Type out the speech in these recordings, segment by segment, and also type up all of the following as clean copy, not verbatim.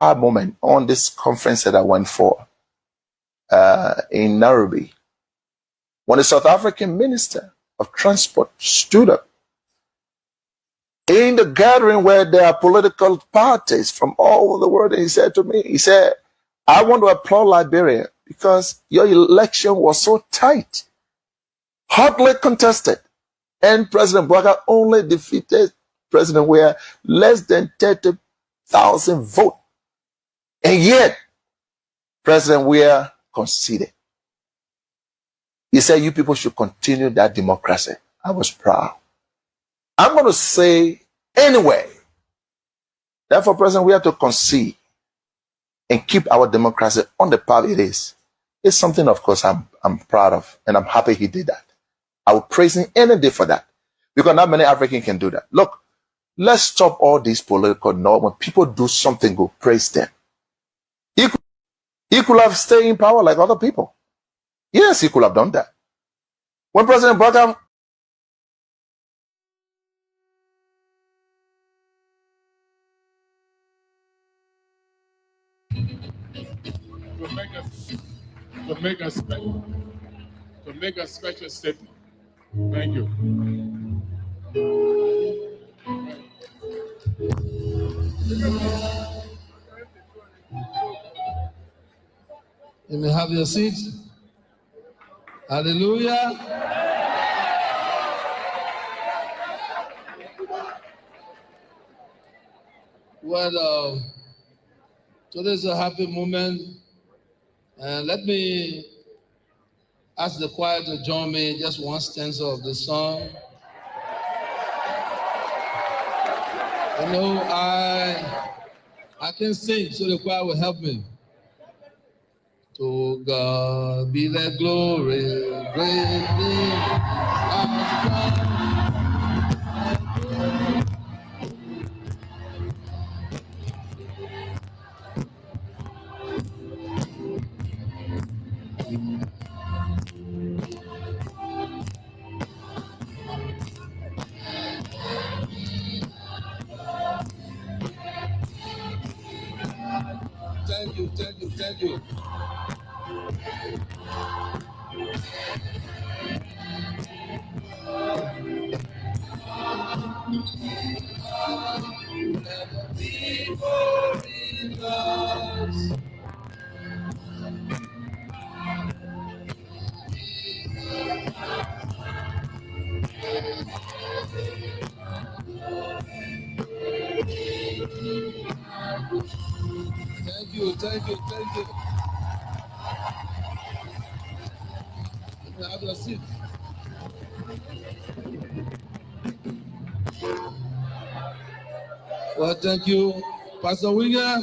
moment on this conference that I went for in Nairobi, when the South African Minister of Transport stood up in the gathering where there are political parties from all over the world, and he said to me, he said, I want to applaud Liberia because your election was so tight, hotly contested, and President Bouaga only defeated President Weah less than 30,000 votes. And yet, President Weah conceded. He said, you people should continue that democracy. I was proud. I'm going to say anyway, therefore, President, we have to concede and keep our democracy on the path it is. It's something, of course, I'm proud of, and I'm happy he did that. I will praise him any day for that, because not many Africans can do that. Look, let's stop all these political norms. When people do something good, praise them. He could have stayed in power like other people. Yes, he could have done that. When President Bouaga to make a special statement. Thank you. You may have your seat. Hallelujah. Well, today's a happy moment. And let me ask the choir to join me just one stanza of the song. You know, I can sing, so the choir will help me. To God be the glory, great things have done. Thank you, thank you, thank you. Thank you, thank you, thank you. Have your seat. Well, thank you. Pastor Winger.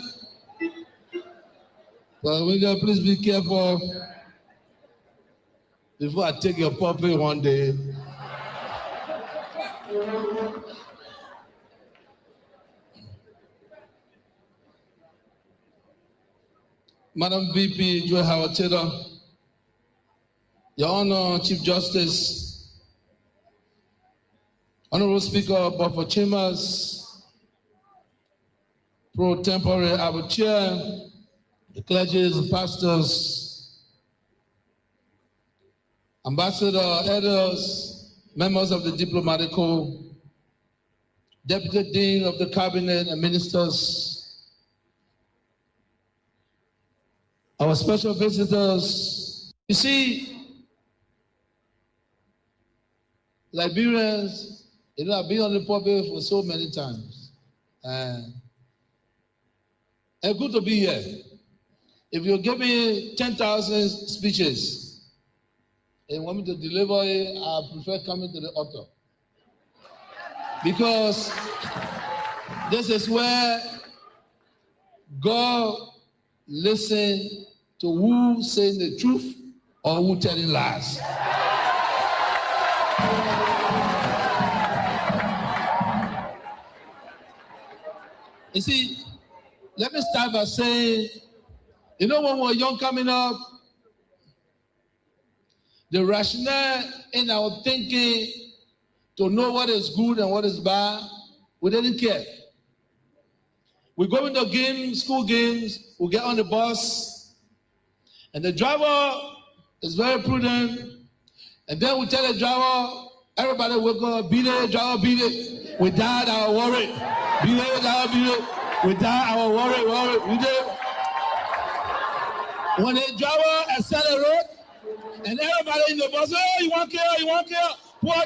Pastor Winger, please be careful before I take your puppy one day. Madam VP Joy Howard Taylor, Your Honor, Chief Justice, Honorable Speaker Buffer Chambers, Pro Tempore Abbot Chair, the clergies and pastors, ambassador, elders, members of the diplomatic corps, Deputy Dean of the Cabinet and ministers, our special visitors. You see, Liberians, I've been on the pulpit for so many times. And good to be here. If you give me 10,000 speeches and you want me to deliver it, I prefer coming to the altar. Because this is where God listens to who saying the truth or who telling lies. You see, let me start by saying, you know, when we were young coming up, the rationale in our thinking to know what is good and what is bad, we didn't care. We go into games, school games, we get on the bus, and the driver is very prudent. And then we tell the driver, everybody will go, beat it, driver, beat it. Without our worry. Beat it, driver, beat it. Without our worry, beat it. When the driver accelerates, and everybody in the bus, oh, you want kill, pour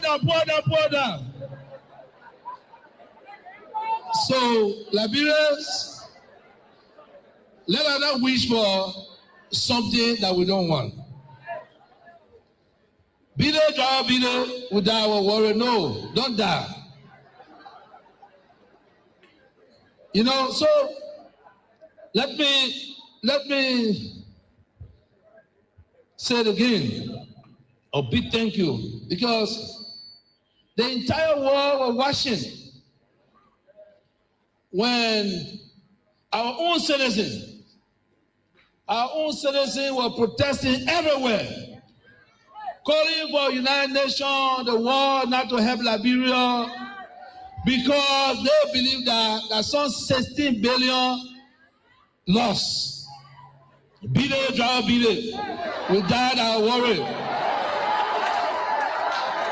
down. So, Liberians, let us not wish for something that we don't want. Be there, driver, be there without our worry. No, don't die. You know, so let me say it again. A big thank you, because the entire world was watching when our own citizens were protesting everywhere, calling for United Nations, the world not to help Liberia, because they believe that some 16 billion lost. Beat it, driver, beat it. We died our worry.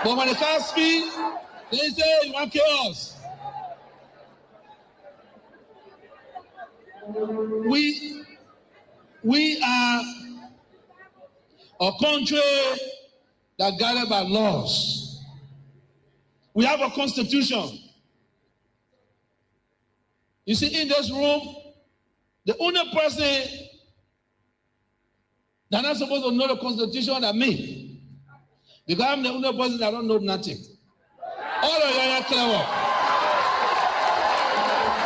But when they can't speak, they say, you want chaos. We are a country that guided by laws. We have a constitution. You see, in this room, the only person that not supposed to know the constitution are me. Because I'm the only person that don't know nothing. All of you are clever.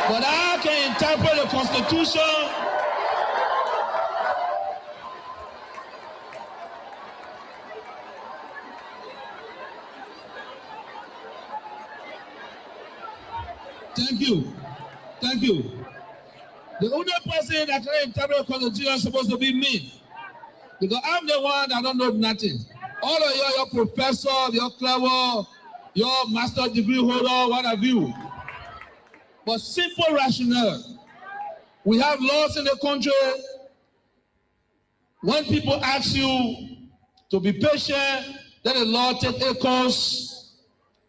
But I can interpret the constitution. Thank you. The only person that can interpret the constitution is supposed to be me. Because I'm the one that don't know nothing. All of you, your professor, your clever, your master's degree holder, what have you. But simple rationale. We have laws in the country. When people ask you to be patient, let the law take a course,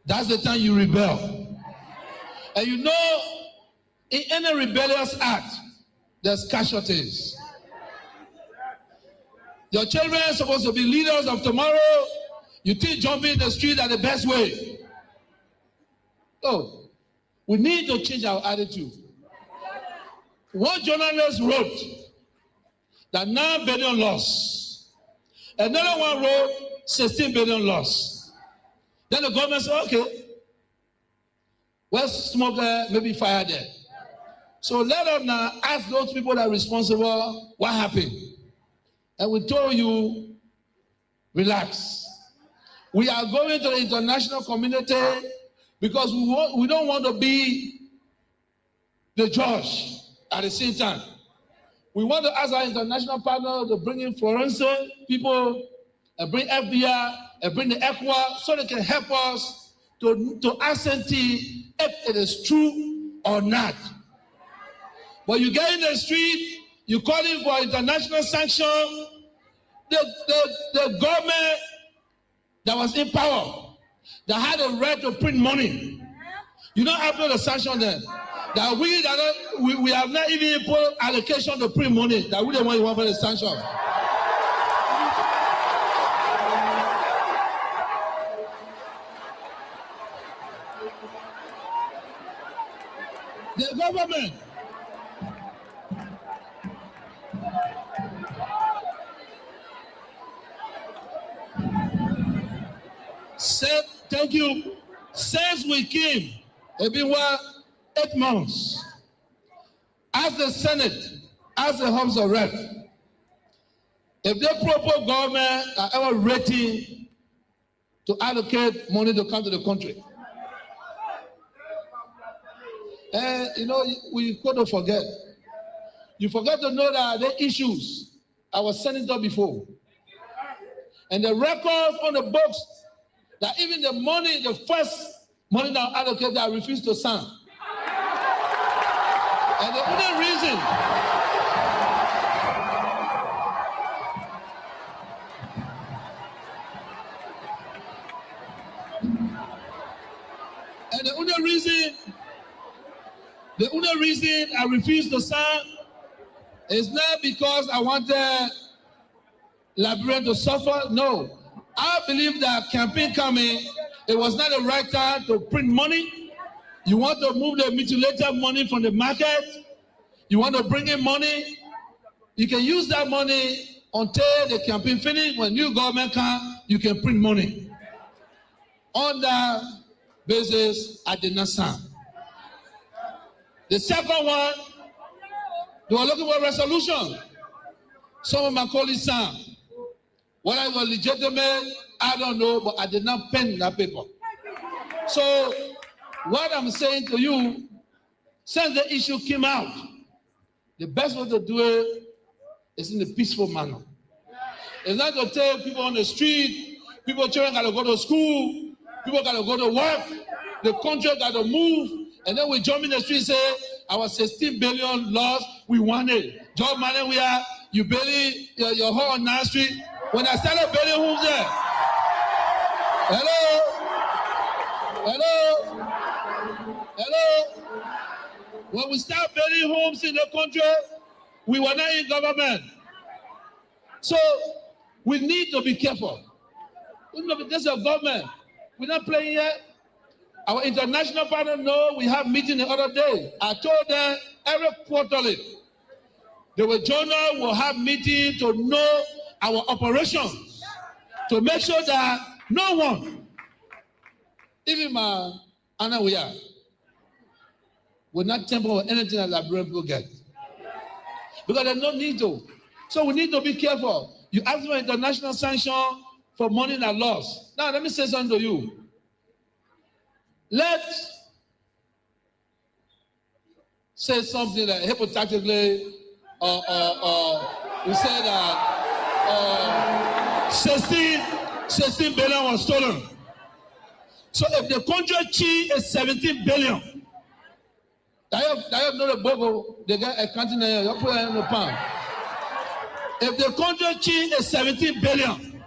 that's the time you rebel. And you know, in any rebellious act, there's casualties. Your children are supposed to be leaders of tomorrow. You think jumping in the street are the best way. Oh, we need to change our attitude. One journalist wrote that 9 billion lost. Another one wrote 16 billion lost. Then the government said, okay, let's smoke there, maybe fire there. So let us now ask those people that are responsible what happened. And we told you, relax. We are going to the international community because we don't want to be the judge at the same time. We want to ask our international partner to bring in forensic people, and bring FBI, and bring the ECWA, so they can help us to ascertain if it is true or not. But you get in the street, you calling for international sanction. The government that was in power, that had a right to print money, you don't have to the sanction them. That we have not even put allocation to print money. That we don't want for the sanction. The government said, thank you. Since we came, it's been 8 months. As the Senate, as the House of Rep, if the proper government are ever ready to allocate money to come to the country, and you know, we couldn't forget. You forget to know that the issues I was senator before, and the records on the books that even the money, the first money that allocated, I refused to sign. And the only reason the only reason I refuse to sign is not because I want Liberia to suffer. No. I believe that campaign coming, it was not the right time to print money. You want to move the mutilated money from the market. You want to bring in money. You can use that money until the campaign finish. When new government comes, you can print money. On that basis, I did not sign. The second one, they were looking for a resolution. Some of my colleagues signed. Whether it was legitimate, I don't know, but I did not pen that paper. So, what I'm saying to you, since the issue came out, the best way to do it is in a peaceful manner. It's not to tell people on the street, children got to go to school, people got to go to work, the country got to move, and then we jump in the street and say, our 16 billion loss, we want it. Job money we are, you barely, your whole on 9th Street. When I started building homes there, hello. When we start building homes in the country, we were not in government. So we need to be careful. This is a government. We're not playing yet. Our international partners know we have meeting the other day. I told them every quarterly, the journal will have meeting to know our operations, to make sure that no one, even my Anna we are, will not temper with anything that Liberian people get. Because there's no need to. So we need to be careful. You ask for international sanction for money that lost. Now let me say something to you. Let's say something that hypothetically, we say that 16 billion was stolen. So if the country cheat is 17 billion, that you know the bogo, they get a continent, you put it in the pound. If the country cheat is 17 billion,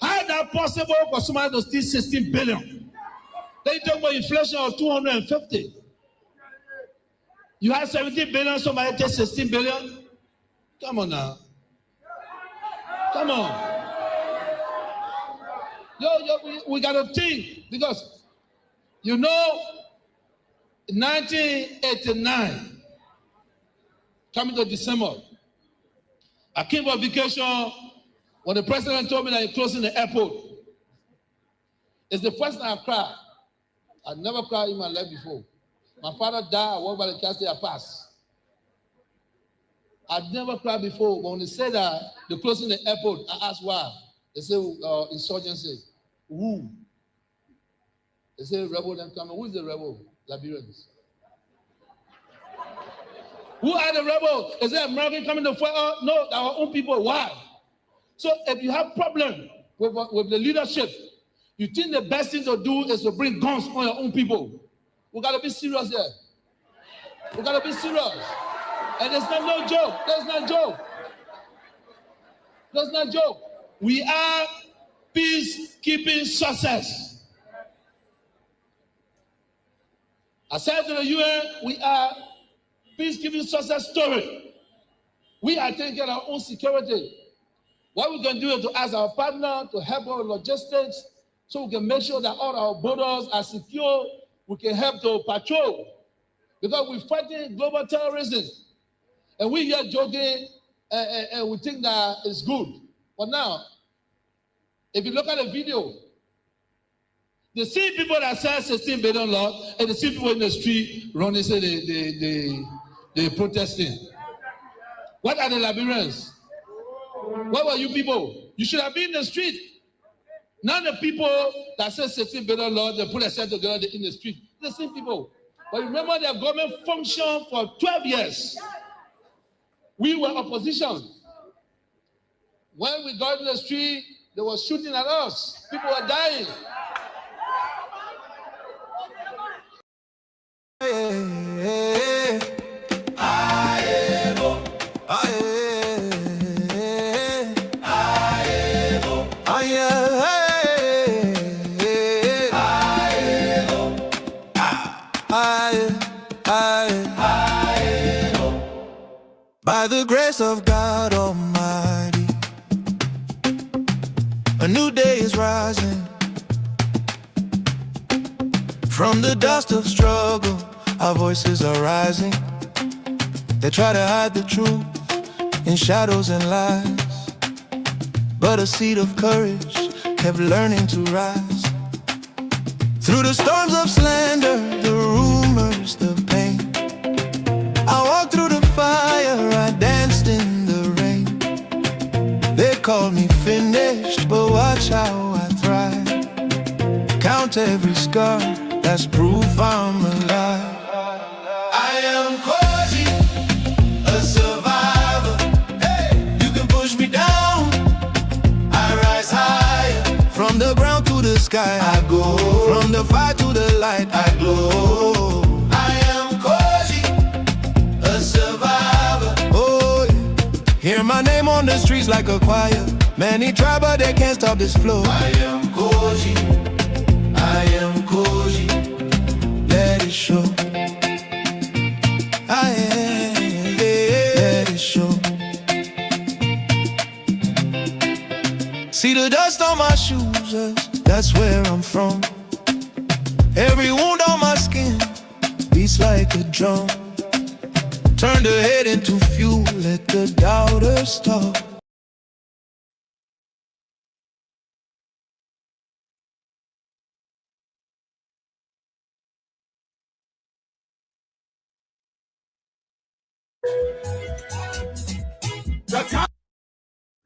how is that possible for somebody to steal 16 billion? Then you talk about inflation of 250. You have 17 billion, somebody takes 16 billion? Come on now. Come on. We got to think, because, you know, 1989, coming to December, I came for vacation when the president told me that he's closing the airport. It's the first time I cried. I never cried in my life before. My father died, I walked by the castle, I passed. I'd never cried before, but when they said that they're closing the airport, I asked why. They said insurgency. Who? They say rebel them coming. Who is the rebel? Liberians. Who are the rebels? Is it American coming to fight? No, our own people. Why? So if you have problem with the leadership, you think the best thing to do is to bring guns on your own people. We got to be serious here. We got to be serious. And it's not no joke. That's not joke. That's not joke. We are peacekeeping success. I said to the UN, we are peacekeeping success story. We are taking care of our own security. What we can do is to ask our partner to help our logistics so we can make sure that all our borders are secure. We can help to patrol. Because we're fighting global terrorism. And we here joking and we think that it's good. But now, if you look at the video, the same people that said 16 billion lost, and the same people in the street running, say they protesting. What are the Liberians? What were you people? You should have been in the street. Now the people that said 16 billion lost, they put themselves together in the street. The same people. But remember, their government functioned for 12 years. We were opposition. When we got in the street, they were shooting at us. People were dying. higher, higher, higher. By the grace of God Almighty, a new day is rising. From the dust of struggle, our voices are rising. They try to hide the truth in shadows and lies, but a seed of courage kept learning to rise. Through the storms of slander, the rumors, the pain, I walked through the fire, I danced in the rain. They called me finished, but watch how I thrive. Count every scar, that's proof I'm alive. I am Koji, a survivor. Hey, you can push me down, I rise higher. From the ground to the sky, I go. From the fire to the light, I glow. I am Koji, a survivor. Oh, yeah. Hear my name on the streets like a choir. Many try, but they can't stop this flow. I am Koji, I am Koji. Let it show. I am, let it show. See the dust on my shoes, that's where I'm from. Every wound on my skin beats like a drum. Turn the hate into fuel, let the doubters talk.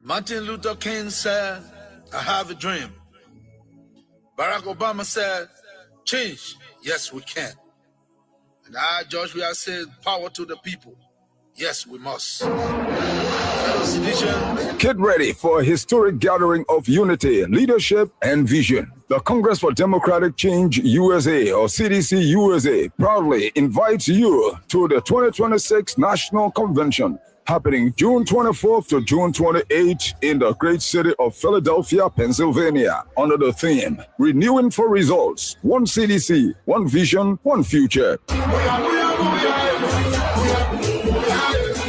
Martin Luther King said, I have a dream. Barack Obama said, change, yes we can. And I, George, we have said, power to the people. Yes, we must. Get ready for a historic gathering of unity, leadership, and vision. The Congress for Democratic Change USA, or CDC USA, proudly invites you to the 2026 National Convention, happening June 24th to June 28th in the great city of Philadelphia, Pennsylvania, under the theme, Renewing for Results, One CDC, One Vision, One Future.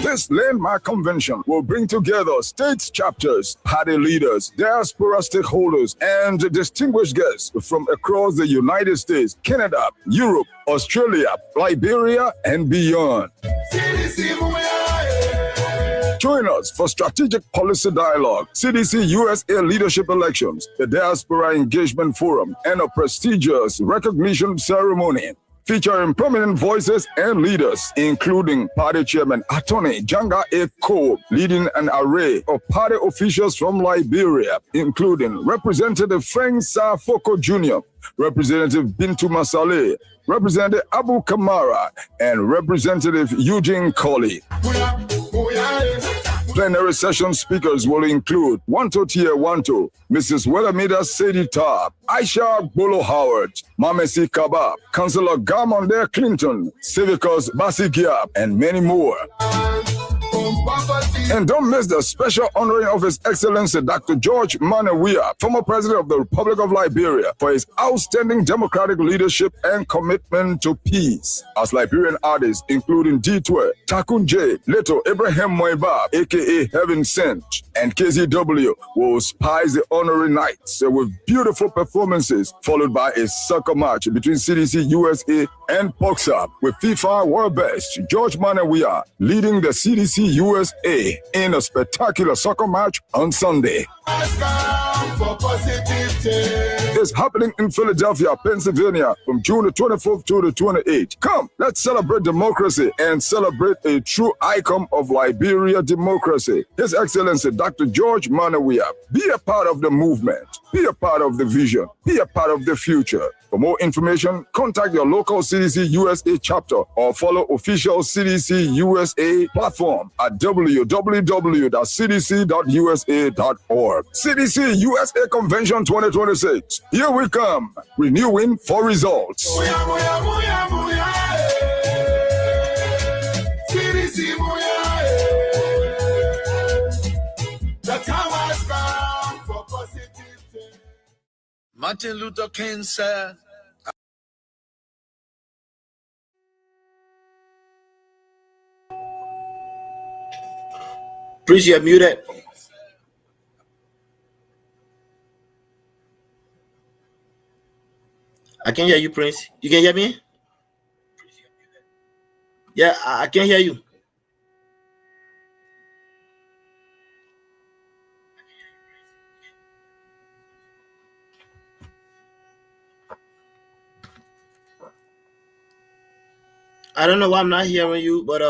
This landmark convention will bring together states chapters, party leaders, diaspora stakeholders, and distinguished guests from across the United States, Canada, Europe, Australia, Liberia, and beyond. Join us for strategic policy dialogue, CDC USA leadership elections, the Diaspora Engagement Forum, and a prestigious recognition ceremony featuring prominent voices and leaders, including Party Chairman Attorney Janga A. Cole, leading an array of party officials from Liberia, including Representative Frank Safoko Jr., Representative Bintu Masale, Representative Abu Kamara, and Representative Eugene Colley. Plenary session speakers will include Wanto Tier Wanto, Mrs. Willamida Sadie Tab, Aisha Bolo Howard, Mamesi Kabab, Councillor Garmonde Clinton, Civicus Basigia, and many more. And don't miss the special honoring of His Excellency Dr. George Manawia, former President of the Republic of Liberia, for his outstanding democratic leadership and commitment to peace. As Liberian artists, including D12, Takun J, Leto Abraham Moibab, aka Heaven Sent, and KZW, will spice the honoring nights with beautiful performances, followed by a soccer match between CDC USA and Boxer, with FIFA World Best George Manawia leading the CDC USA in a spectacular soccer match on Sunday. It's happening in Philadelphia, Pennsylvania from June the 24th to the 28th. Come, let's celebrate democracy and celebrate a true icon of Liberia democracy, His Excellency Dr. George Manawia. Be a part of the movement. Be a part of the vision. Be a part of the future. For more information, contact your local CDC USA chapter or follow official CDC USA platform at www.cdc.usa.org. CDC USA Convention 2026. Here we come, renewing for results. Martin Luther King said, Prince, you're muted. I can hear you, Prince. You can hear me? Yeah, I can hear you. I don't know why I'm not hearing you, but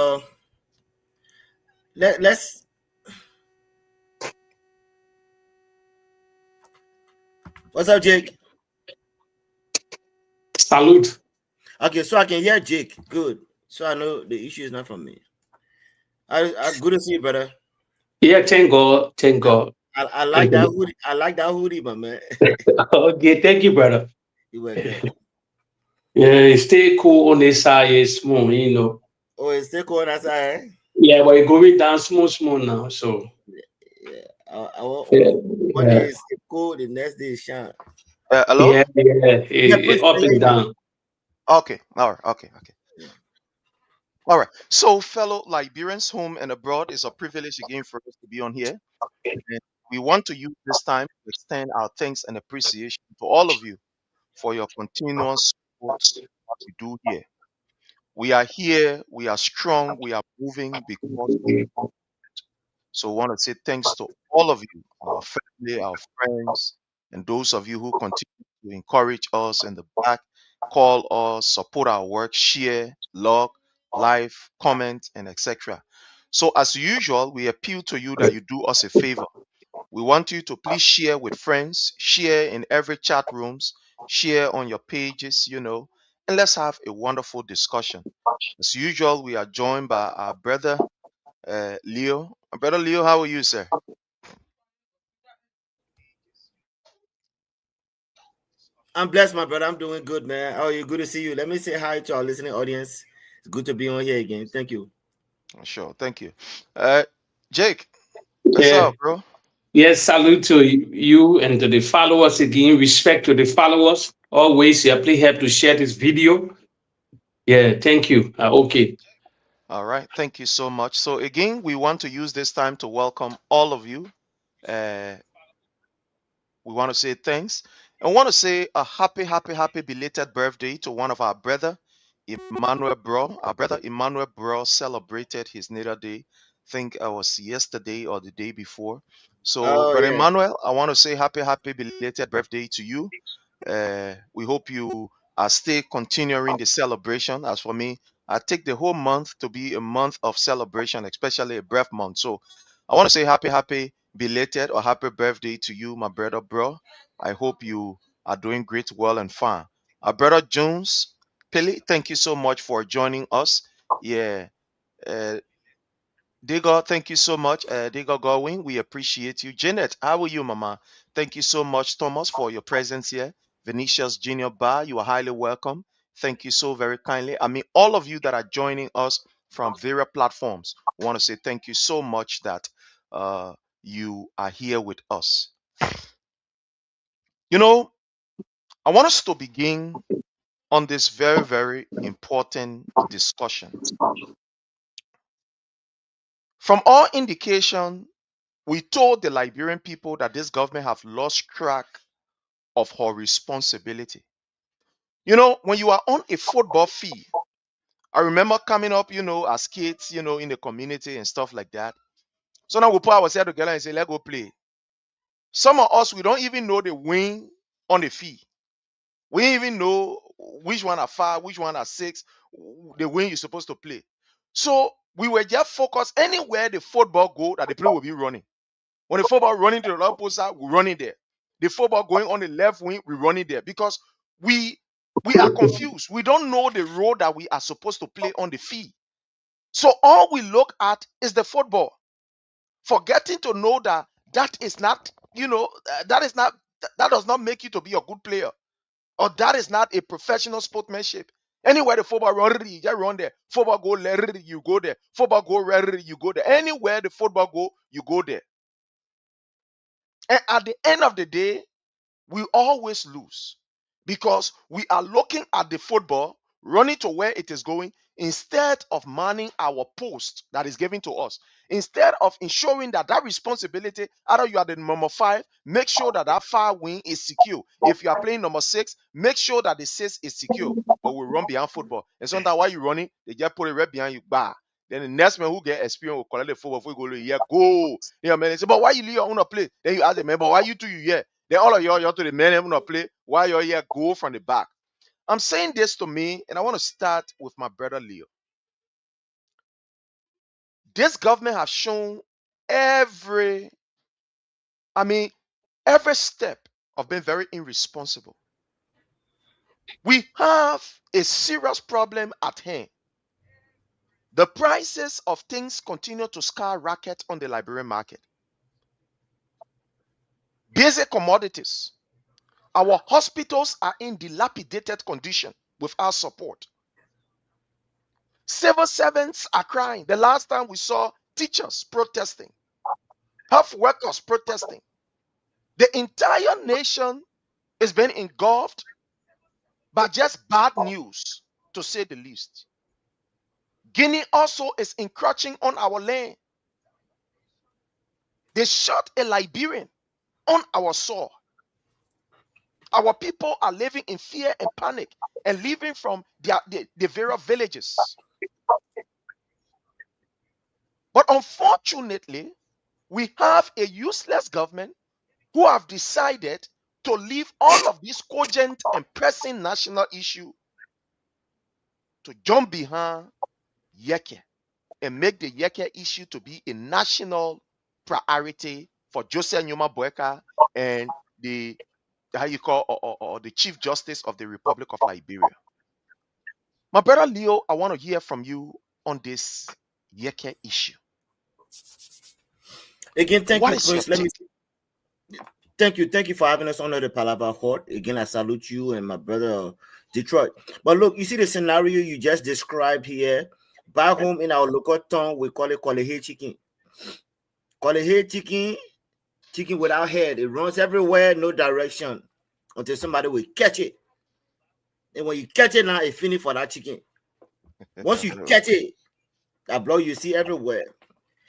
let's. What's up, Jake? Salute. Okay, so I can hear Jake. Good. So I know the issue is not from me. I good to see you, brother. Yeah, thank God. Thank God. I like that hoodie. I like that hoodie, my man. Okay, thank you, brother. You were good. Yeah, stay cool on this side, yeah, small, you know. Oh, it's still cold outside. Eh? Yeah, but it's going down small now. So Yeah. One day yeah, it's cold, the next day it's shine. Hello? yeah, Yeah, Prince, I up can hear and you. down. Okay. All right. Okay. All right. So, fellow Liberians home and abroad, it's a privilege again for us to be on here. And we want to use this time to extend our thanks and appreciation to all of you for your continuous support of what we do here. We are here, we are strong, we are moving because of you. So, I want to say thanks to all of you, our family, our friends, and those of you who continue to encourage us in the back, call us, support our work, share, log, live, comment, and etc. So, as usual, we appeal to you that you do us a favor. We want you to please share with friends, share in every chat rooms, share on your pages, and let's have a wonderful discussion. As usual, we are joined by our brother Leo. Brother Leo, how are you, sir? I'm blessed, my brother. I'm doing good, man. How are you? Good to see you. Let me say hi to our listening audience. It's good to be on here again. Thank you. Sure, thank you. Jake, what's Yeah, up, bro? yes, salute to you and to the followers again. Respect to the followers. Always, yeah, please help to share this video. Yeah, thank you. Okay. All right, thank you so much. So again, we want to use this time to welcome all of you. Uh, we want to say thanks and want to say a happy belated birthday to one of our brother, Emmanuel Bro. Our brother Emmanuel Bro celebrated his natal day. I think it was yesterday or the day before. So, Oh brother yeah. Emmanuel, I want to say happy belated birthday to you. We hope you are still continuing the celebration. As for me, I take the whole month to be a month of celebration, especially a birth month. So I want to say happy belated or happy birthday to you, my brother, bro. I hope you are doing great, well, and fine. Our brother Jones, Pili, thank you so much for joining us. Yeah. Uh, Digger, thank you so much. Digger Godwin, we appreciate you. Janet, how are you, Mama? Thank you so much, Thomas, for your presence here. Venetia's Junior Bar, you are highly welcome. Thank you so very kindly. I mean, all of you that are joining us from various platforms, I want to say thank you so much that you are here with us. You know, I want us to begin on this very important discussion. From all indication, we told the Liberian people that this government have lost track of her responsibility. You know, when you are on a football field, I remember coming up, as kids, in the community and stuff like that. So now we put ourselves together and say, let's go play. Some of us, we don't even know the wing on the field. We don't even know which one are 5, which one are 6, the wing you're supposed to play. So we were just focused anywhere the football go that the play will be running. When the football running to the left post side, we're running there. The football going on the left wing, we're running there because we are confused. We don't know the role that we are supposed to play on the field. So all we look at is the football, forgetting to know that that is not, that does not make you to be a good player, or that is not a professional sportsmanship. Anywhere the football run, you just run there. Football go left, you go there. Football go right, you go there. Anywhere the football go, you go there. And at the end of the day, we always lose because we are looking at the football running to where it is going instead of manning our post that is given to us, instead of ensuring that that responsibility, either you are the number 5, make sure that that far wing is secure. If you are playing number 6, make sure that the 6 is secure. But we run behind football. And sometimes while you're running, they just put it right behind you. Bah. Then the next man who get experience will collect the football before you go, yeah, go. You know, man, they say, but why you leave your own play? Then you ask the man, but why you two you here? Then all of y'all to the man having a play. Why you're here? Go from the back. I'm saying this to me, and I want to start with my brother Leo. This government has shown every step of being very irresponsible. We have a serious problem at hand. The prices of things continue to skyrocket on the Liberian market. Basic commodities. Our hospitals are in dilapidated condition without support. Civil servants are crying. The last time we saw teachers protesting, health workers protesting. The entire nation is being engulfed by just bad news, to say the least. Guinea also is encroaching on our land. They shot a Liberian on our soil. Our people are living in fear and panic and living from the various villages. But unfortunately, we have a useless government who have decided to leave all of these cogent and pressing national issues to jump behind Yeke and make the Yeke issue to be a national priority for Joseph Nyuma Boeka and the Chief Justice of the Republic of Liberia. My brother Leo, I want to hear from you on this Yeke issue. Again, thank What you, is Prince. your Thank you for having us under the Palava Court. Again, I salute you and my brother Detroit. But look, you see the scenario you just described here. Back home in our local town, we call it Kolehe chicken. Kolehe chicken, chicken without head. It runs everywhere, no direction, until somebody will catch it. And when you catch it now, it's finished for that chicken. Once you catch it, that blood you see everywhere.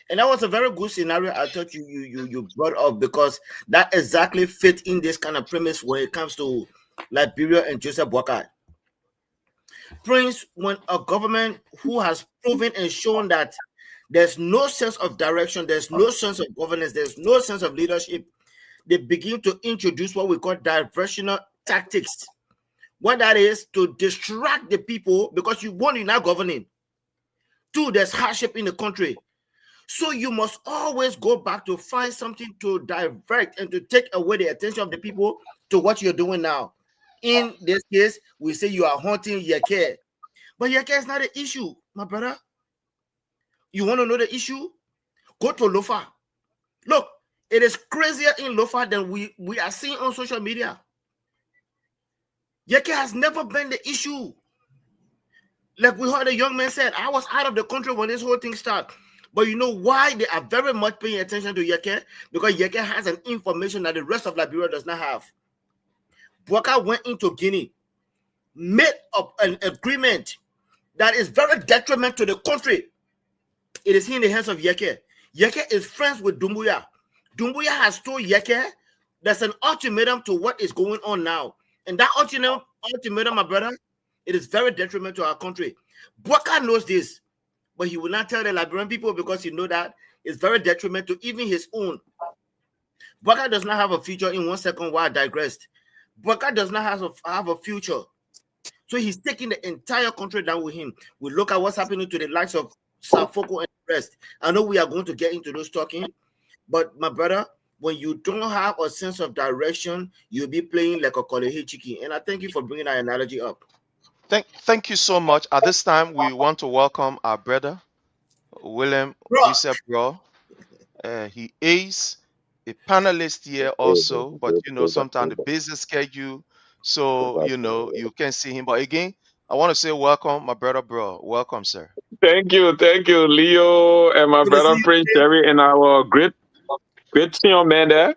And that was a very good scenario I thought you brought up, because that exactly fit in this kind of premise when it comes to Liberia and Joseph Boakai. Prince, when a government who has proven and shown that there's no sense of direction, there's no sense of governance, there's no sense of leadership, they begin to introduce what we call diversional tactics. What that is, to distract the people, because you want, you're not governing. 2, there's hardship in the country. So you must always go back to find something to divert and to take away the attention of the people to what you're doing now. In this case, we say you are hunting Yeke. But Yeke is not an issue, my brother. You want to know the issue? Go to Lofa. Look, it is crazier in Lofa than we are seeing on social media. Yeke has never been the issue. Like we heard a young man said, I was out of the country when this whole thing started. But you know why they are very much paying attention to Yeke? Because Yeke has an information that the rest of Liberia does not have. Boakai went into Guinea, made up an agreement that is very detrimental to the country. It is in the hands of Yeke. Yeke is friends with Doumbouya. Doumbouya has told Yeke there's an ultimatum to what is going on now. And that ultimatum, my brother, it is very detrimental to our country. Boakai knows this, but he will not tell the Liberian people because he knows that it's very detrimental to even his own. Boakai does not have a future. In 1 second, while I digressed. Boakai does not have a future. So he's taking the entire country down with him. We look at what's happening to the likes of Safoko and the rest. I know we are going to get into those talking, but my brother, when you don't have a sense of direction, you'll be playing like a Kolehe chicken. And I thank you for bringing that analogy up. Thank you so much. At this time, we want to welcome our brother, William Bishop Bro. He is a panelist here also, but you know, sometimes the business schedule, so you know, you can see him. But again, I want to say welcome, my brother Bro. Welcome, sir. Thank you, Leo, and my brother Prince Jerry, and our great senior man there.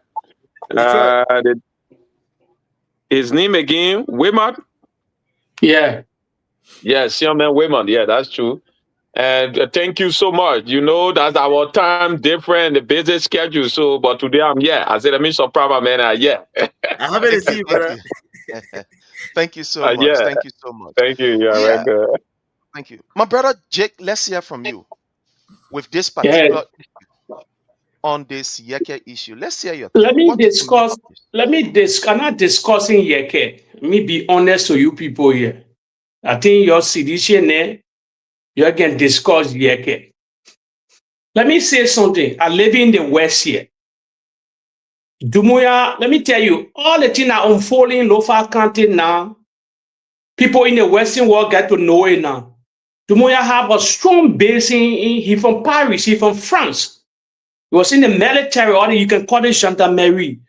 His name again, Wimart. Yeah. Yeah, senior man, women. Yeah, that's true. And thank you so much. You know, that's our time different, the busy schedule. So, but today I'm here. I said, I mean, some problem, man. Yeah. I'm happy to Thank see you. you, Thank brother. you. Thank you so much. Yeah. Thank you so much. Thank you. Yeah, right Yeah. there. Thank you. My brother Jake, let's hear from you with this Yeah. particular on this Yeke issue. Let's hear your Let take. me What do you make discuss. of this? I'm not discussing Yeke. Let me be honest to you people here. I think your sedition there, you can discuss Yeke. Let me say something. I live in the West here. Dumuya, let me tell you, all the things are unfolding in Lofa County now. People in the Western world get to know it now. Dumuya have a strong base he from Paris, he from France. He was in the military, or you can call it gendarmerie.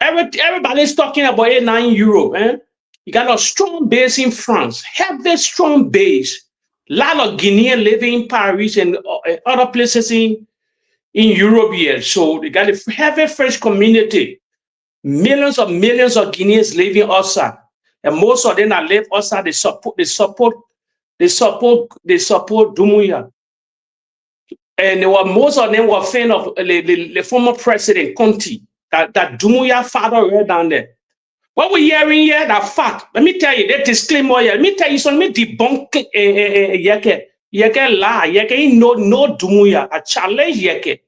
Everybody's talking about it now in Europe. You got a strong base in France, heavy strong base. A lot of Guineans living in Paris and other places in Europe here. So they got a heavy French community. Millions of Guineans living outside. And most of them that live outside, they support Dumuya. And most of them were fan of the former president Conti, that Dumuya father right down there. What we're hearing here, that fact, let me tell you, that disclaimer here, let me tell you something, let me debunk Yeke lie, Yeke no Dumuya, I challenge Yeke.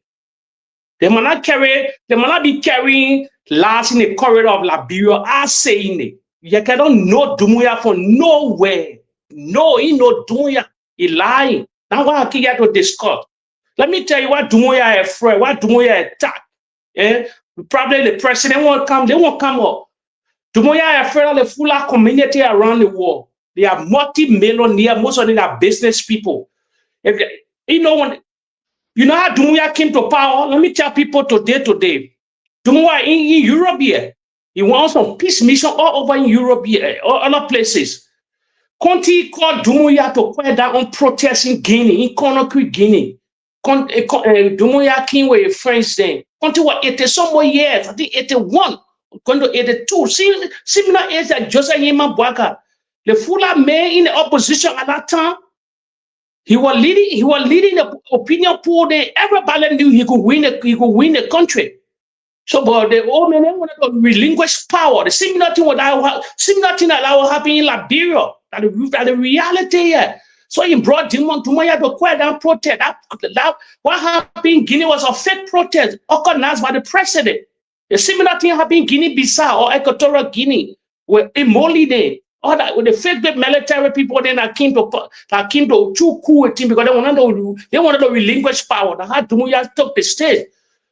They might not be carrying lies in the corridor of Liberia, I saying it. Yeke don't know Dumuya from nowhere. No, he no Dumuya, he lying. That's why I keep here to discuss. Let me tell you what Dumuya is afraid, what Dumuya attack. Probably the president won't come, they won't come up. Dumuya is afraid of the fuller community around the world. They are multi-millionaire, most of them are business people. If you know when you know how Dumuya came to power, let me tell people today. Dumuya in Europe here, he wants some peace mission all over in Europe here, or other places. Conti called Dumuya to quiet down on protests in Guinea, in Conakry, Guinea. Dumuya came with his friends then. Conti was 80 some more years, I think 81, going to 82. Similar age like Joseph Yema Bwaka. The fuller man in the opposition at that time, he was leading the opinion poll there. Everybody knew he could win the country. So, but the old man wanted to relinquish power. The similar thing that will happen in Liberia. That the reality here. So he brought Dumuya to quiet down protest. That what happened in Guinea was a fake protest organized by the president. The similar thing happened in Guinea-Bissau or Equatorial Guinea, where in Mali there. All that with the fake military people then that came to too cool with him because they wanted to relinquish power. That's how Dumuya took the stage.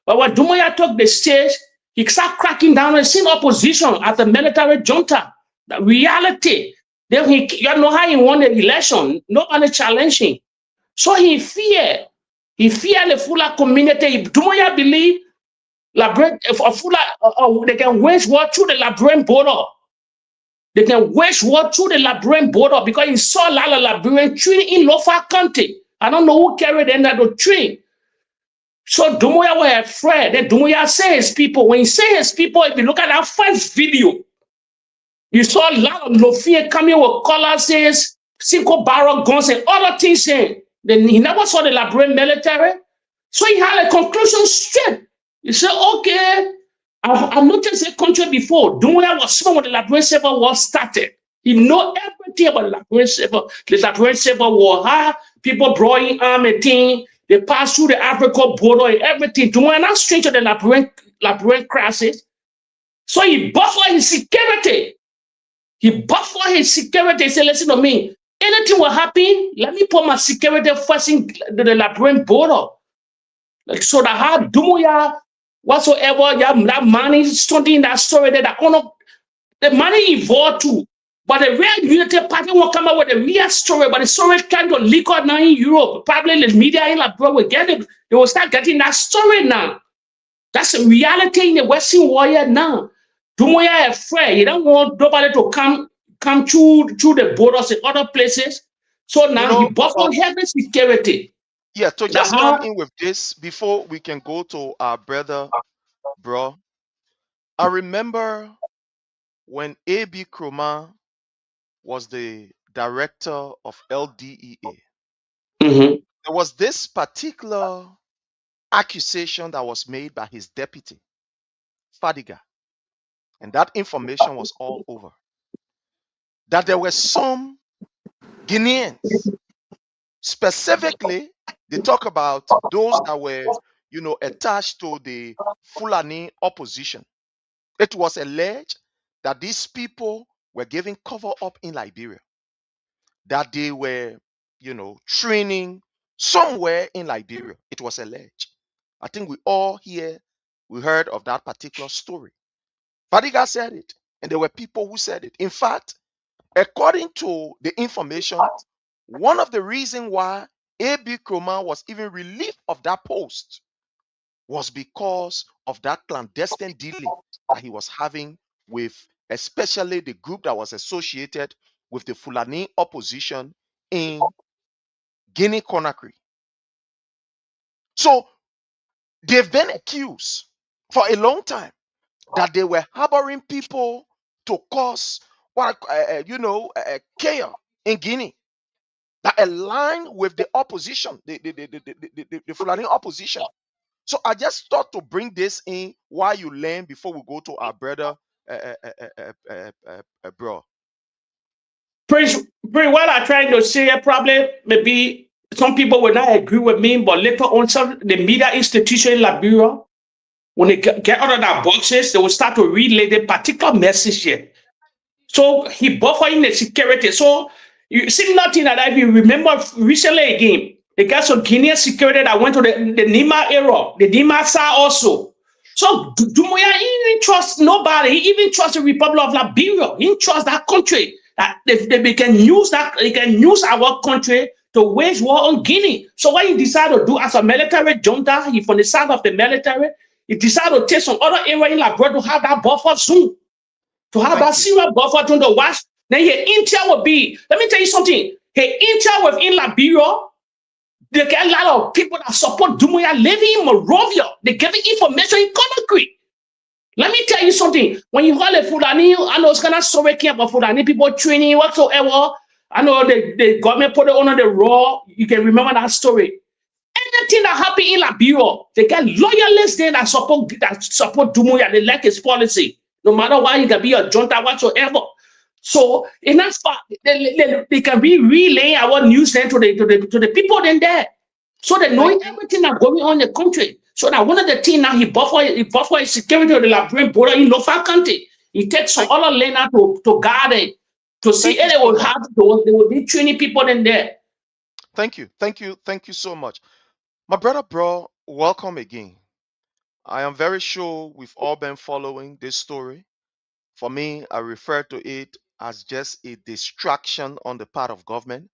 But when Dumuya took the stage, he started cracking down and seeing opposition at the military junta. The reality. Then you know how he won the election, nobody challenging. So he feared the fuller community. Dumuya believe they can wage war through the Liberian border. They can wage war through the Liberian border because he saw a lot of Liberian train in Lofa County. I don't know who carried them that the train. So Dumuya was afraid. Then Dumuya says people, when he says people, if you look at that first video, you saw a lot of Lofia coming with colors, says, single barrel guns and other things. Then he never saw the Liberian military. So he had a conclusion straight. He said, okay, I've noticed a country before. Dumuya was small when the Liberian Civil War started. He know everything about the Liberian Civil War, how people brought in arm and thing, they passed through the African border and everything. Dumuya not straight to the Liberian crisis. So he buffered his security. He buffered his security. He said, listen to me. Anything will happen, let me put my security first in the Liberian border. Like, so that how Dumuya, whatsoever, that money, something in that story that the money involved too. But the real unity party won't come out with a real story, but the story kind of leak out now in Europe. Probably the media in Liberia will get it. They will start getting that story now. That's a reality in the Western world now. Dumuya is afraid. He don't want nobody to come through the borders in other places. So You now he know, buffered heavy security. yeah, to just come in with this before we can go to our brother, bro. I remember when A.B. Kroma was the director of LDEA, Mm-hmm. there was this particular accusation that was made by his deputy, Fadiga, and that information was all over, that there were some Guineans, specifically, they talk about those that were, attached to the Fulani opposition. It was alleged that these people were given cover up in Liberia, that they were, training somewhere in Liberia. It was alleged. I think we heard of that particular story. Fadiga said it, and there were people who said it. In fact, according to the information, one of the reasons why A.B. Kroma was even relieved of that post was because of that clandestine dealing that he was having with especially the group that was associated with the Fulani opposition in Guinea Conakry. So they've been accused for a long time that they were harboring people to cause chaos in Guinea that align with the opposition, the Fulani opposition. So I just thought to bring this in while you learn before we go to our brother, bro. Prince, what I'm trying to say, probably maybe some people will not agree with me, but later on, some the media institution in Liberia, when they get out of that boxes, they will start to relay the particular message here. So he buffering the security. So you see nothing that if you remember recently again, they got some Guinean security that went to the Nima era, the Nima Sa also. So Dumuya, he didn't trust nobody. He even trust the Republic of Liberia. He didn't trust that country. That they can use that, they can use our country to wage war on Guinea. So what he decided to do as a military junta, he from the side of the military, he decided to take some other area in Liberia to have that buffer zone. To have that serious buffer to the west, then your intel will be. Let me tell you something. Your intel within Liberia, they get a lot of people that support Dumuya living in Morovia. They give information in Conakry. Let me tell you something. When you call a Fulani, I know it's kind of sorry about Fulani people training whatsoever. I know the government put it under the raw. You can remember that story. Anything that happened in Liberia, they get loyalists there that support Dumuya. They like his policy. No matter why you can be a junta whatsoever. So in that spot, they can be relaying our news then to the people then there. So they know everything that's going on in the country. So that one of the things now he buffer his security of the Liberian border in Lofa County. He takes some other land out to guard it, to see if they will be training people in there. Thank you so much. My brother, bro, welcome again. I am very sure we've all been following this story. For me, I refer to it as just a distraction on the part of government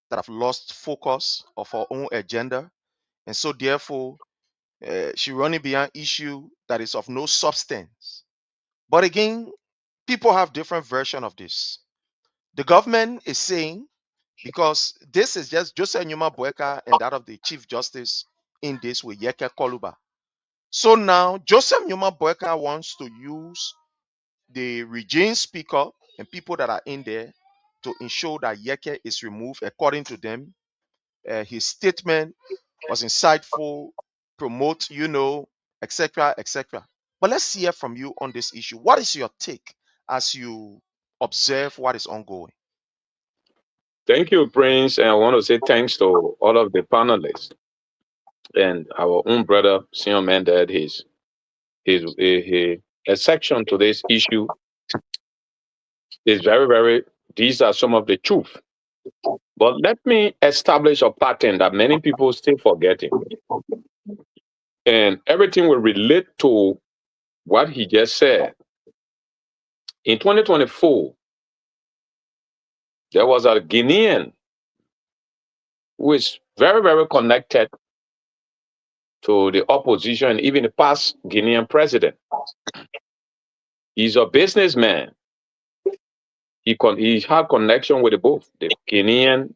that have lost focus of our own agenda. And so therefore, she running behind issue that is of no substance. But again, people have different version of this. The government is saying, because this is just Joseph Nyuma Boeka and that of the Chief Justice in this with Yeke Koluba. So now Joseph Nyuma Boeka wants to use the regime speaker and people that are in there to ensure that Yeke is removed. According to them, his statement was insightful, promote, etc., etc. But let's hear from you on this issue. What is your take as you observe what is ongoing? Thank you, Prince. And I want to say thanks to all of the panelists and our own brother, Senior Man, that his section to this issue is very, very, these are some of the truth. But let me establish a pattern that many people still forgetting. And everything will relate to what he just said. In 2024, there was a Guinean who is very, very connected to the opposition, even the past Guinean president. He's a businessman. He had connection with both the Guinean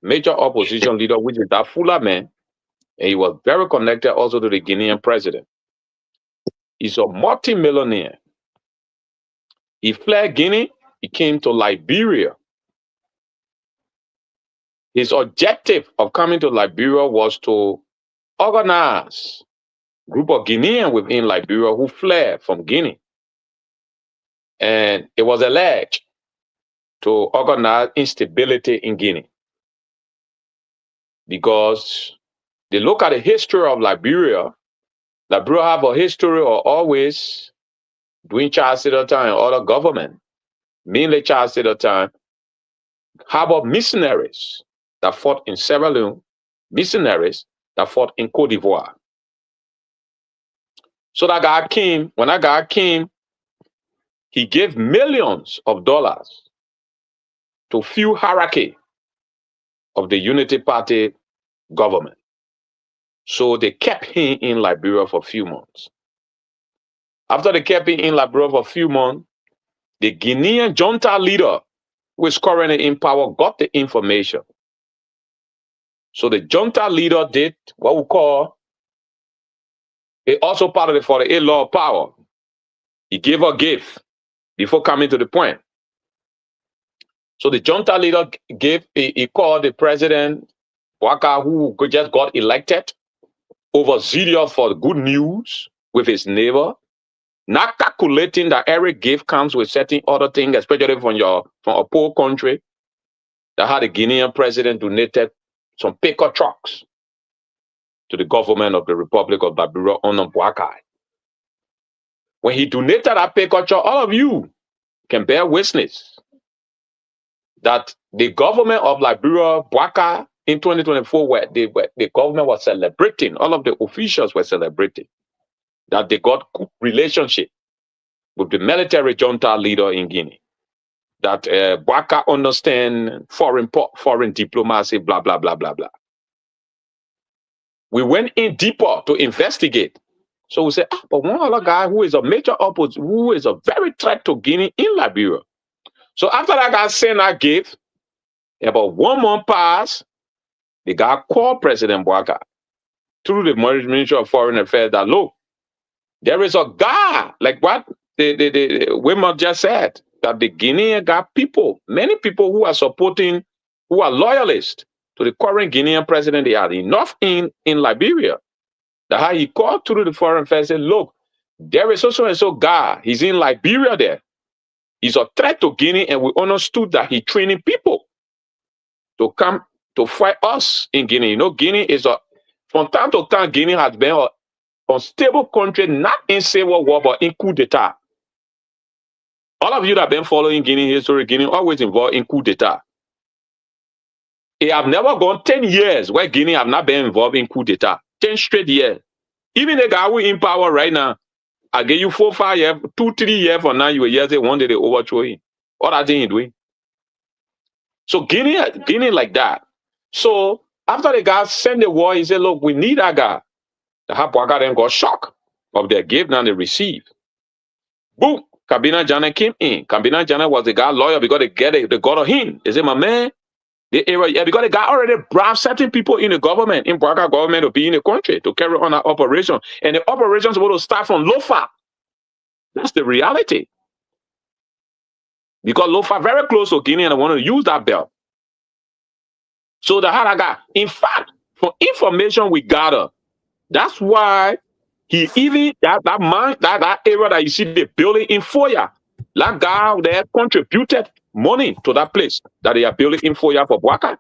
major opposition leader, which is that Fula man, and he was very connected also to the Guinean president. He's a multi-millionaire. He fled Guinea. He came to Liberia His objective of coming to Liberia was to organize a group of Guineans within Liberia who fled from Guinea. And it was alleged to organize instability in Guinea. Because they look at the history of Liberia, Liberia have a history of always doing Charles Taylor time and other government, mainly Charles Taylor time, harbor missionaries that fought in Sierra Leone, missionaries that fought in Cote d'Ivoire. So that guy came, when that guy came, he gave millions of dollars to fuel hierarchy of the Unity Party government. So they kept him in Liberia for a few months. After they kept him in Liberia for a few months, the Guinean junta leader, who is currently in power, got the information. So the junta leader did what we call, it also part of the 48 law of power. He gave a gift before coming to the point. So the junta leader he called the president, Waka, who just got elected, overzealous for good news with his neighbor, not calculating that every gift comes with certain other things, especially from a poor country, that had the Guinean president donated some picker trucks to the government of the Republic of Liberia under Boakai. When he donated that picker truck, all of you can bear witness that the government of Liberia, Boakai, in 2024, where the government was celebrating, all of the officials were celebrating that they got good relationship with the military junta leader in Guinea. That Boakai understand foreign diplomacy, blah, blah, blah, blah, blah. We went in deeper to investigate. So we said, but one other guy who is a major opposition, who is a very threat to Guinea in Liberia. So after that guy sent that gift, about 1 month passed, the guy called President Boakai through the Ministry of Foreign Affairs that, look, there is a guy, like what the women just said, that the Guinean got people, many people who are supporting, who are loyalists to the current Guinean president. They had enough in Liberia. That how he called through the Foreign Affairs and said, look, there is also and so guy, he's in Liberia there. He's a threat to Guinea, and we understood that he training people to come to fight us in Guinea. You know, Guinea is from time to time, Guinea has been a unstable country, not in civil war, but in coup d'etat. All of you that have been following Guinea history, Guinea always involved in coup d'etat. It have never gone 10 years where Guinea have not been involved in coup d'etat. 10 straight years. Even the guy who in power right now, I give you 4, 5 years, 2, 3 years from now, you will hear say one day they overthrow him. What are they doing? So Guinea like that. So after the guy sent the war, he said, look, we need that guy. The Boakai then got shocked of their gift and they received. Boom. Kabina Jana came in. Kabina Jana was the guy lawyer because they got a hint. They said, my man, because the guy already brought certain people in the government, in Boakai government, to be in the country to carry on an operation. And the operations were to start from Lofa. That's the reality. Because Lofa very close to Guinea and I want to use that belt. So the other guy, in fact, from information we gather, that's why he even that area that you see the building in Foya, that guy there contributed money to that place that they are building in Foya for Boakai.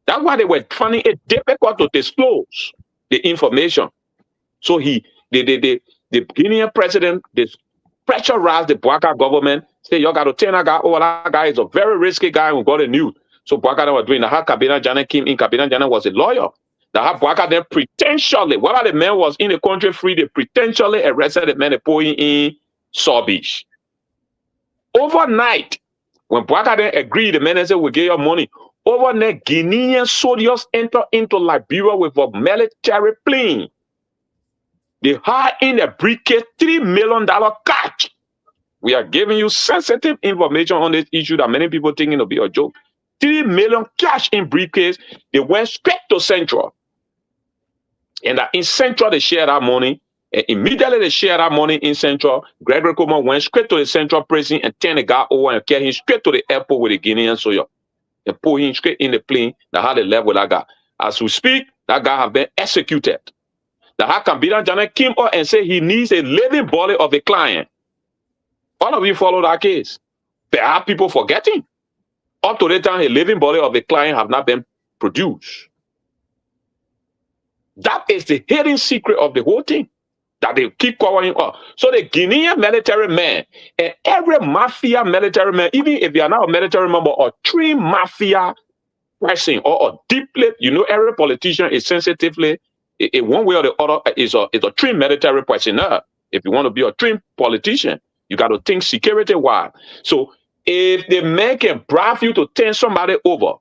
That's why they were finding it difficult to disclose the information. So the Guinean president, they pressurized the Boakai government, say you got to turn that guy over. That guy is a very risky guy who got the news. So Boakai was doing that. Kabina Jana came in. Kabina Jana was a lawyer. That Boakai then pretentially, while the man was in the country free, they pretentially arrested the man and put him in Sorbish. Overnight, when Boakai then agreed, the man said, we give you money. Overnight, Guinean soldiers enter into Liberia with a military plane. They hide in a briefcase $3 million cash. We are giving you sensitive information on this issue that many people think it'll be a joke. $3 million cash in briefcase. They went straight to Central. And in Central, they shared that money. And immediately they shared that money in Central. Gregory Coleman went straight to the Central prison and turned the guy over and carried him straight to the airport with the Guinean soldier. and put him straight in the plane that had a left with that guy. As we speak, that guy have been executed. The Hakambiran Janet came up and said he needs a living body of a client. All of you follow that case. There are people forgetting. Up to the time, a living body of a client have not been produced. That is the hidden secret of the whole thing that they keep covering up. So the Guinean military man and every mafia military man, even if you are not a military member or trained mafia person or a deeply, every politician is sensitively, in one way or the other, is a trained military personnel. If you want to be a trained politician, you got to think security-wise. So if the man can bribe you to turn somebody over,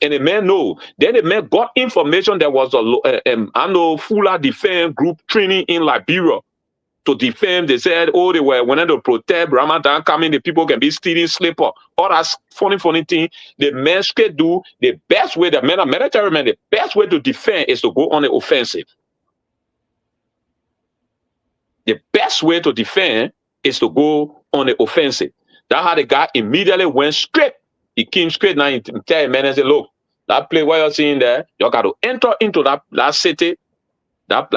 and the man know, then the man got information there was a Fuller defense group training in Liberia to defend. They said, oh, they were wanting to protect Ramadan coming, the people can be stealing slipper. All that funny thing. The men straight do the best way, the men are military men, the best way to defend is to go on the offensive. The best way to defend is to go on the offensive. That's how the guy immediately went straight. He came straight now and tell him and say, look, that place where you're seeing there, you got to enter into that city, that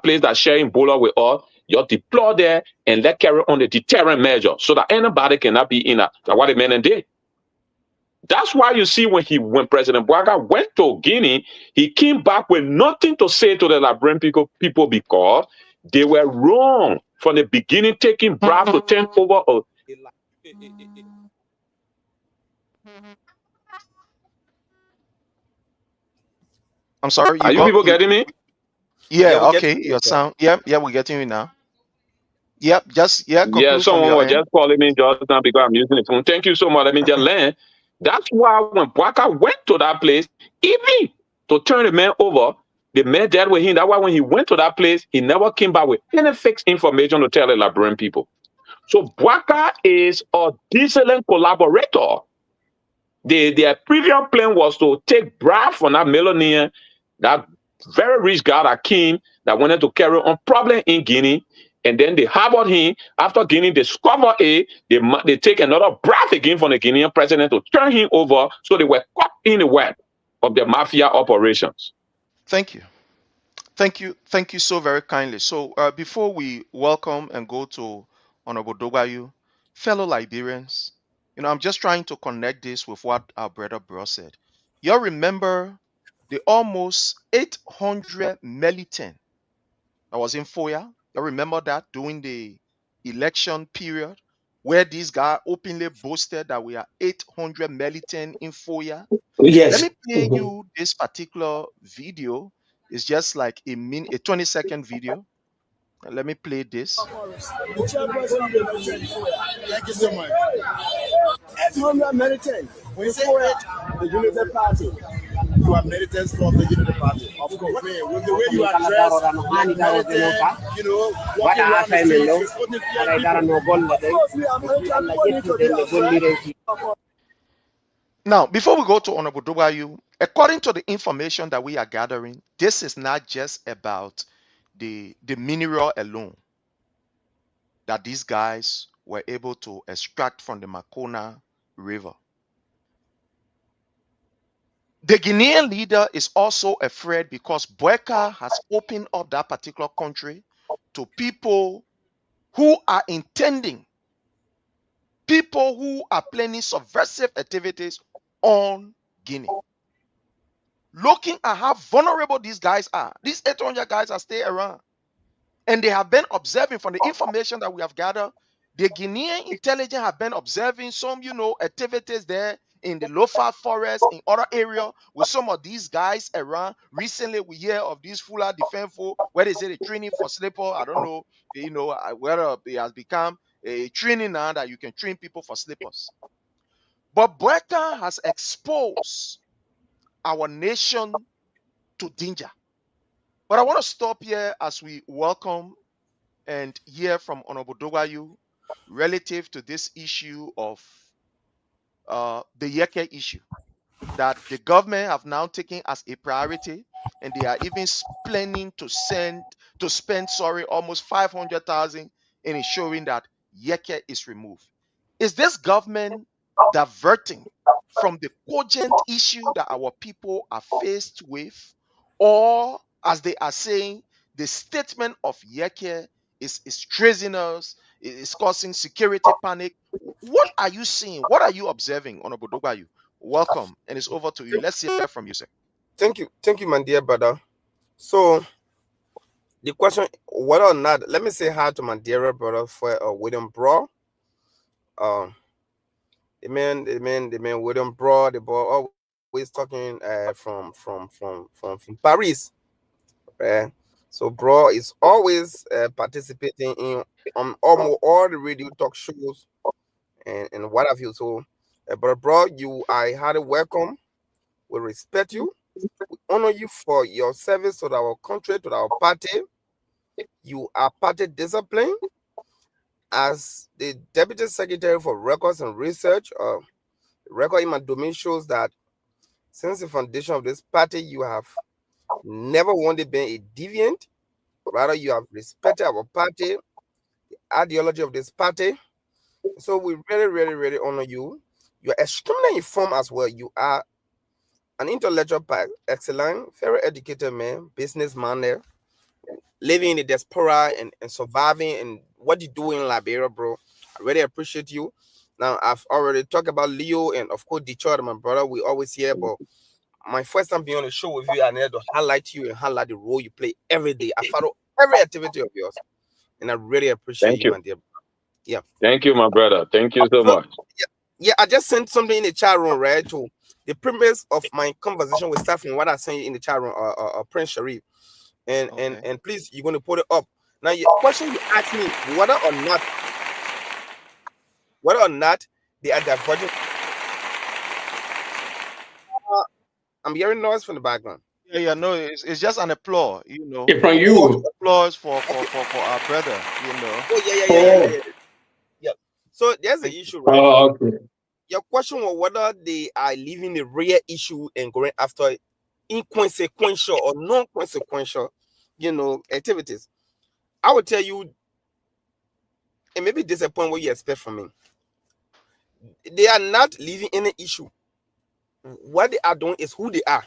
place that's sharing border with us. You deploy there and let carry on the deterrent measure so that anybody cannot be in that. That's what the men did. That's why you see when President Bouaga went to Guinea, he came back with nothing to say to the Liberian people because they were wrong from the beginning, taking bribe to turn over. I'm sorry. Are you people getting me? Yeah. Okay. Your sound. Yeah. We're getting you now. Yep. Conclude Someone was end. just calling me just now because I'm using the phone. Thank you so much. Let me just land. That's why when Bouaga went to that place, even to turn the man over, the man dealt with him. That's why when he went to that place, he never came back with any fixed information to tell the Liberian people. So Bouaga is a decent collaborator. Their previous plan was to take bribe from that millionaire, that very rich guy that came, that wanted to carry on problem in Guinea. And then they harbored him. After Guinea discovered it, they take another bribe again from the Guinean president to turn him over. So they were caught in the web of the mafia operations. Thank you. Thank you so very kindly. So before we welcome and go to Honorable Dogbayu, fellow Liberians, I'm just trying to connect this with what our brother Bro said. Y'all remember the almost 800 militant that was in Foya? You remember that during the election period where this guy openly boasted that we are 800 militant in Foya? Yes. Let me play you this particular video. It's just like a 20-second video. Let me play this. The chairperson of the election. Thank you so much. 800 militants before the Unity Party. You are militants from the Unity Party. Of course. With the way you are dressed, like militant, walking around the streets, of course, we are militant. Now, before we go to Honorable Dogbayu, according to the information that we are gathering, this is not just about the mineral alone that these guys were able to extract from the Makona River. The Guinean leader is also afraid because Bouaga has opened up that particular country to people who are intending, people who are planning subversive activities on Guinea. Looking at how vulnerable these guys are, these 800 guys are still around. And they have been observing from the information that we have gathered. The Guinean intelligence have been observing some, activities there in the Lofa forest, in other areas with some of these guys around. Recently, we hear of these Fuller defense folk, where they say the training for slipper. I don't know, whether it has become a training now that you can train people for slippers. But Bouaga has exposed our nation to danger. But I want to stop here as we welcome and hear from Honorable Dogbayu relative to this issue of the Yeke issue that the government have now taken as a priority, and they are even planning to spend almost 500,000 in ensuring that Yeke is removed. Is this government diverting from the cogent issue that our people are faced with, or as they are saying, the statement of Yeke is treasonous, is causing security panic. What are you seeing? What are you observing, Honorable Dogbayu? Welcome, and it's over to you. Let's hear from you, sir. Thank you, my dear brother. So the question, whether or not, let me say hi to my dear brother for William Bro. The man William Bro, the boy always talking from Paris. Right? So bro is always participating in almost all the radio talk shows and what have you. So bro, you I highly welcome. We respect you. We honor you for your service to our country, to our party. You are party discipline. As the Deputy Secretary for Records and Research, record in my domain shows that since the foundation of this party, you have never wanted been a deviant. Rather, you have respected our party, the ideology of this party. So we really, really, really honor you. You are extremely informed as well. You are an intellectual, excellent, very educated man, businessman there, living in the diaspora and surviving, and what you do in Liberia, bro. I really appreciate you. Now, I've already talked about Leo and, of course, Detroit, my brother. We always hear, but my first time being on the show with you, I need to highlight you and highlight the role you play every day. I follow every activity of yours, and I really appreciate you, my dear. Yeah. Thank you, my brother. Thank you so much. Yeah, I just sent something in the chat room, right? To the premise of my conversation with Stephen, what I sent you in the chat room, Prince Sharif. And please, you're going to put it up. Now, your question you asked me, whether or not they are diverging. I'm hearing noise from the background. Yeah, no, it's just an applause, you know. From you. Applause for our brother, you know. Oh, yeah. So there's an issue, right? Oh, okay. Your question was whether they are leaving the real issue and going after inconsequential or non-consequential, activities. I would tell you, and maybe disappoint what you expect from me. They are not leaving any issue. What they are doing is who they are.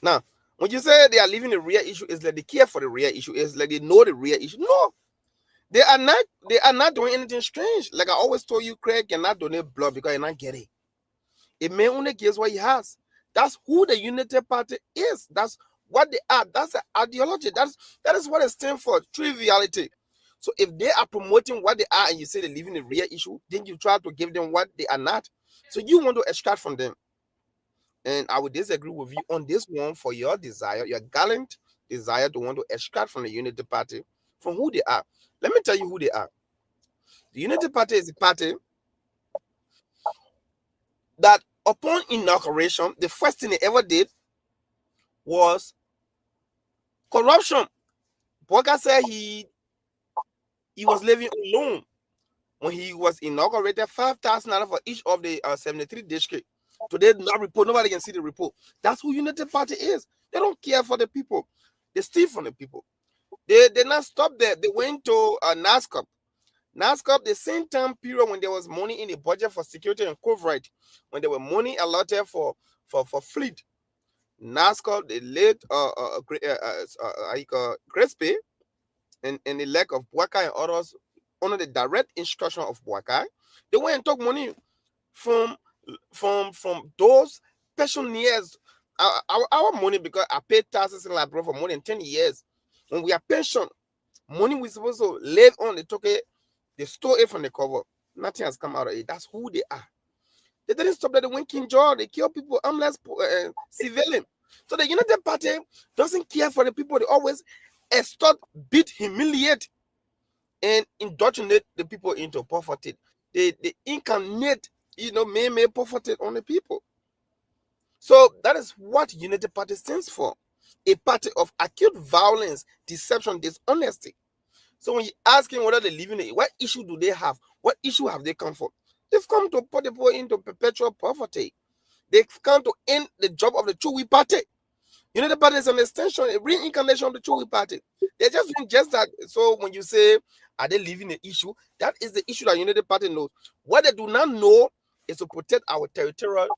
Now, when you say they are leaving the real issue, is like they care for the real issue, is like they know the real issue. No, they are not doing anything strange. Like I always told you, Craig cannot donate blood because you're not getting. A man only gives what he has. That's who the Unity Party is. That's what they are. That's the ideology. That is what it stands for. Triviality. So if they are promoting what they are and you say they're leaving the real issue, then you try to give them what they are not. So you want to extract from them. And I would disagree with you on this one for your desire, your gallant desire to want to extract from the Unity Party from who they are. Let me tell you who they are. The Unity Party is a party that upon inauguration, the first thing they ever did was corruption. Boga said he was living alone when he was inaugurated, $5,000 for each of the 73 districts. Today, no report, nobody can see the report. That's who Unity Party is. They don't care for the people. They steal from the people. They not stop there. They went to NASCAP. NASCAP, the same time period when there was money in the budget for security and covert, when there were money allotted for fleet, NASCAP, they laid grace pay and the lack of Bwaka and others under the direct instruction of Bwaka. They went and took money from those pensioners. Our money, because I paid taxes in Liberia for more than 10 years. When we are pensioned, money we supposed to live on, they took it, they stole it from the cover. Nothing has come out of it. That's who they are. They didn't stop that. They went King George. They kill people, harmless civilian. So the Unity Party doesn't care for the people. They always extort, beat, humiliate, and indoctrinate the people into poverty. They incarnate, man poverty on the people. So that is what Unity Party stands for. A party of acute violence, deception, dishonesty. So when you ask him whether they live in it, what issue do they have? What issue have they come for? They've come to put the people into perpetual poverty. They've come to end the job of the Chui Party. Unity Party is an extension, a reincarnation of the Chui Party. They're just doing just that. So when you say Are they leaving the issue? That is the issue that Unity Party knows. What they do not know is to protect our territorial,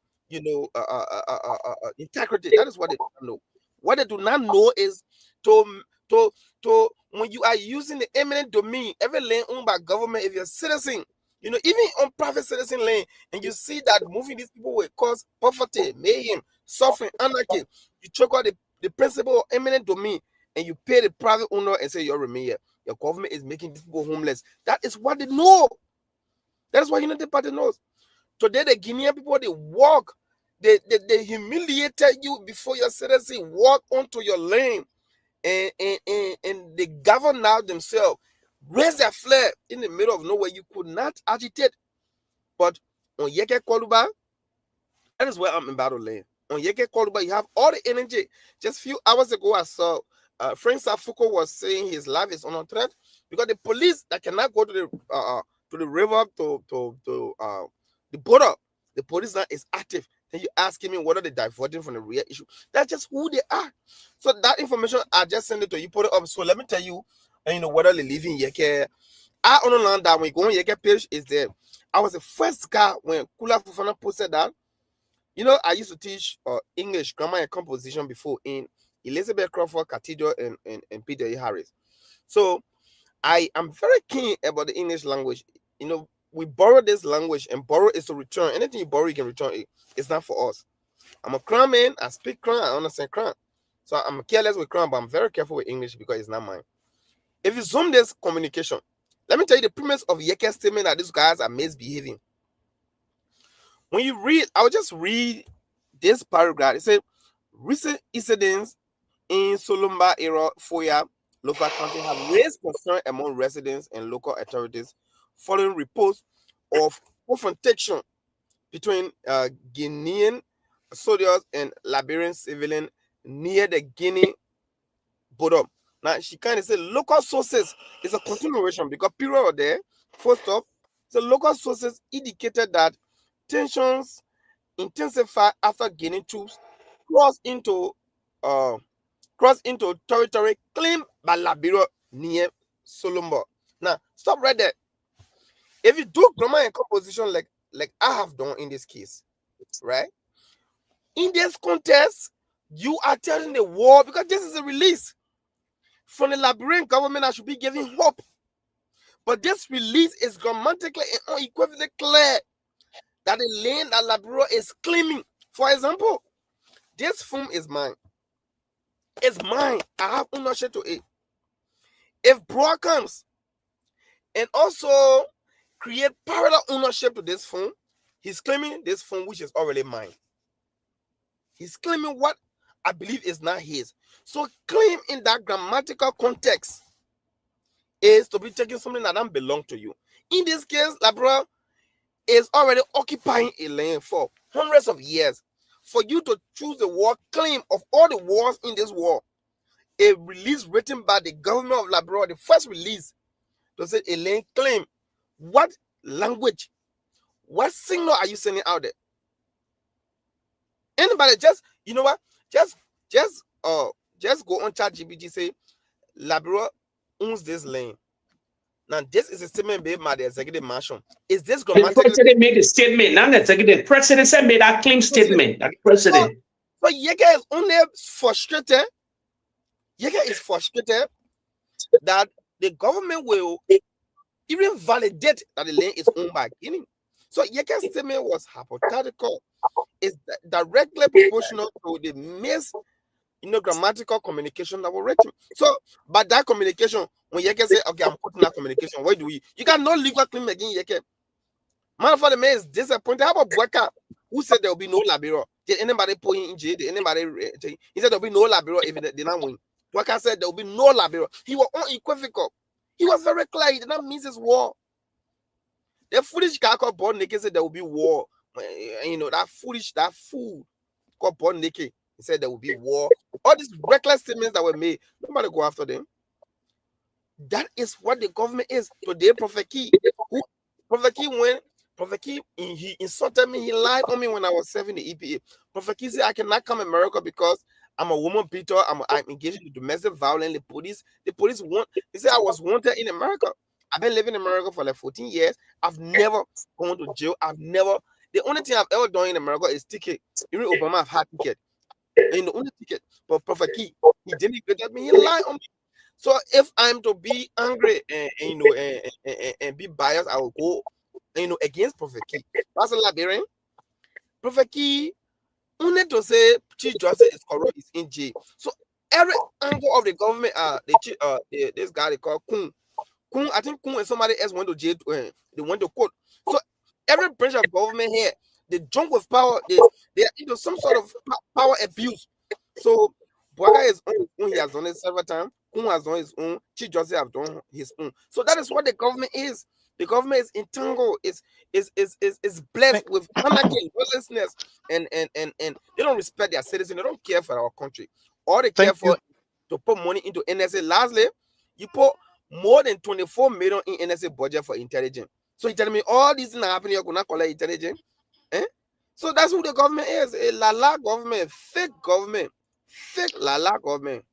integrity. That is what they do not know. What they do not know is to when you are using the eminent domain, every land owned by government, if you're a citizen, even on private citizen land, and you see that moving these people will cause poverty, mayhem, suffering, anarchy, you check out the principle of eminent domain, and you pay the private owner and say, you're remain here. Your government is making these people homeless. That is what they know. That is what Unity Party knows. Today, the Guinean people, they walk, they humiliated you before your citizen walk onto your land, and they govern now themselves, raise their flag in the middle of nowhere. You could not agitate. But on Yeke Koluba, that is where I'm in battle land. On Yeke Koluba, you have all the energy. Just a few hours ago, I saw Frank Safuko was saying his life is on threat because the police that cannot go to the river to the border, the police now is active. Then you asking me what are they diverting from the real issue? That's just who they are. So that information I just sent it to you, put it up. So let me tell you, whether they live in Yeke. I understand that when you go on Yeke page is there. I was the first guy when Kula Fufana posted that. I used to teach English, grammar, and composition before in Elizabeth Crawford Cathedral and Peter E. Harris. So I am very keen about the English language. We borrow this language, and borrow is to return. Anything you borrow, you can return it. It's not for us. I'm a Crown man. I speak Crown. I understand Crown. So I'm careless with Crown, but I'm very careful with English because it's not mine. If you zoom this communication, let me tell you the premise of Yeke's statement that these guys are misbehaving. When you read, I will just read this paragraph. It said, recent incidents in Solomba era Foya local county have raised concern among residents and local authorities following reports of confrontation between Guinean soldiers and Liberian civilians near the Guinea border. Now, she kind of said local sources is a continuation because period there, first off, the local sources indicated that tensions intensified after Guinean troops crossed into territory claimed by Liberia near Solomba. Now, stop right there. If you do grammar and composition like I have done in this case, right? In this context, you are telling the world, because this is a release from the Liberian government that should be giving hope. But this release is grammatically and unequivocally clear that the land that Liberia is claiming. For example, this phone is mine. It's mine. I have ownership to it. If Bro comes and also create parallel ownership to this phone, he's claiming this phone which is already mine. He's claiming what I believe is not his. So claim in that grammatical context is to be taking something that doesn't belong to you. In this case, Liberia is already occupying a land for hundreds of years. For you to choose the word claim of all the wars in this war, a release written by the government of Liberia, the first release, to say a land claim. What language, what signal are you sending out there? Anybody just, you know what? Just go on ChatGPT, say Liberia owns this land. Now, this is a statement made by the executive mansion. Is this grammatical? The president made a statement, not the executive. President said made that claim statement. That president. But Yeke is only frustrated. Yeke is frustrated that the government will even validate that the land is owned by Guinea. So Yeke's statement was hypothetical. It's directly proportional to the grammatical communication that was written. So, but that communication, when Yeke say, okay, I'm putting that communication, why do we? You got no legal claim against Yeke. Man, for the man is disappointed. How about Bweka, who said there will be no Liberia? Did anybody put him in jail? Did anybody? He said there will be no Liberia if they did not win. Bweka said there will be no Liberia. He was unequivocal. He was very clear. He did not miss his war. The foolish guy called Born Naked said there will be war. That fool called Born Naked. He said there will be war. All these reckless statements that were made, nobody go after them. That is what the government is. Today, Prophet Key, he insulted me. He lied on me when I was serving the EPA. Prophet Key said I cannot come to America because I'm a woman beater. I'm engaged in domestic violence. The police want. He said I was wanted in America. I've been living in America for like 14 years. I've never gone to jail. The only thing I've ever done in America is ticket. Even Obama have had ticket. And the only ticket. But Prophet Key, he didn't get at me. He lied on me. So if I'm to be angry and be biased, I will go against Prophet Key. That's a Liberian. Prophet Key, only to say Chief Justice is corrupt, is in jail. So every angle of the government, this guy they call Kun. I think Kun and somebody else went to jail. They went to court. So every branch of government here, they jump with power. They are into some sort of power abuse. So Bwaga is on his own. He has done it several times. Kun has done his own. Chief Justice have done his own. So that is what the government is. The government is entangled. Is blessed with anarchy, lawlessness, and they don't respect their citizens. They don't care for our country. All they care for to put money into NSA. Lastly, you put more than 24 million in NSA budget for intelligence. So you telling me all these things are happening, you're gonna collect intelligence? So that's who the government is. A lala government, fake lala government.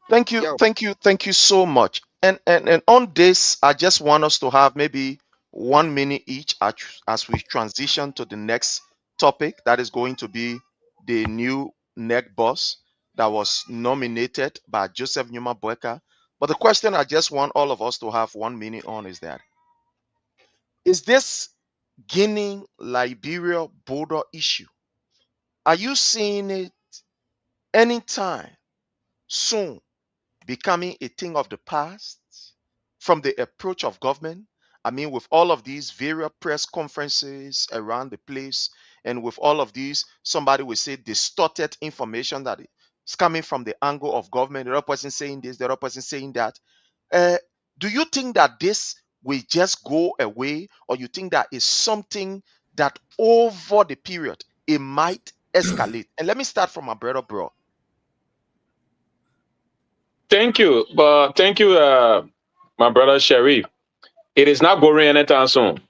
Thank you so much. And on this, I just want us to have maybe 1 minute each as we transition to the next topic that is going to be the new neck boss that was nominated by Joseph Numa Boyka. But the question I just want all of us to have 1 minute on is that, is this Guinea Liberia border issue, are you seeing it anytime soon becoming a thing of the past from the approach of government? I mean, with all of these various press conferences around the place, and with all of these, somebody will say distorted information that is coming from the angle of government, the other person saying this, the other person saying that. Do you think that this will just go away, or you think that is something that over the period it might escalate? And let me start from my brother, bro. Thank you. Thank you, my brother Sharif. It is not going anytime soon.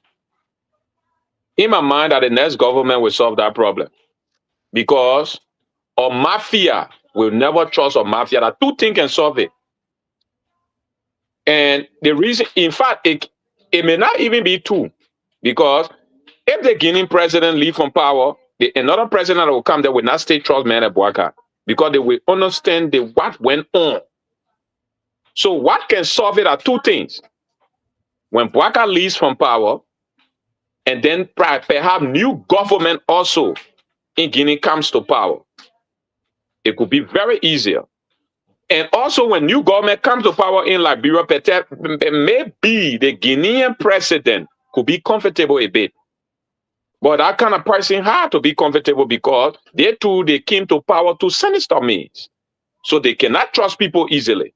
In my mind, that the next government will solve that problem, because a mafia will never trust a mafia. That two things can solve it. And the reason, in fact, it may not even be two, because if the Guinean president leave from power, another president that will come there will not stay trust man at Bouaka, because they will understand what went on. So what can solve it are two things. When Bouaka leaves from power, and then perhaps new government also in Guinea comes to power, it could be very easier. And also when new government comes to power in Liberia, maybe the Guinean president could be comfortable a bit. But that kind of person had to be comfortable, because they came to power to sinister means. So they cannot trust people easily.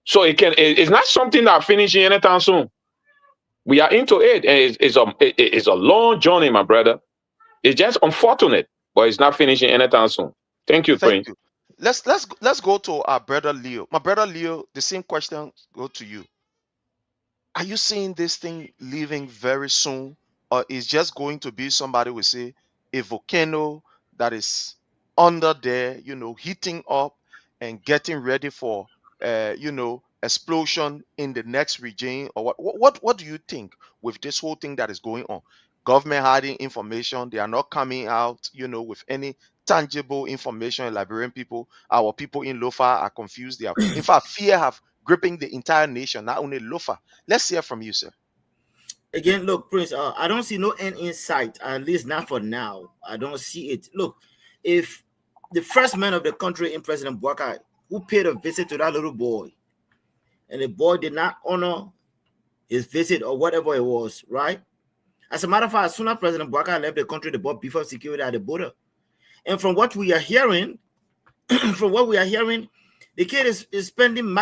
So it's not something that finishing anytime soon. We are into it, and it's a long journey, my brother. It's just unfortunate, but it's not finishing anytime soon. Thank you, Prince. You. Let's go to our brother Leo. My brother Leo, the same question go to you. Are you seeing this thing leaving very soon, or is just going to be, somebody will say, a volcano that is under there, heating up and getting ready for explosion in the next regime? Or what do you think with this whole thing that is going on? Government hiding information, they are not coming out with any tangible information. Liberian people, our people in Lofa are confused. They are, in fact, fear have gripping the entire nation, not only Lofa. Let's hear from you, sir. Again, look, Prince, I don't see no end in sight, at least not for now. I don't see it. Look, if the first man of the country in President Bouaka, who paid a visit to that little boy, and the boy did not honor his visit or whatever it was, right? As a matter of fact, as soon as President Bouaka left the country, they bought beef up security at the border. And from what we are hearing, the kid is spending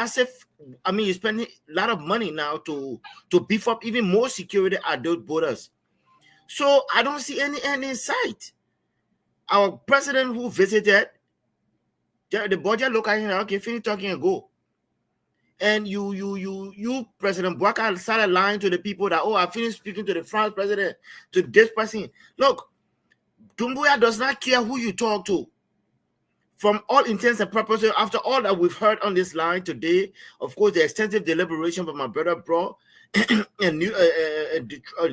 he's spending a lot of money now to beef up even more security at those borders. So I don't see any end in sight. Our president who visited, the budget look at him, okay, finish talking and go. And you, President Bouaka, started lying to the people that, I finished speaking to the France president, to this person. Look, Doumbouya does not care who you talk to. from all intents and purposes, after all that we've heard on this line today, of course, the extensive deliberation by my brother Bro in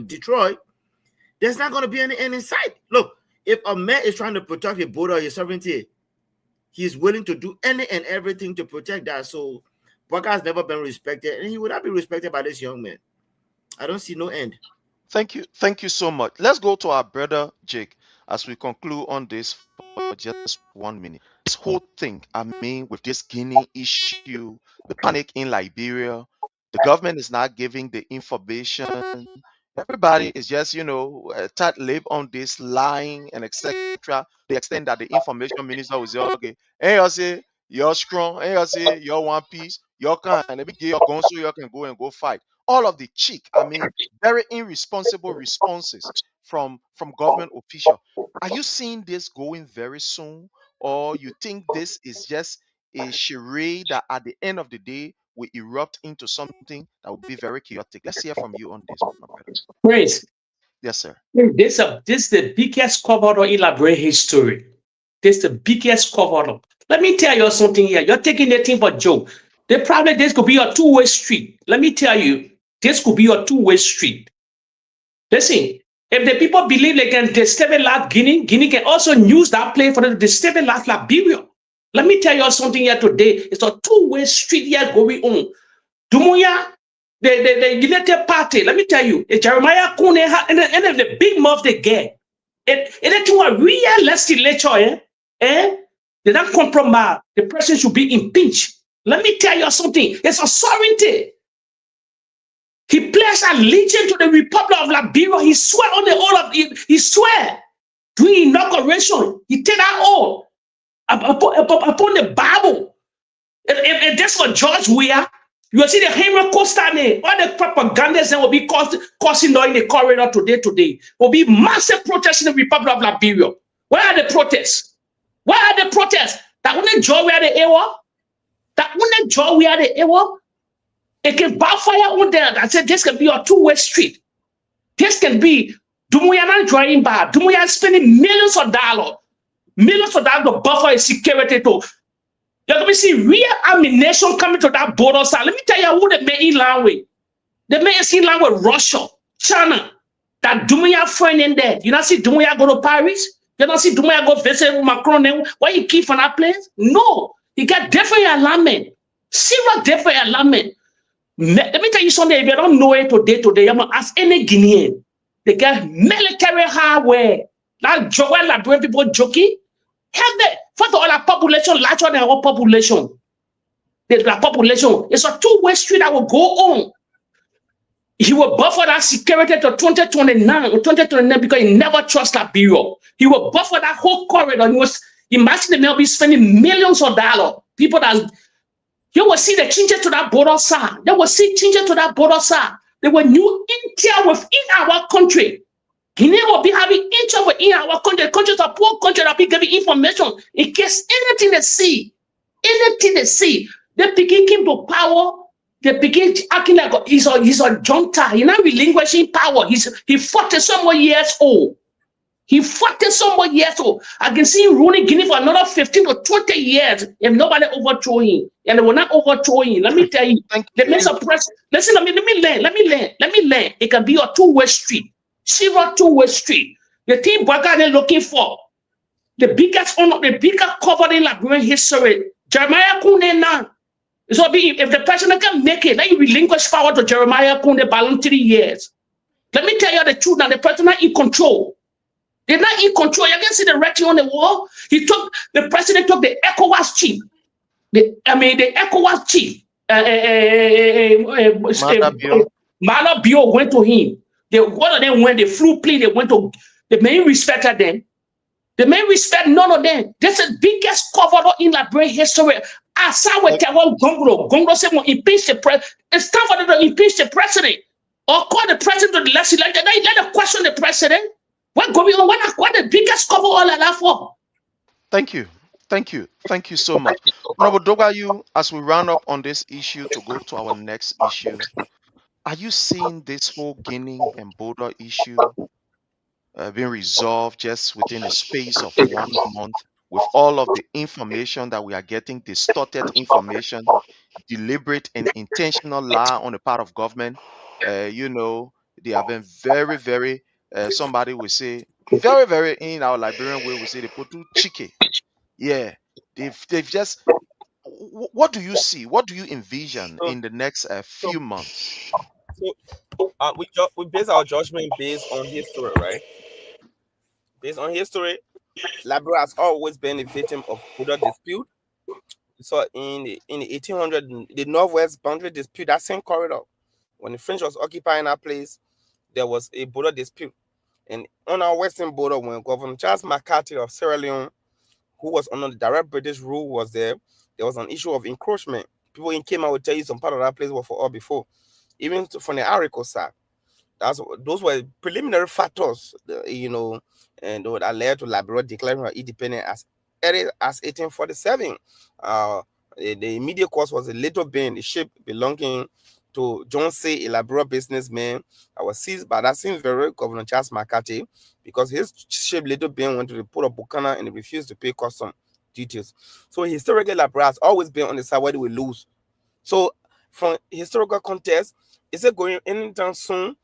Detroit, there's not going to be any end in sight. Look, if a man is trying to protect his border, his sovereignty, he's willing to do any and everything to protect that. So Baka has never been respected, and he would not be respected by this young man. I don't see no end. Thank you so much. Let's go to our brother Jake as we conclude on this for just 1 minute. This whole thing, I mean, with this Guinea issue, the panic in Liberia, the government is not giving the information. Everybody is just, tight live on this lying and etc. The extent that the information minister will say, okay, hey, I say you're strong, hey, I say you're one piece, you're kind, and let me get your gun so you can go and go fight. All of the cheek, I mean, very irresponsible responses from government officials. Are you seeing this going very soon, or you think this is just a charade that at the end of the day will erupt into something that will be very chaotic? Let's hear from you on this, my brother. Praise. Yes, sir. This is the biggest cover up in Liberian history. This is the biggest cover up. Let me tell you something here. You're taking the thing for joke. This could be a two-way street. Let me tell you, this could be a two-way street. Listen, if the people believe they can destabilize Guinea, Guinea can also use that place for the destabilize Liberia. Let me tell you something here today. It's a two-way street here going on. Dumuya, the United Party, let me tell you, Jeremiah Kune and the big mouth they get. It's to a real legislature, they don't compromise. The president should be impeached. Let me tell you something. It's a sovereignty. He pledged allegiance to the Republic of Liberia. He swear on the oath of it. He swear during inauguration. He take that oath upon the Bible. If that's for George Weah, you will see the Henry Costa name. All the propagandas that will be causing in the corridor today. Will be massive protests in the Republic of Liberia. Where are the protests? Where are the protests? That wouldn't George Weah the era? That wouldn't George Weah the era? It can backfire on there. I said this can be a two-way street. This can be Dumuya not drawing back. Dumuya spending millions of dollars to buffer his security to. You're going to see real ammunition coming to that border side. Let me tell you who they made in line with. They made in line with Russia, China. That Dumuya friend in there. You not see Dumuya go to Paris? You not see Dumuya go visit Macron then? Why you keep from that place? No. He got different alignment. Serious different alignment. Let me tell you something. If you don't know it today, I'm going to ask any Guinean. They get military hardware. That Joel Liberian people joking. Have they? First of all, our population larger than our population. The population. It's a two-way street that will go on. He will buffer that security to 2029 or 2029 because he never trusts Liberia. He will buffer that whole corridor. Imagine the man will be spending millions of dollars. People that you will see the changes to that border side. They will see changes to that border side. There were new intel within our country. Guinea will be having intel within our country. The countries are poor country that be giving information in case anything they see. They begin came to power. They begin acting like he's a junta. He's not relinquishing power. He 40 some more years old. I can see him ruling Guinea for another 15 or 20 years if nobody overthrow him. And they will not overthrow him. Let me tell you. They may suppress. Listen, let me learn. It can be a two-way street. Zero two-way street. The thing Baga they're looking for. The biggest cover in Liberian history. Jeremiah Kune now. So if the president can make it, then you relinquish power to Jeremiah Kune balance 3 years. Let me tell you the truth now. The president in control. They're not in control. You can see the writing on the wall. The president took the ECOWAS chief. The ECOWAS chief. Mala Bio went to him. One of them went, they flew plane, they went to, the main respected them. The main respect none of them. This is the biggest cover in Liberian history. Asawe Tewa Gongro said, impeach the president. It's time for them to impeach the president. Or call the president to the legislature. Let them question the president. What going on? What the biggest cover all of that for? Thank you so much. Honorable Dogayu, as we round up on this issue to go to our next issue, are you seeing this whole Guinea and border issue being resolved just within a space of 1 month with all of the information that we are getting, distorted information, deliberate and intentional lie on the part of government. You know, they have been very, very, somebody will say, very, very, in our Liberian way, we say they put too cheeky. Yeah, they've just, what do you see? What do you envision So, in the next so, few months? we base our judgment based on history, right? Based on history, Liberia has always been a victim of border dispute. So in the 1800, the northwest boundary dispute, that same corridor, when the French was occupying that place, there was a border dispute. And on our western border, when Governor Charles McCarthy of Sierra Leone, who was under the direct British rule, was there was an issue of encroachment. People in came, I would tell you some part of that place were for all before, even from the Arico side. Those were preliminary factors, and that led to Liberia declaring her independence as early as 1847. The immediate cause was a little bin, the ship belonging to John C., a Liberia businessman, that was seized by that same very Governor Charles McCarthy, because his ship Little Bin went to the port of Buchanan and he refused to pay custom duties. So historically, Liberia has always been on the side where they will lose. So from historical context, is it going anytime soon?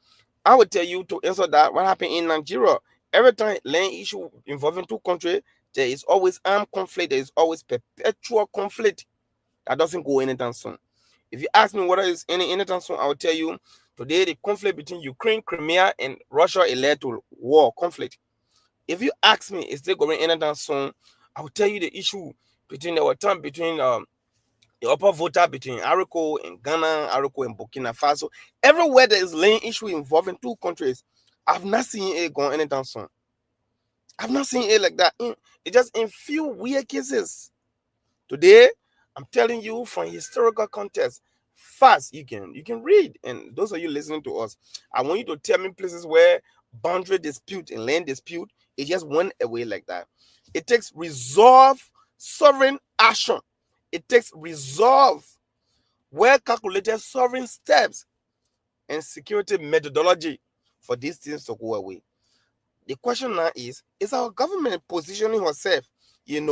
I would tell you to answer that what happened in Nigeria. Every time land issue involving two countries, there is always armed conflict. There is always perpetual conflict that doesn't go anytime soon. If you ask me whether it's anytime soon, I will tell you today the conflict between Ukraine, Crimea, and Russia is led to war conflict. If you ask me, is it going anytime soon? I will tell you the issue between the upper voter between Arico and Ghana, Arico and Burkina Faso. Everywhere there is land issue involving two countries, I've not seen it going anytime soon. I've not seen it like that. It's just in few weird cases. Today, I'm telling you from historical context, fast you can read. And those of you listening to us, I want you to tell me places where boundary dispute and land dispute, it just went away like that. It takes resolve, sovereign action. It takes resolve, well-calculated sovereign steps, and security methodology for these things to go away. The question now is our government positioning herself, in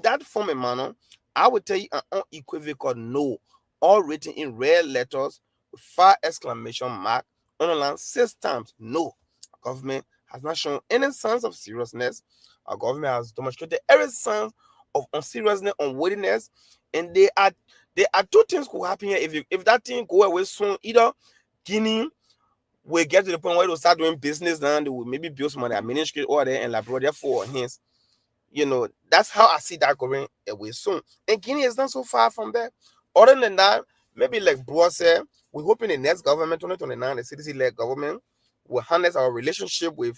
that form and manner? I would tell you an unequivocal no, all written in red letters with 5 exclamation mark, underlined 6 times. No, our government has not shown any signs of seriousness. Our government has demonstrated every sign of unseriousness, unwillingness, and there are 2 things could happen here. If that thing go away soon, either Guinea will get to the point where they'll start doing business, then they will maybe build some of their ministry over there and Liberia, therefore, hence, that's how I see that going away soon. And Guinea is not so far from there. Other than that, maybe like Bro said, we hope in the next government, 2029, the CDC-led government, will harness our relationship with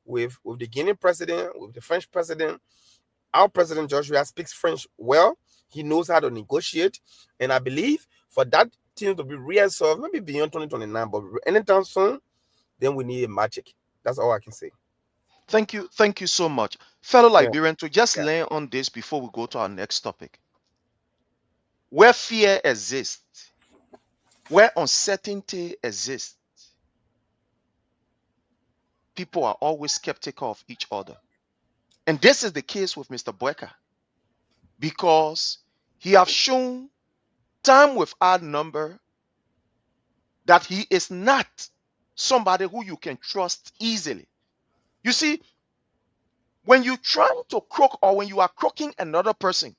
the Guinean president, with the French president. Our president Joshua speaks French well. He knows how to negotiate. And I believe for that thing to be resolved, maybe beyond 2029, but anytime soon, then we need a magic. That's all I can say. Thank you so much. Fellow Liberian, to just learn on this before we go to our next topic. Where fear exists, where uncertainty exists, people are always skeptical of each other. And this is the case with Mr. Boyka, because he has shown time without number that he is not somebody who you can trust easily. You see, when you try to croak, or when you are croaking another person,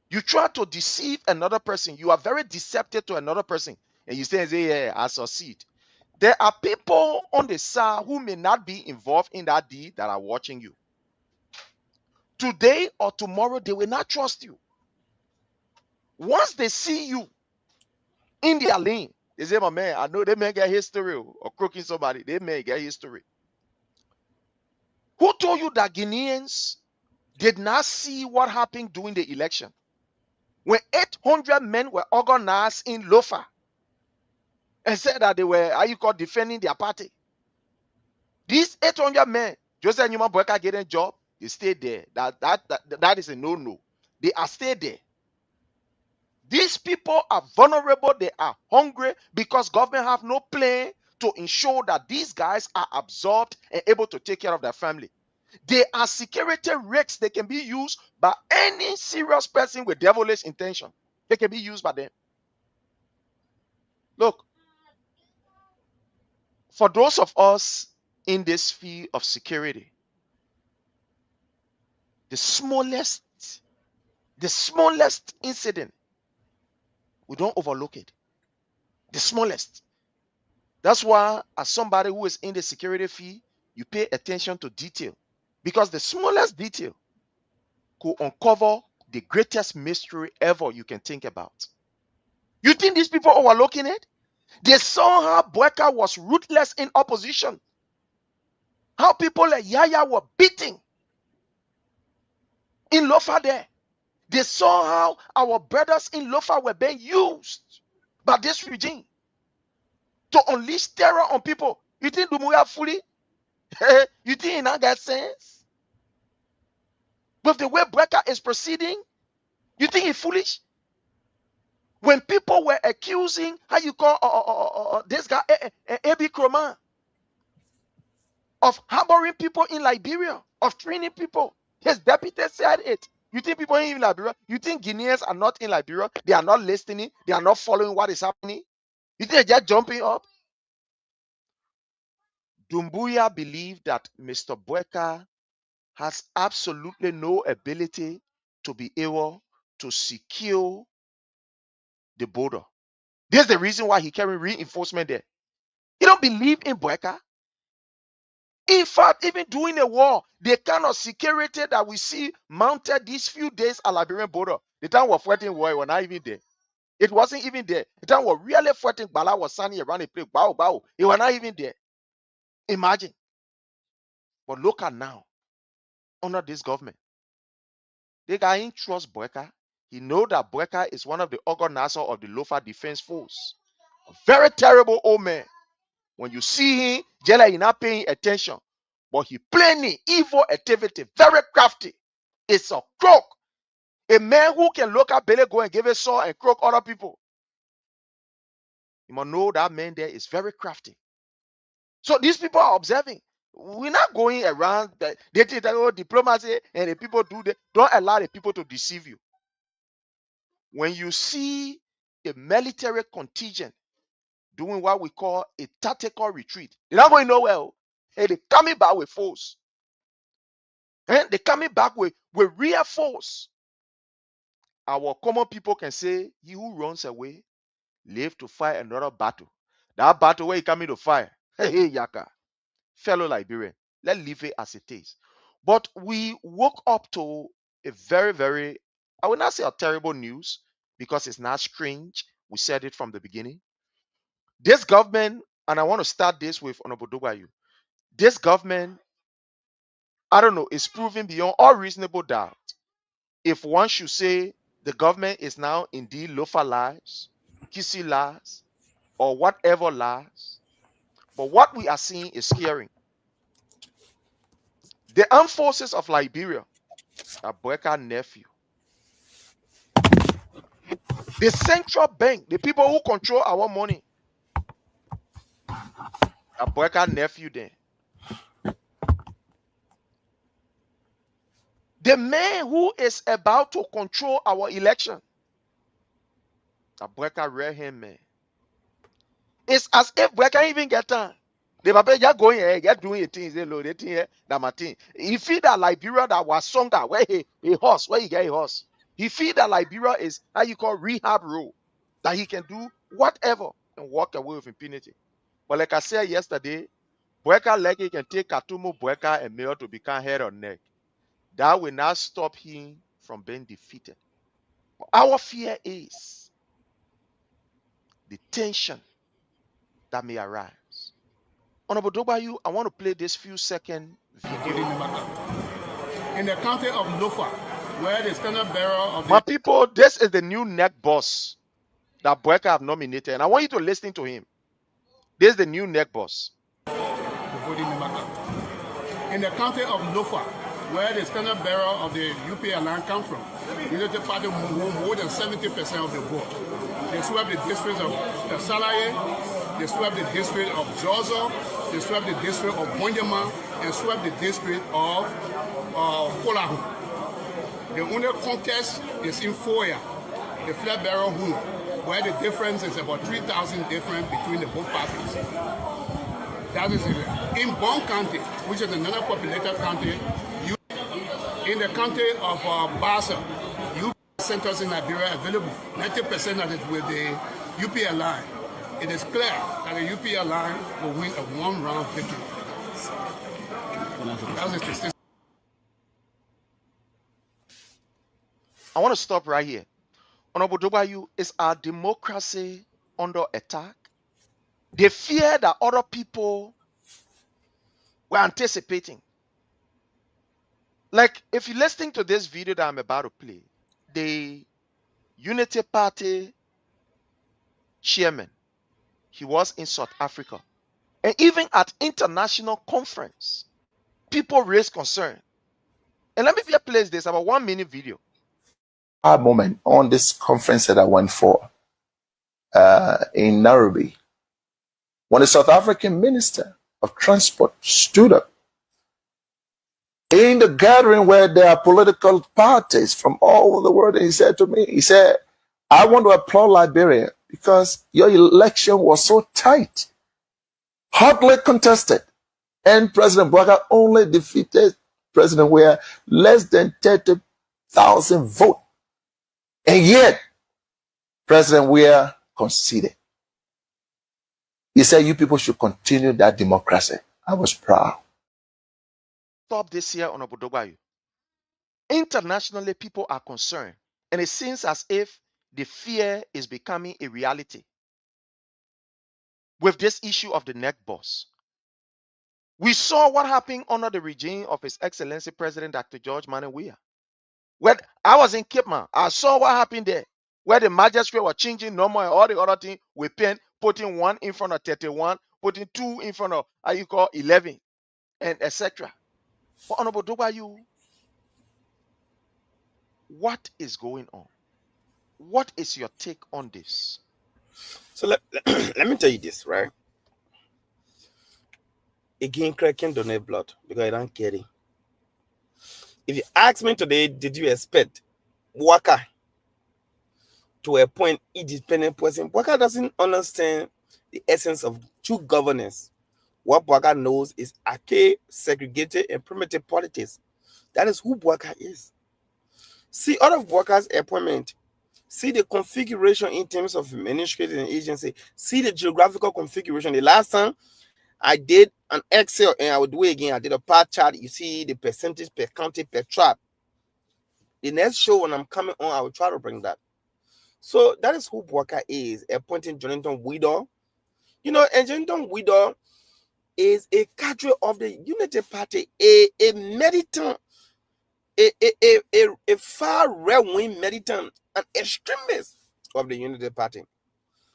you try to deceive another person, you are very deceptive to another person, and you say, yeah, I succeed. There are people on the side who may not be involved in that deed that are watching you. Today or tomorrow, they will not trust you. Once they see you in their lane, they say, my man, I know they may get history, or croaking somebody, they may get history. Who told you that Guineans did not see what happened during the election? When 800 men were organized in Lofa and said that they were, defending their party. These 800 men, Joseph Newman Boyka getting a job, they stayed there. That is a no-no. They are stayed there. These people are vulnerable. They are hungry because government have no plan to ensure that these guys are absorbed and able to take care of their family. They are security risks. They can be used by any serious person with devilish intention. They can be used by them. Look, for those of us in this field of security, the smallest incident, we don't overlook it. The smallest. That's why, as somebody who is in the security field, you pay attention to detail, because the smallest detail could uncover the greatest mystery ever you can think about. You think these people overlooking it? They saw how Boyka was ruthless in opposition. How people like Yaya were beating in Lofa there. They saw how our brothers in Lofa were being used by this regime to unleash terror on people. You think Dumuya fully? You think he now got sense? With the way Boyka is proceeding, you think he's foolish? When people were accusing, how you call this guy, A.B. Kroman, of harboring people in Liberia, of training people. His deputy said it. You think people in Liberia? You think Guineans are not in Liberia? They are not listening? They are not following what is happening? You think they're just jumping up? Dumbuya believed that Mr. Boyka has absolutely no ability to be able to secure the border. This is the reason why he carried reinforcement there. He don't believe in Boyka. In fact, even during a war, the kind of security that we see mounted these few days at Liberian border, the time we're fighting war, it was not even there. It wasn't even there. The time we're really fighting, Bala was standing around the place, bow, bow. It was not even there. Imagine. But look at now, under this government. The guy ain't trust Boyka. He know that Boyka is one of the organizers of the Lofa Defense Force. A very terrible old man. When you see him, Jella, you're not paying attention. But he planning evil activity, very crafty. It's a crook. A man who can look at Billy, go and give a saw and croak other people. You must know that man there is very crafty. So these people are observing. We're not going around. They think that diplomacy and the people do that. Don't allow the people to deceive you. When you see a military contingent doing what we call a tactical retreat, they're not going nowhere. Hey, they're coming back with force. And they're coming back with real force. Our common people can say, he who runs away live to fight another battle. That battle where he coming to fight. Hey, Yaka. Fellow Liberian, let's leave it as it is. But we woke up to a very, very, I will not say a terrible news, because it's not strange. We said it from the beginning. This government, and I want to start this with Honorable Dogbayu. This government, I don't know, is proving beyond all reasonable doubt. If one should say the government is now indeed Lofa lies, Kisi lies, or whatever lies, but what we are seeing is scary. The armed forces of Liberia are Boyka nephew. The central bank, the people who control our money, are Boyka nephew there. The man who is about to control our election, a Boyka rare him man. It's as if Boyka even get time. The papa just going here, get doing a thing, they load it here, that my thing. He feel that Liberia that was Songa, where he horse, where he get a horse. He feel that Liberia is how you call rehab rule, that he can do whatever and walk away with impunity. But like I said yesterday, Boyka like he can take Katumu Boyka and Mayor to become head or neck. That will not stop him from being defeated. But our fear is the tension that may arise. Honorable Dogbayu, I want to play this few second video. In the county of Lofa, where the standard bearer of My people, this is the new neck boss that Boyka have nominated, and I want you to listen to him. This is the new neck boss. in the county of Lofa, where the standard bearer of the UPA line come from. Unity Party won more than 70% of the vote. They swept the district of Salaye, they swept the district of Jozo, they swept the district of Bonyama, and swept the district of Kolahu. The only contest is in Foya, the flag bearer who, where the difference is about 3,000 different between the both parties. That is it. In Bon County, which is another populated county, in the county of Bassa, UPA centers in Liberia available. 90% of it with the UPA line. It is clear that the UPA line will win a one-round victory. I want to stop right here. Honorable Dobayu, is our democracy under attack? They fear that other people were anticipating. Like, if you're listening to this video that I'm about to play, the Unity Party chairman, he was in South Africa. And even at international conference, people raise concern. And let me just play this, about 1 minute video. A moment on this conference that I went for in Nairobi, when the South African Minister of Transport stood up in the gathering where there are political parties from all over the world, and he said to me, he said, I want to applaud Liberia because your election was so tight, hotly contested, and President Bouaga only defeated President Weah less than 30,000 votes. And yet, President Weah conceded. He said, you people should continue that democracy. I was proud. Stop this year on Obodobayu. Internationally, people are concerned. And it seems as if the fear is becoming a reality. With this issue of the neck boss. We saw what happened under the regime of His Excellency President Dr. George Manneh Weah. When I was in Cape Town, I saw what happened there, where the magistrate were changing normal and all the other things with pen, putting 1 in front of 31, putting 2 in front of 11, and etc. But Honorable Dobayu, what is going on? What is your take on this? So let me tell you this, right? Again, cracking donate blood because I don't care. If you ask me today, did you expect Bouaga to appoint independent person? Bouaga doesn't understand the essence of true governance. What Bouaga knows is archaic, segregated, and primitive politics. That is who Bouaga is. See, out of Bouaga's appointment, see the configuration in terms of administrative and agency. See the geographical configuration. The last time I did an Excel, and I will do it again. I did a pie chart. You see the percentage per county per tribe. The next show when I'm coming on, I will try to bring that. So that is who Bouaga is, appointing Jonathan Widow. You know, and Jonathan Widow is a cadre of the Unity Party, a militant, a far right-wing militant, an extremist of the Unity Party.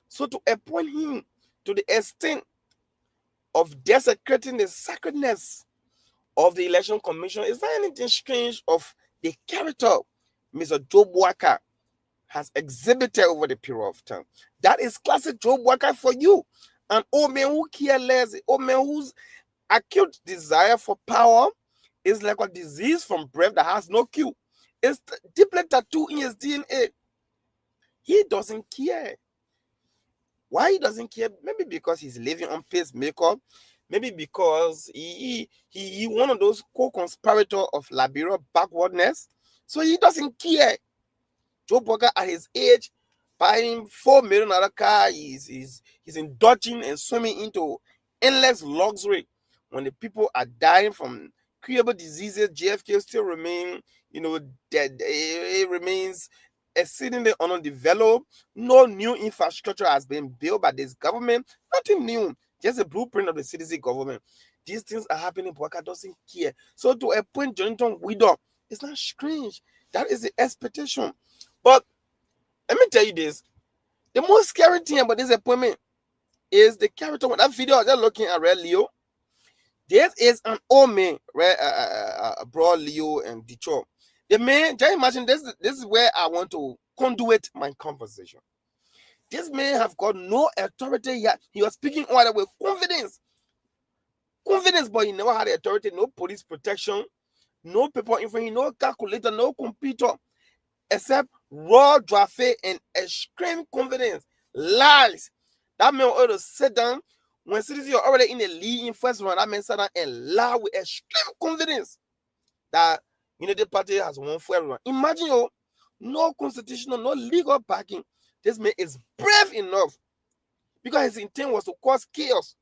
So to appoint him to the extent of desecrating the sacredness of the election commission is not anything strange of the character Mr. Joe Bouaga has exhibited over the period of time. That is classic Joe Bouaga for you. An old man who cares less, an old man whose acute desire for power is like a disease from birth that has no cure. It's deeply tattooed in his DNA. He doesn't care. Why he doesn't care? Maybe because he's living on pacemaker. Maybe because he one of those co-conspirators of Liberia backwardness. So he doesn't care. Joe Bouaga at his age, buying $4 million car, he's indulging and swimming into endless luxury. When the people are dying from curable diseases, JFK still remain, dead. It remains exceedingly undeveloped. No new infrastructure has been built by this government. Nothing new. Just a blueprint of the citizen government. These things are happening. Bouaga doesn't care. So to appoint Jonathan Widow, it's not strange. That is the expectation. But let me tell you this. The most scary thing about this appointment is the character. When that video I was just looking at Red Leo, This is an old man, right? Bro Leo and Detroit. The man, just imagine this is where I want to conduit my conversation. This man have got no authority yet. He was speaking order with confidence. Confidence, but he never had authority, no police protection, no paper information, no calculator, no computer, except raw draft and extreme confidence. Lies. That man ought to sit down. When citizens are already in the league in first round, that man sat down and lie with extreme confidence that Unity Party has won for everyone. Imagine no constitutional, no legal backing. This man is brave enough because his intent was to cause chaos.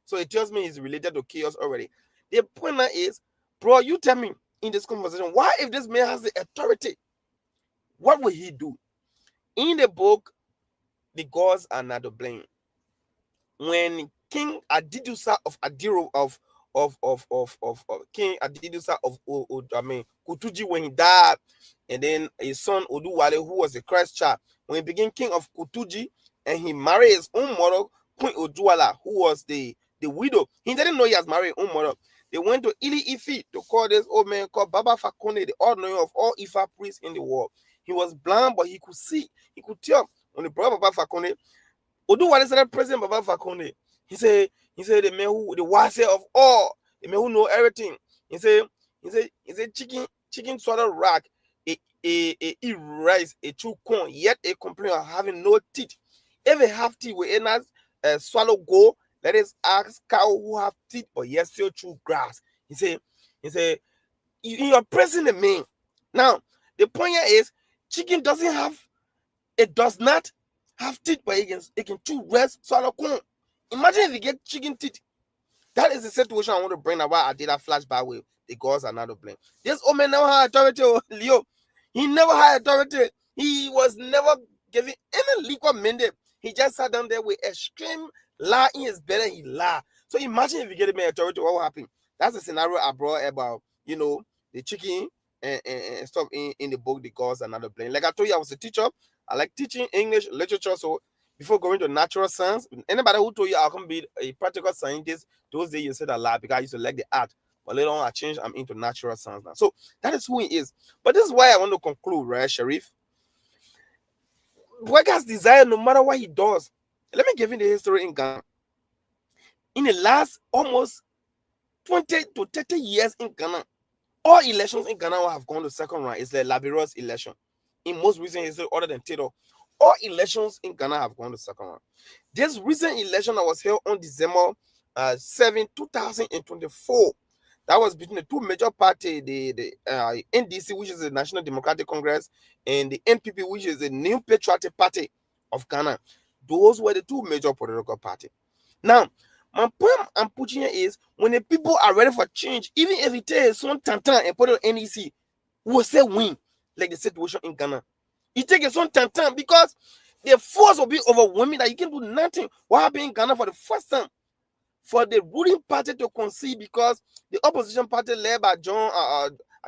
So it tells me he's related to chaos already. The point now is, bro, you tell me in this conversation, why if this man has the authority, what will he do? In the book, The Gods Are Not to Blame, when King Adidusa of Adiro of King Adidusa of Kutuji, when he died, and then his son Oduwale, who was the Christ child, when he became king of Kutuji, and he married his own mother, Queen Oduwala, who was the widow. He didn't know he has married his own mother. They went to Ili Ifi to call this old man called Baba Fakone, the all-knowing of all Ifa priests in the world. He was blind, but he could see, he could tell. When they brought Baba Fakone, Oduwale said, President Baba Fakone, he said the man who, the wiser of all, the man who know everything. He said chicken swallow rock, eat rice, a chew corn, yet a complaint of having no teeth. If they have teeth, we not swallow go. Let us ask cow who have teeth, but yet still chew grass. He said, you are pressing the man. Now, the point here is, chicken does not have teeth, but it can chew grass, swallow corn. Imagine if you get chicken teeth. That is the situation I want to bring about. I did a flashback with The Gods Are Not to Blame. This old man never had authority, Leo. He never had authority. He was never given any legal mandate. He just sat down there with extreme lie in his bed and he lied. So imagine if you get him authority, what will happen? That's the scenario I brought about, the chicken and stuff in the book, The Gods Are Not to Blame. Like I told you, I was a teacher. I like teaching English literature. So before going to natural science, anybody who told you I can be a practical scientist, those days you said a lot because I used to like the art. But later on, I changed. I'm into natural science now. So that is who he is. But this is why I want to conclude, right, Sharif? Boyka's desire, no matter what he does. Let me give you the history in Ghana. In the last almost 20 to 30 years in Ghana, all elections in Ghana have gone to second round. It's the LIBERIA's election. In most recent history, other than Tito, all elections in Ghana have gone to second round. This recent election that was held on December 7, 2024, that was between the two major parties, the NDC, which is the National Democratic Congress, and the NPP, which is the New Patriotic Party of Ghana. Those were the two major political parties. Now, my point I'm putting here is, when the people are ready for change, even if it takes some tantan and put it on NEC, we will say win, like the situation in Ghana. It takes some tantan because the force will be overwhelming that you can do nothing. What happened in Ghana for the first time? For the ruling party to concede, because the opposition party led by John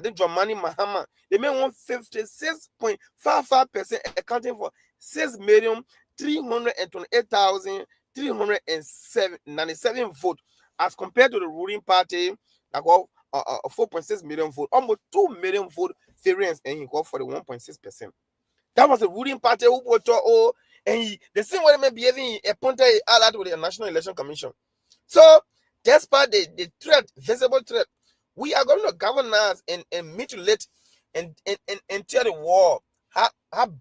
Dramani Mahama, they made 56.55%, accounting for 6,328,397 votes, as compared to the ruling party that got 4.6 million votes, almost 2 million vote variance, and he got 41.6%. That was the ruling party who put and the same way they may be having appointed allied with the National Election Commission. So, despite the threat, visible threat, we are going to govern us and mutilate and tell the world how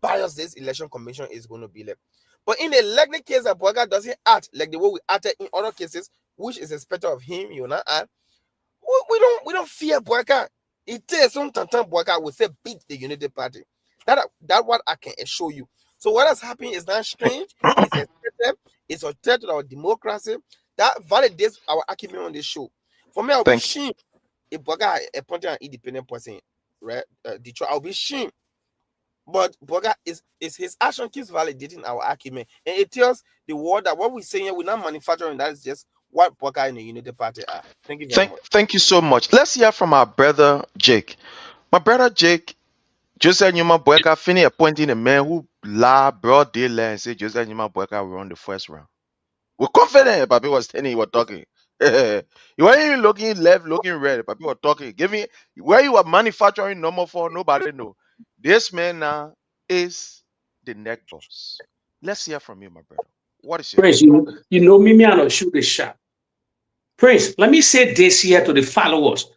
biased this election commission is going to be like. But in the likely case that Boyka doesn't act like the way we acted in other cases, which is expected of him, you not act, we don't fear Boyka. It takes some time Boyka will say beat the Unity Party. That what I can assure you. So what has happened is not strange. It's expected. It's a threat to our democracy. That validates our argument on this show. For me, I'll be ashamed if Boyka appointed an independent person, right? Detroit, I'll be ashamed. But Boyka is his action keeps validating our argument, and it tells the world that what we're saying here, we're not manufacturing. That is just what Boyka and the Unity Party are. Thank you very much. Thank you so much. Let's hear from our brother Jake. My brother Jake, Joseph Nyuma Boyka finished appointing a man who lied broad daylight and said Joseph Nyuma Boyka will run the first round. We're confident, Papi was telling you, we're talking. You weren't even looking left, looking right. But people were talking. Give me where you are manufacturing number 4. Nobody know. This man now is the neck boss. Let's hear from you, my brother. What is your Prince, take? you know me, I don't shoot the shot. Prince, let me say this here to the followers.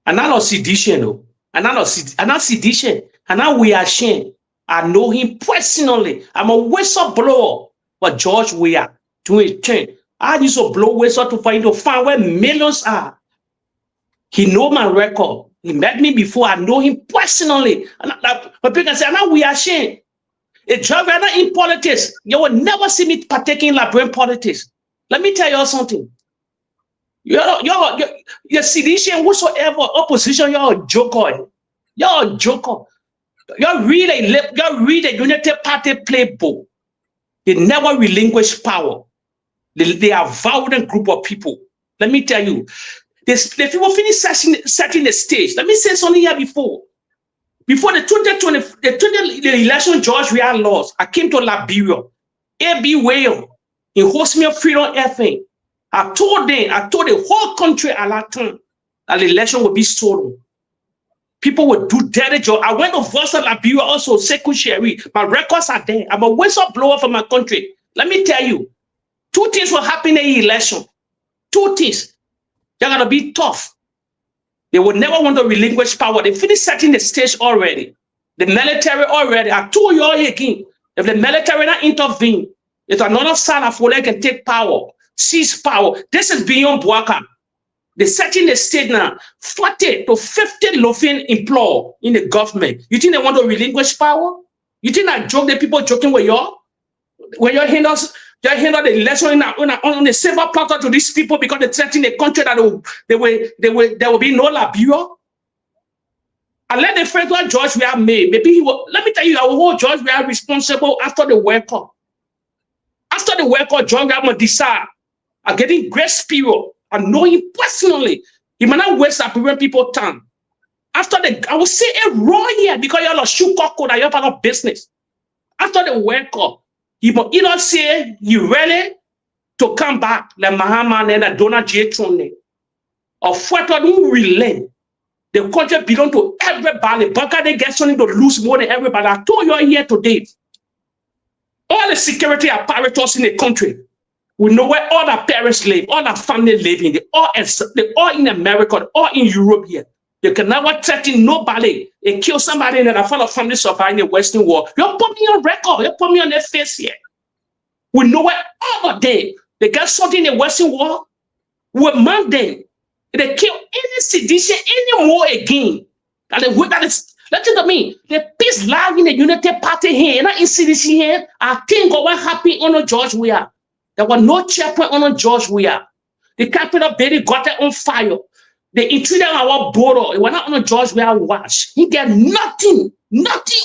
And I don't sedition, though. And I don't sedition. And now we are ashamed. I know him personally. I'm a whistleblower for George Weah doing his thing. I used to blow whistle to find where millions are. He know my record. He met me before. I know him personally. And but people can say, now we are ashamed. A job in politics, you will never see me partaking in Liberian politics. Let me tell you something. You're sedition, whatsoever opposition, you're a joker. You're a joker. You read a United Party playbook. They never relinquish power. They are a violent group of people. Let me tell you, the people finish setting the stage. Let me say something here before. Before the 2020 the election George Weah lost, I came to Liberia. A.B. Whale in Hostmere Freedom FM. I told the whole country at that time that the election would be stolen. People would do dirty job. I went to Voice of Liberia also, Sekou Sherry. My records are there. I'm a whistleblower for my country. Let me tell you, 2 things will happen in the election. 2 things. They're going to be tough. They would never want to relinquish power. They finished setting the stage already. The military already. I told you all again, if the military not intervene, if another side of Wole can take power, seize power. This is beyond Bouaka. They're setting the stage now. 40 to 50 Lofin employed in the government. You think they want to relinquish power? You think I joke the people joking with y'all? When you handle the election on the silver platter to these people because they threaten the country that there will be no Liberia. I let the first one George Weah made. Maybe he will. Let me tell you, I will hold George Weah responsible after the World Cup. After the World Cup, George Weah will decide. I'm getting grace period. I know him personally. He might not waste Liberian people time. After I will say a raw here because you're a shoe cockle that you're part of business. After the World Cup, he will either say you ready to come back like Mahama and Donald J. Trump or Fuerto don't relent. The country belongs to everybody. But they get something to lose more than everybody. I told you here today. All the security apparatus in the country, we know where all the parents live, all the family live in. They all in America, they all in Europe here. You can never threaten nobody and kill somebody in the family survive in the Western world. You put me on record. You put me on their face here. We know where all of them. They got something in the Western world. We among them. They kill any sedition anymore again. Listen to me. The peace live in the United Party here, not in sedition here. I think of what happened under George Weah. There was no checkpoint under George Weah. The capital building got it on fire. They intruded on our border. It was not under George Weah watch. He got nothing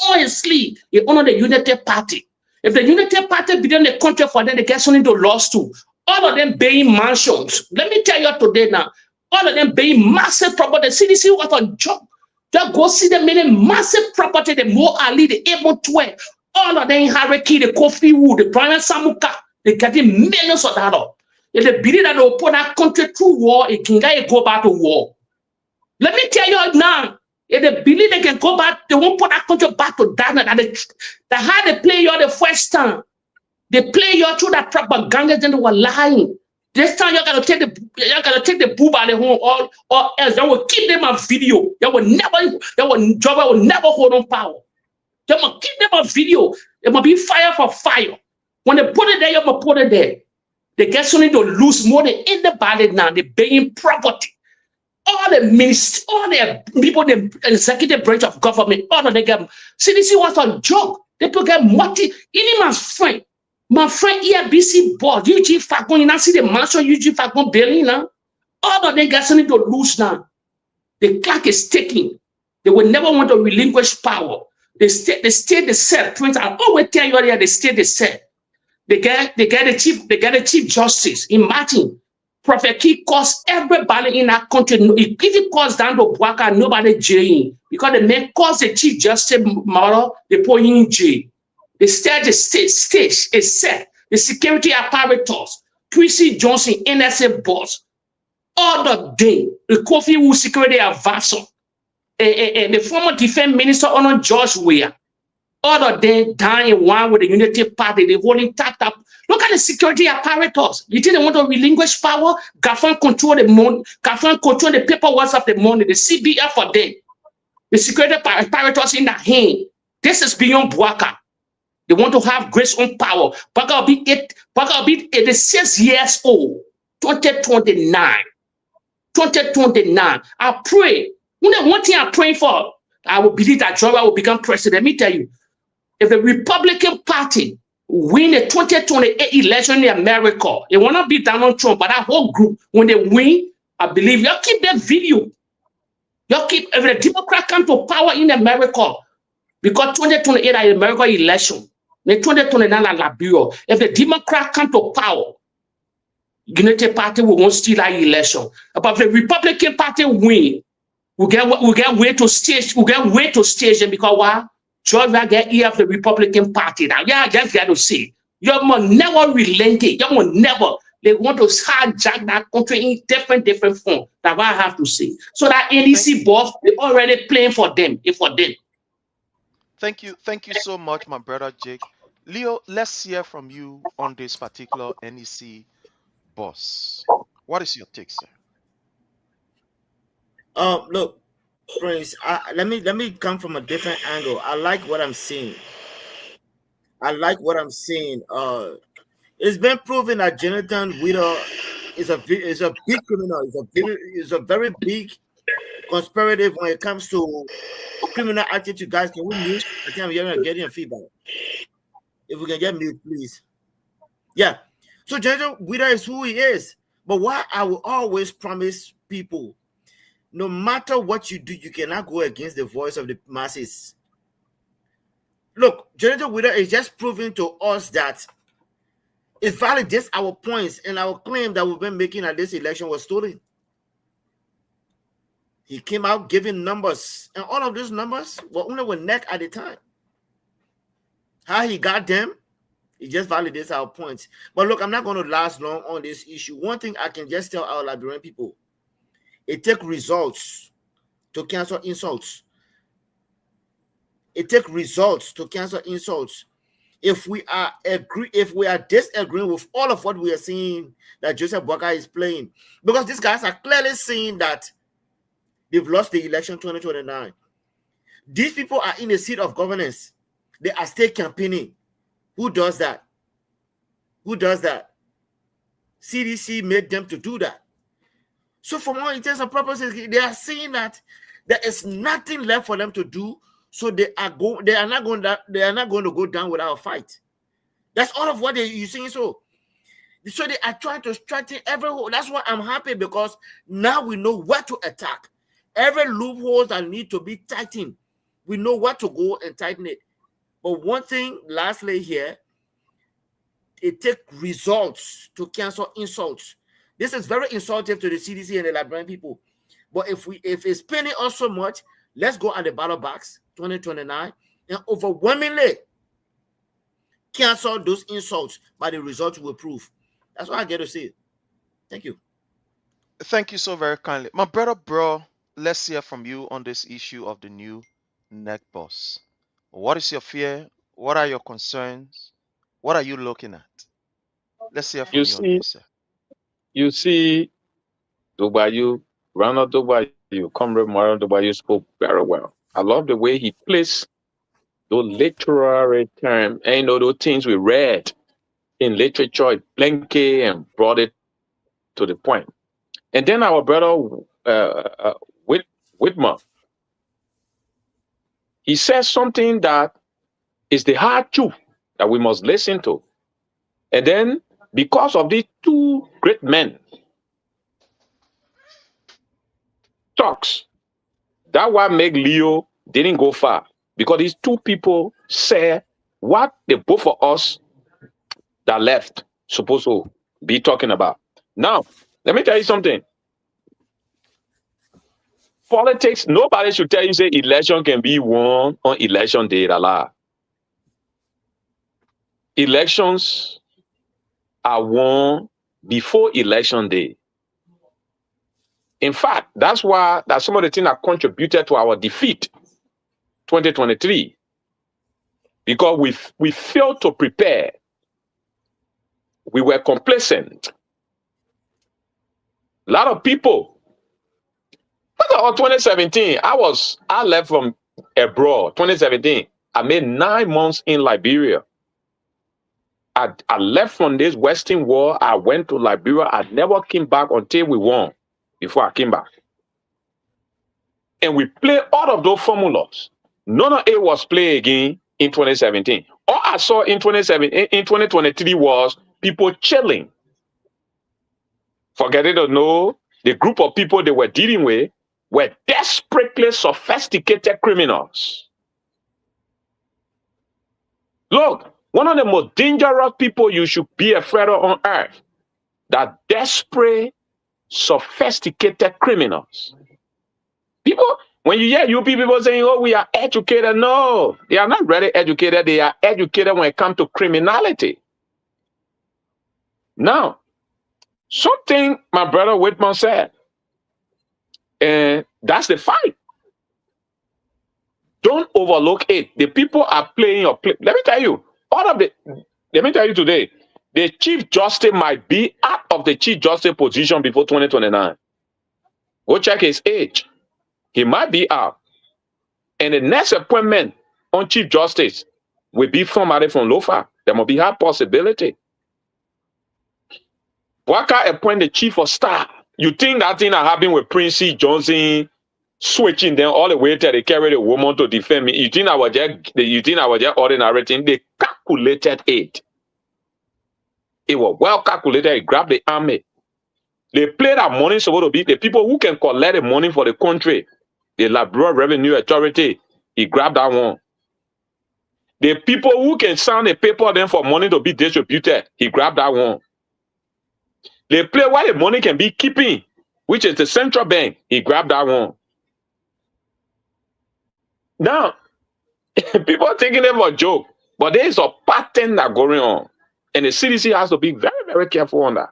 on his sleeve. He under the United Party. If the United Party began the country for them, they get something to lost too. All of them paying mansions. Let me tell you today now. All of them paying massive property. The CDC was a job. Just go see them making massive property. The Mo Ali, the A12. All of them in Haraki, the Kofi Wood, the Brian Samuka. They getting millions of dollars. If they believe that they'll put that country through war, it can go back to war. Let me tell you now. If they believe they can go back, they won't put that country back to darkness. The how they play you the first time. They play you through that propaganda, then they were lying. This time you gotta take the boob out of the home, or else they will keep them on video. Job will never hold on power. They will keep them on video. It will be fire for fire. When they put it there, you will put it there. They get something to lose more than anybody now. They're paying property. All the ministers, all the people, the executive branch of government, all of them get. CDC was a joke. They took a even my friend ERBC board, UG Falcon, you now see the mansion UG Falcon building now. All of them get something to lose now. The clock is ticking. They will never want to relinquish power. They stay the set. Prince, I always tell you earlier, they stay the set. They get the chief justice. Imagine. Prophet Key cost everybody in that country. If it costs down to Bouaka, nobody jailing. Because the man calls the chief justice model, they put him in jail. The stage is set. The security apparatus, Chrissy Johnson, NSA boss, Other day, the Kofi who security advisor, the former defense minister on George Weah, other day dying one with the Unity Party, the holding tapped up. Look at the security apparatus. You think they want to relinquish power? Government control the money, government control the paperwork of the money, the CBF for them. The security apparatus in their hand. This is beyond Buaka. They want to have grace on power. Buaka will be 86 years old, 2029. 2029. I pray. One thing I'm praying for, I will believe that Georgia will become president. Let me tell you, if the Republican Party win the 2028 election in America, it will not be Donald Trump, but that whole group, when they win, I believe y'all keep that video. Y'all keep, if the Democrat come to power in America, because 2028 is American election, the 2029 is Liberia. If the Democrat come to power, Unity Party will won't steal that election. But if the Republican Party win, we get way to stage them because why? Georgia get ear of the Republican Party. Now, yeah, just got to see. You must never relent it. You must never. They want to hijack that country in different form. That's what I have to say. So that NEC boss, they already playing for them. It's for them. Thank you so much, my brother Jake. Leo, let's hear from you on this particular NEC boss. What is your take, sir? Look, Prince, let me come from a different angle. I like what I'm seeing. It's been proven that Jonathan Witter is a big criminal. Is a very big conspirative when it comes to criminal attitude. Guys, can we mute? I think I'm getting feedback. If we can get mute, please. Yeah. So Jonathan Witter is who he is. But what I will always promise people, no matter what you do, you cannot go against the voice of the masses. Look, Jonathan Witter is just proving to us that it validates our points and our claim that we've been making that this election was stolen. He came out giving numbers, and all of those numbers were only with neck at the time. How he got them, it just validates our points. But look, I'm not going to last long on this issue. One thing I can just tell our Liberian people, it takes results to cancel insults. It takes results to cancel insults. If we are disagreeing with all of what we are seeing that Joseph Boakai is playing, because these guys are clearly saying that they've lost the election 2029. These people are in a seat of governance. They are still campaigning. Who does that? CDC made them to do that. So for all intents and purposes, they are saying that there is nothing left for them to do. So they are not going to go down without a fight. That's all of what you're saying. So they are trying to strengthen every hole. That's why I'm happy, because now we know where to attack. Every loophole that need to be tightened, we know where to go and tighten it. But one thing, lastly here, it takes results to cancel insults. This is very insulting to the CDC and the Liberian people. But if it's paining us so much, let's go at the ballot box 2029 and overwhelmingly cancel those insults by the results we prove. That's what I get to say. Thank you. Thank you so very kindly. My brother, bro, let's hear from you on this issue of the new neck boss. What is your fear? What are your concerns? What are you looking at? Let's hear from you on this, sir. You see, Dubayu, Ronald Dubayu, Comrade Mario Dubayu spoke very well. I love the way he placed those literary terms, and those things we read in literature, Blenke, and brought it to the point. And then our brother Whitmer, he says something that is the hard truth that we must listen to. And then, because of these two great men talks, that what make Leo didn't go far, because these two people said what the both of us that left supposed to be talking about. Now, let me tell you something. Politics, nobody should tell you say election can be won on election day. Elections are won before election day. In fact, that's some of the things that contributed to our defeat 2023. Because we failed to prepare. We were complacent. A lot of people. First of all, 2017, I left from abroad. 2017, I made 9 months in Liberia. I left from this Western war. I went to Liberia. I never came back until we won. Before I came back, and we played all of those formulas. None of it was played again in 2017. All I saw in 2023 was people chilling. Forgetting to know the group of people they were dealing with were desperately sophisticated criminals. Look, one of the most dangerous people you should be afraid of on earth, that desperate, sophisticated criminals. People, when you hear UP people saying, oh, we are educated, no, they are not really educated. They are educated when it comes to criminality. Now, something my brother Whitman said, and that's the fight. Don't overlook it. The people are playing your play. Let me tell you, let me tell you today, the Chief Justice might be out of the Chief Justice position before 2029. Go check his age. He might be out. And the next appointment on Chief Justice will be from Lofa. There must be a possibility. Waka appoint the Chief of Staff. You think that thing that happened with Prince C. Johnson switching them all the way till they carry the woman to defend me? You think I was just ordinary thing? They calculated it. It was well calculated. They grabbed the army. They played that money supposed to be the people who can collect the money for the country. The Liberia Revenue Authority, he grabbed that one. The people who can sign a paper then for money to be distributed, he grabbed that one. They play where the money can be keeping, which is the central bank, he grabbed that one. Now, people are taking it for a joke, but there is a pattern that going on. And the CDC has to be very, very careful on that.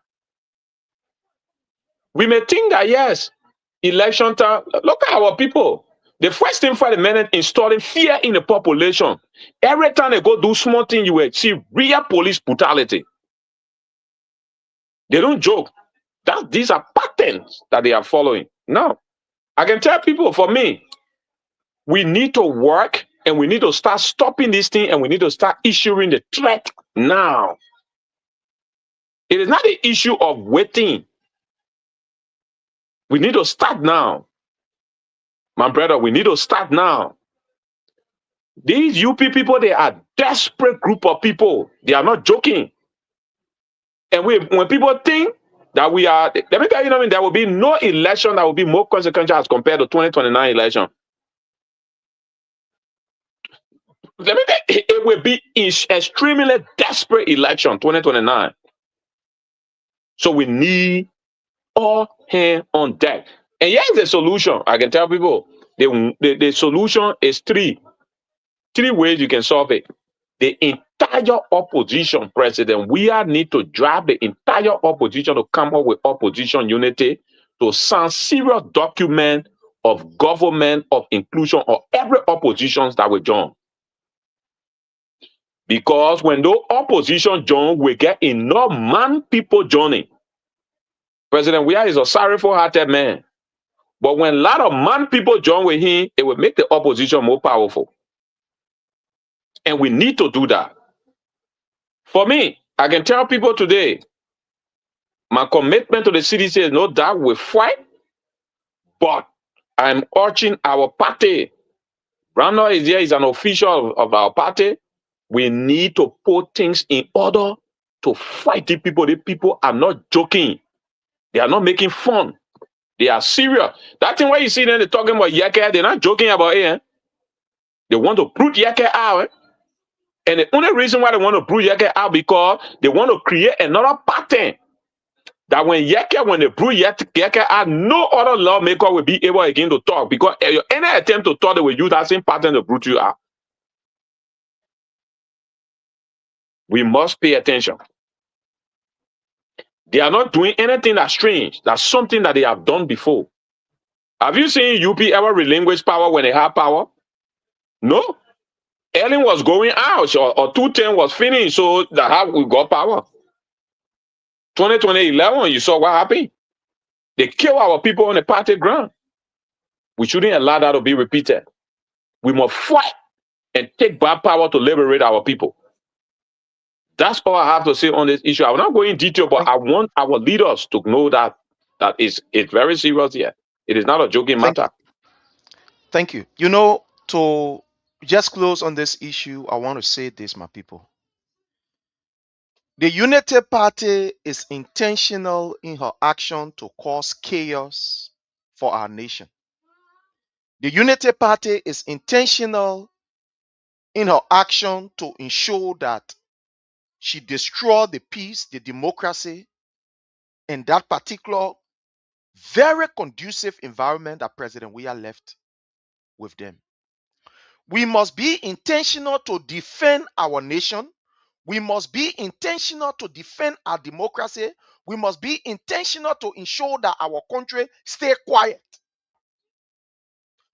We may think that, yes, election time, look at our people. The first thing for the minute, installing fear in the population. Every time they go do small thing, you will see real police brutality. They don't joke. These are patterns that they are following. Now, I can tell people, for me, we need to work and we need to start stopping this thing and we need to start issuing the threat now. It is not the issue of waiting. We need to start now. My brother, we need to start now. These UP people, they are desperate group of people. They are not joking. And when people think that we are, let me tell you, there will be no election that will be more consequential as compared to 2029 election. Let me tell you, it will be extremely desperate election, 2029. So we need all hands on deck. And here's the solution. I can tell people, the solution is three ways you can solve it. The entire opposition, President, we need to drive the entire opposition to come up with opposition unity to sign serious document of government of inclusion of every opposition that will join. Because when those opposition join, we get enough man people joining. President Weah is a sorrowful-hearted man. But when a lot of man people join with him, it will make the opposition more powerful. And we need to do that. For me, I can tell people today, my commitment to the CDC is no doubt we fight, but I'm urging our party. Brandon is here, is an official of our party. We need to put things in order to fight the people. The people are not joking. They are not making fun. They are serious. That thing where you see them, they're talking about Yeke, they're not joking about it. Eh? They want to root Yeke out. Eh? And the only reason why they want to root Yeke out because they want to create another pattern that when they brew Yeke out, no other lawmaker will be able again to talk because any attempt to talk, they will use that same pattern to root you out. We must pay attention. They are not doing anything that's strange. That's something that they have done before. Have you seen UP ever relinquish power when they have power? No. Ellen was going out, or 210 was finished, so that how we got power. 2011, you saw what happened. They kill our people on the party ground. We shouldn't allow that to be repeated. We must fight and take back power to liberate our people. That's all I have to say on this issue. I will not go in detail, but I want our leaders to know that it's very serious here. It is not a joking matter. Thank you. You know, to just close on this issue, I want to say this, my people. The Unity Party is intentional in her action to cause chaos for our nation. The Unity Party is intentional in her action to ensure that she destroy the peace, the democracy, and that particular very conducive environment that President Weah left with them. We must be intentional to defend our nation. We must be intentional to defend our democracy. We must be intentional to ensure that our country stay quiet.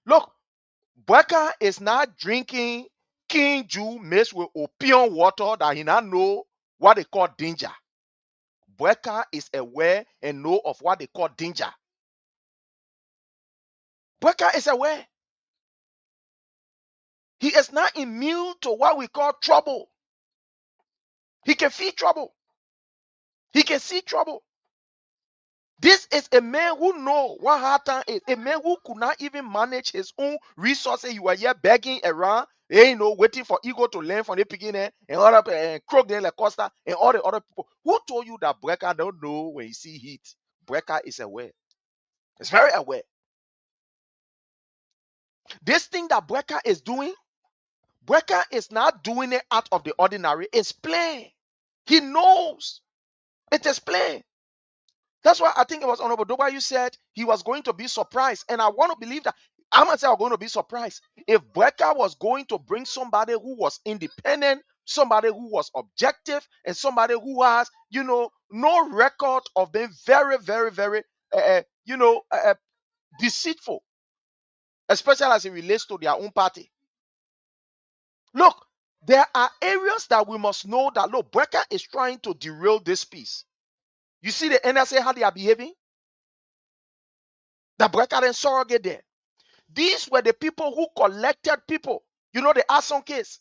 Look, Bweka is not drinking King Jew mixed with opium water that he not know what they call danger. Bweka is aware and know of what they call danger. Bweka is aware. He is not immune to what we call trouble. He can feel trouble. He can see trouble. This is a man who knows what hard time is. A man who could not even manage his own resources. You were here begging around, waiting for ego to learn from the beginning, and other Krog de la Costa and all the other people. Who told you that Bweka don't know when you see heat? Bweka is aware. It's very aware. This thing that Bweka is doing, Bweka is not doing it out of the ordinary. It's plain. He knows. It is plain. That's why I think it was Honorable Doba you said he was going to be surprised. And I want to believe that. I'm not saying I'm going to be surprised. If Bweka was going to bring somebody who was independent, somebody who was objective, and somebody who has, no record of being very, very, very, deceitful, especially as it relates to their own party. Look, there are areas that we must know that, look, Bweka is trying to derail this peace. You see the NSA, how they are behaving? The Bweka and surrogate there. These were the people who collected people. You know the Arson case.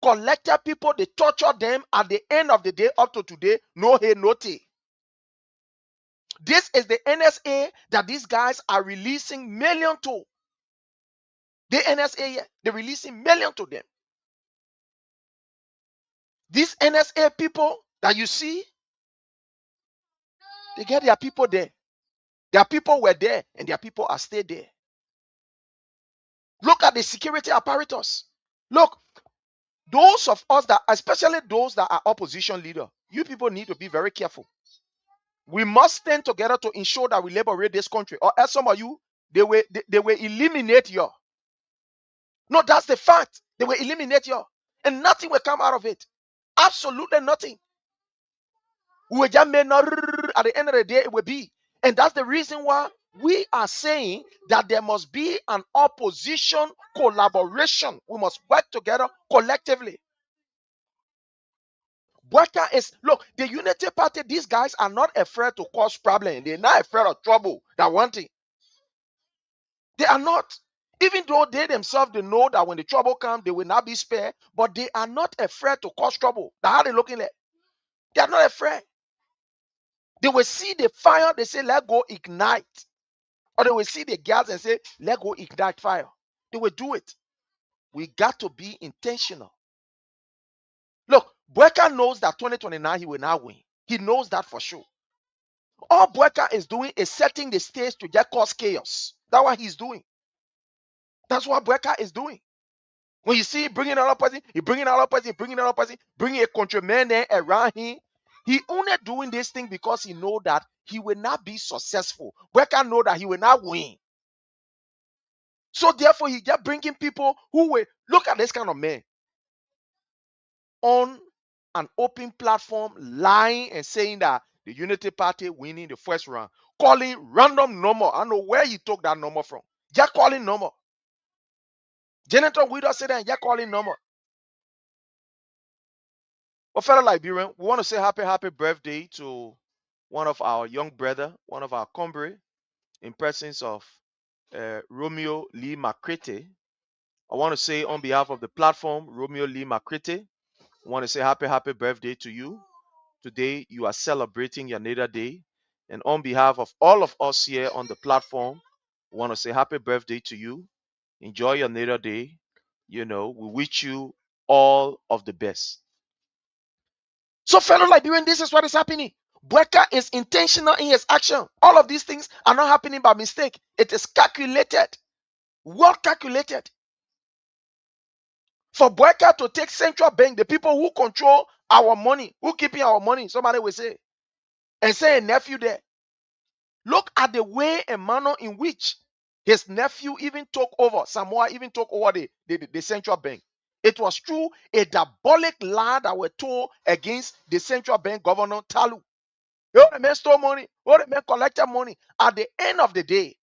Collected people, they tortured them. At the end of the day, up to today, no hay, no tea. This is the NSA that these guys are releasing millions to. The NSA, they're releasing millions to them. These NSA people that you see, they get their people there. Their people were there and their people are still there. Look at the security apparatus. Look, those of us that, especially those that are opposition leader, you people need to be very careful. We must stand together to ensure that we liberate this country. Or as some of you, they will eliminate you. No, that's the fact. They will eliminate you. And nothing will come out of it. Absolutely nothing. We will just at the end of the day, it will be. And that's the reason why we are saying that there must be an opposition collaboration. We must work together collectively. Bweka is, look, the Unity Party, these guys are not afraid to cause problems. They're not afraid of trouble. That one thing. They are not. Even though they themselves, they know that when the trouble comes, they will not be spared, but they are not afraid to cause trouble. That's how they're looking at. They are not afraid. They will see the fire, they say, let go ignite. Or they will see the gas and say, let go ignite fire. They will do it. We got to be intentional. Look, Bweka knows that 2029 he will not win. He knows that for sure. All Bweka is doing is setting the stage to just cause chaos. That's what he's doing. That's what Bweka is doing. When you see bringing another person, bringing a countryman there around him, he only doing this thing because he know that he will not be successful. Bweka know that he will not win. So therefore, he just bringing people who will look at this kind of man on an open platform, lying and saying that the Unity Party winning the first round, calling random number. I don't know where he took that number from. Just calling number. Janitor widow said that, just calling number. Well, fellow Liberian, we want to say happy birthday to one of our young brother, one of our comrade, in presence of Romeo Lee Makrete. I want to say on behalf of the platform, Romeo Lee Makrete, I want to say happy birthday to you. Today, you are celebrating your natal day. And on behalf of all of us here on the platform, I want to say happy birthday to you. Enjoy your natal day. You know, we wish you all of the best. So, fellow Liberian, this is what is happening. Bweka is intentional in his action. All of these things are not happening by mistake. It is calculated, well calculated. For Bweka to take central bank, the people who control our money, who keeping our money, somebody will say, and say a nephew there. Look at the way and manner in which his nephew even took over, Samoa even took over the central bank. It was through a diabolic lie that were told against the central bank governor Talu. Oh, the man stole money. Oh, the man collected money. At the end of the day,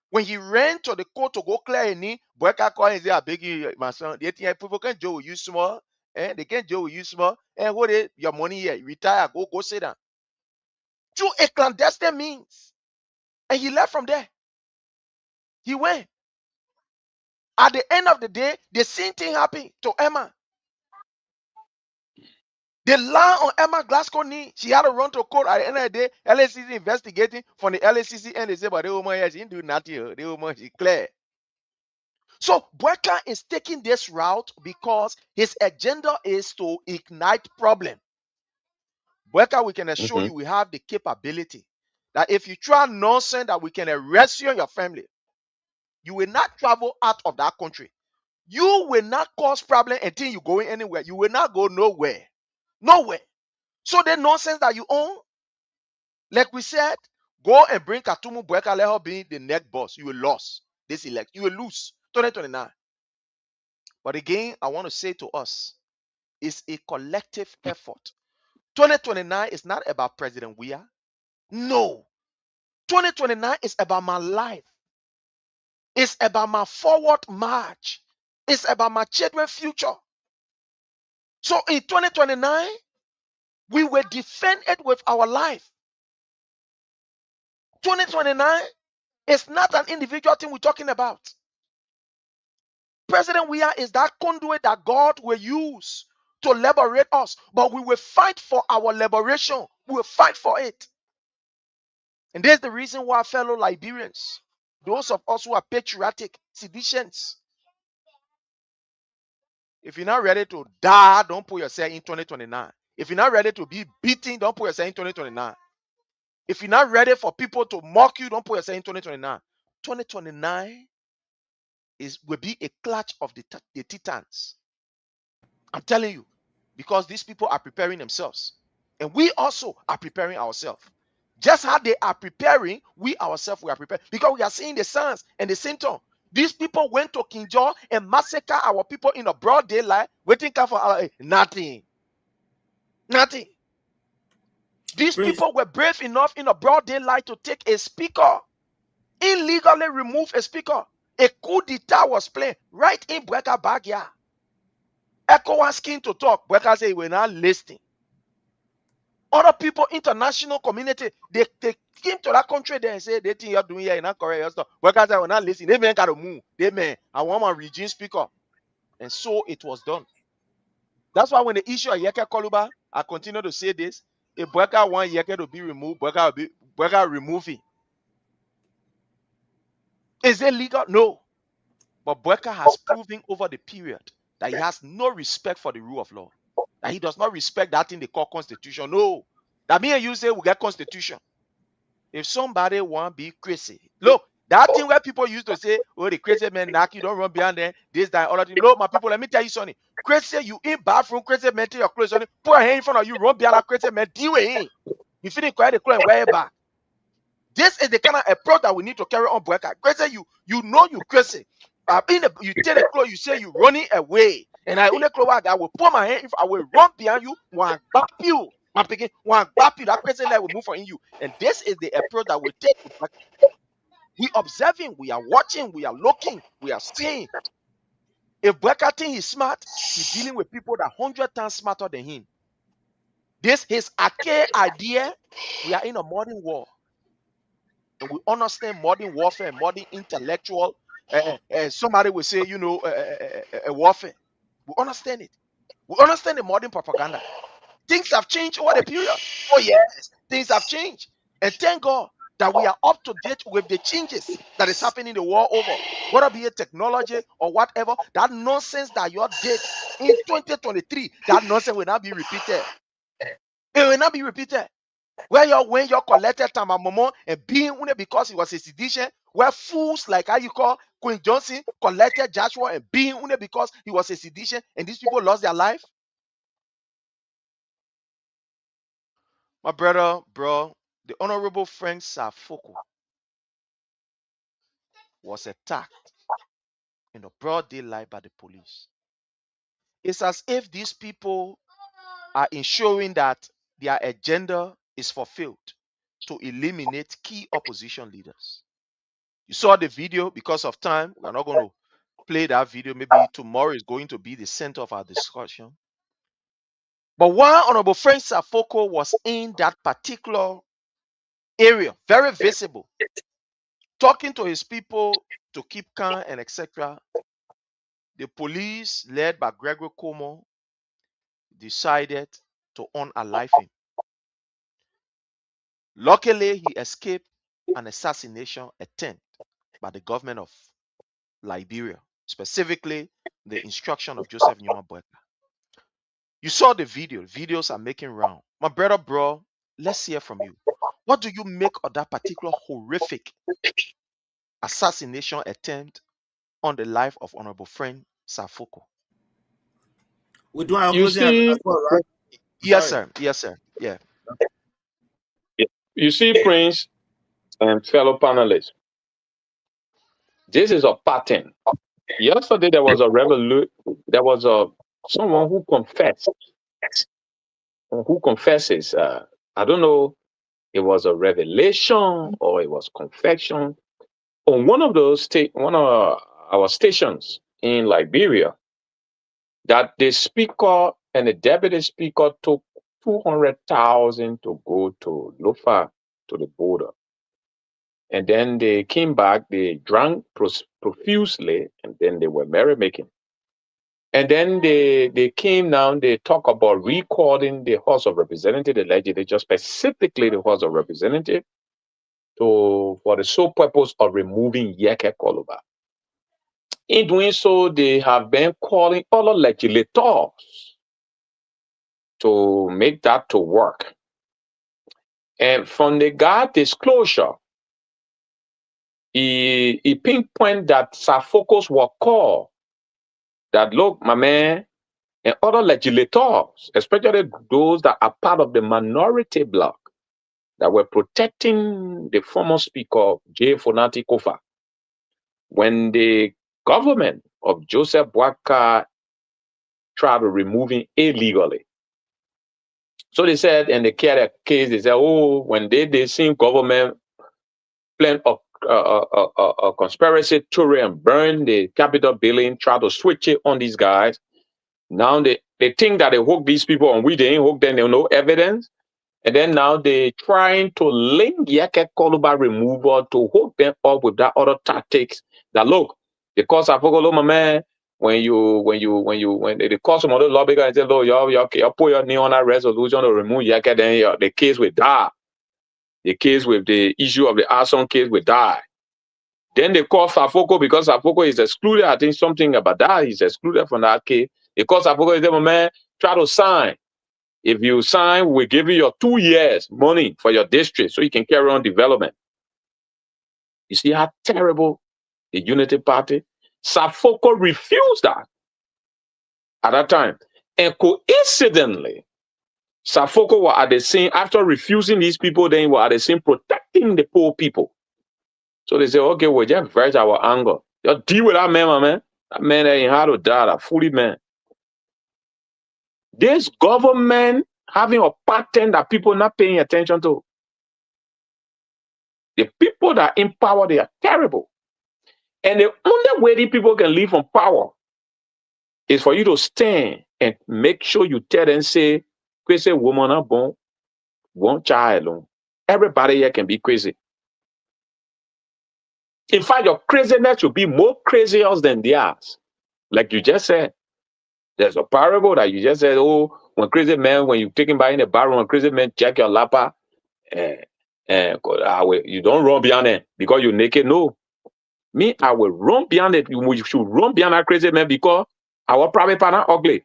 when he ran to the court to go clear a knee, Bweka called and said, I beg you, my son, the people can do with you small. They can't do with you small. And what is your money here? Retire, go sit down. Through a clandestine means. And he left from there. He went. At the end of the day, the same thing happened to Emma. The lie on Emma Glasgow knee, she had to run to court at the end of the day. LACC investigating from the LACC and they say, but the woman here, she didn't do nothing. The woman, she clear. So Bweka is taking this route because his agenda is to ignite problem. Bweka, we can assure you, we have the capability that if you try nonsense that we can arrest you and your family, you will not travel out of that country. You will not cause problem until you going anywhere. You will not go nowhere. Nowhere. So the nonsense that you own, like we said, go and bring Katumu Bweka, let her be the next boss. You will lose this election. You will lose 2029. But again, I want to say to us, it's a collective effort. 2029 is not about President Weah. No. 2029 is about my life. It's about my forward march. It's about my children's future. So in 2029, we will defend it with our life. 2029 is not an individual thing we're talking about. President Weah is that conduit that God will use to liberate us, but we will fight for our liberation. We will fight for it. And there's the reason why, fellow Liberians, those of us who are patriotic citizens, if you're not ready to die, don't put yourself in 2029. If you're not ready to be beaten, don't put yourself in 2029. If you're not ready for people to mock you, don't put yourself in 2029. 2029 will be a clutch of the titans. I'm telling you, because these people are preparing themselves. And we also are preparing ourselves. Just how they are preparing, we ourselves we are prepared. Because we are seeing the signs and the symptoms. These people went to Kinjo and massacre our people in a broad daylight, waiting for our nothing. Nothing. These people were brave enough in a broad daylight to take a speaker, illegally remove a speaker. A coup d'etat was playing right in Bweka backyard. ECOWAS skin to talk. Bweka said, we're not listening. Other people, international community, they came to that country there and said, they think you're doing here, you're not correct. Bweka said, we're not listening. They men got to move. They men, I want my regime speaker. And so it was done. That's why when the issue of Yeke Koluba, I continue to say this, if Bweka want Yeke to be removed, Bweka remove it. Is it legal? No. But Bweka has proven over the period that he has no respect for the rule of law. That he does not respect that thing they call constitution. No. That me and you say we get constitution. If somebody want to be crazy, look, that thing where people used to say, oh, the crazy man knock you, don't run behind them, this, that, all of that. Look, my people, let me tell you something. Crazy, you in bathroom, crazy man, take your clothes on, put your hand in front of you, run behind that crazy man, deal with him. You finish quiet the clothes and wear it back. This is the kind of approach that we need to carry on, Bweka. Crazy, you know you crazy. You take the clothes, you say you running away. And I only clothes, I will put my hand, if I will run behind you, one back you. I'm thinking, one bappy, that person that will move for you. And this is the approach that we take. We observing, we are watching, we are looking, we are seeing. If Blacker think he's smart, he's dealing with people that 100 times smarter than him. This his archaic idea. We are in a modern war, and we understand modern warfare, modern intellectual. Somebody will say, warfare. We understand it. We understand the modern propaganda. Things have changed over the period. Oh yes, things have changed, and thank God that we are up to date with the changes that is happening the world over. Whether be it technology or whatever, that nonsense that you did in 2023, that nonsense will not be repeated. It will not be repeated. When you collected Tamamomo and being because it was a sedition, where fools like how you call Queen Johnson collected Joshua and being because he was a sedition, and these people lost their life. My brother, bro, the Honorable Frank Safoko was attacked in the broad daylight by the police. It's as if these people are ensuring that their agenda is fulfilled to eliminate key opposition leaders. You saw the video. Because of time, we're not going to play that video. Maybe tomorrow is going to be the center of our discussion. But while Honorable Frank Safoko was in that particular area, very visible, talking to his people to keep calm and etc., the police, led by Gregory Como, decided to unalive him. Luckily, he escaped an assassination attempt by the government of Liberia, specifically the instruction of Joseph Newman Boyka. You saw the video. Videos are making round. My brother, bro, let's hear from you. What do you make of that particular horrific assassination attempt on the life of Honorable Frank Safoko? We're doing our You closing see, as well, right? Yes, Sorry. sir. Yes, sir. Yeah. you see, Prince and fellow panelists, this is a pattern. Yesterday there was a revolution. There was someone who confesses. I don't know. It was a revelation or it was confession on one of our stations in Liberia, that the speaker and the deputy speaker took 200,000 to go to Lofa, to the border. And then they came back, they drank profusely, and then they were merrymaking. And then they came down, they talk about recording the House of Representatives, the legislature, specifically the House of Representatives, for the sole purpose of removing Yeke Koluba. In doing so, they have been calling other legislators to make that to work. And from the guard disclosure, he pinpointed that Safokos were called that, look, my man, and other legislators, especially those that are part of the minority bloc, that were protecting the former speaker, J. Fonati Kofa, when the government of Joseph Boakai tried to remove him illegally. So they said, in the case, they said, oh, when they seen government plan a conspiracy to and burn the Capitol building, try to switch it on these guys. Now they think that they hook these people and we didn't hook them, they have no evidence. And then now they trying to link Yeke Koluba removal to hook them up with that other tactics. That look, because I forgot, my man, when they call some other lawmaker and say, look, y'all put your name on that resolution to remove Yeke, then the case will die. The case with the issue of the arson case will die. Then they call Safoko because Safoko is excluded. I think something about that. He's excluded from that case. Because Safoko is there, man, try to sign. If you sign, we'll give you your 2 years money for your district so you can carry on development. You see how terrible the Unity Party? Safoko refused that at that time. And coincidentally, Safoko were at the scene, after refusing these people, then he was at the scene protecting the poor people. So they say, okay, we'll just verge our anger. Just deal with that man, my man. That man ain't how to die, that fully man. This government having a pattern that people not paying attention to. The people that are in power, they are terrible. And the only way these people can live from power is for you to stand and make sure you tell them, say, crazy woman are born, one child alone. Everybody here can be crazy. In fact, your craziness should be more crazier than theirs. Like you just said, there's a parable that you just said, oh, when crazy man, when you take him by in the barroom, when crazy man check your lapper, you don't run beyond it because you're naked. No. Me, I will run beyond it. You should run beyond that crazy man because our private partner ugly.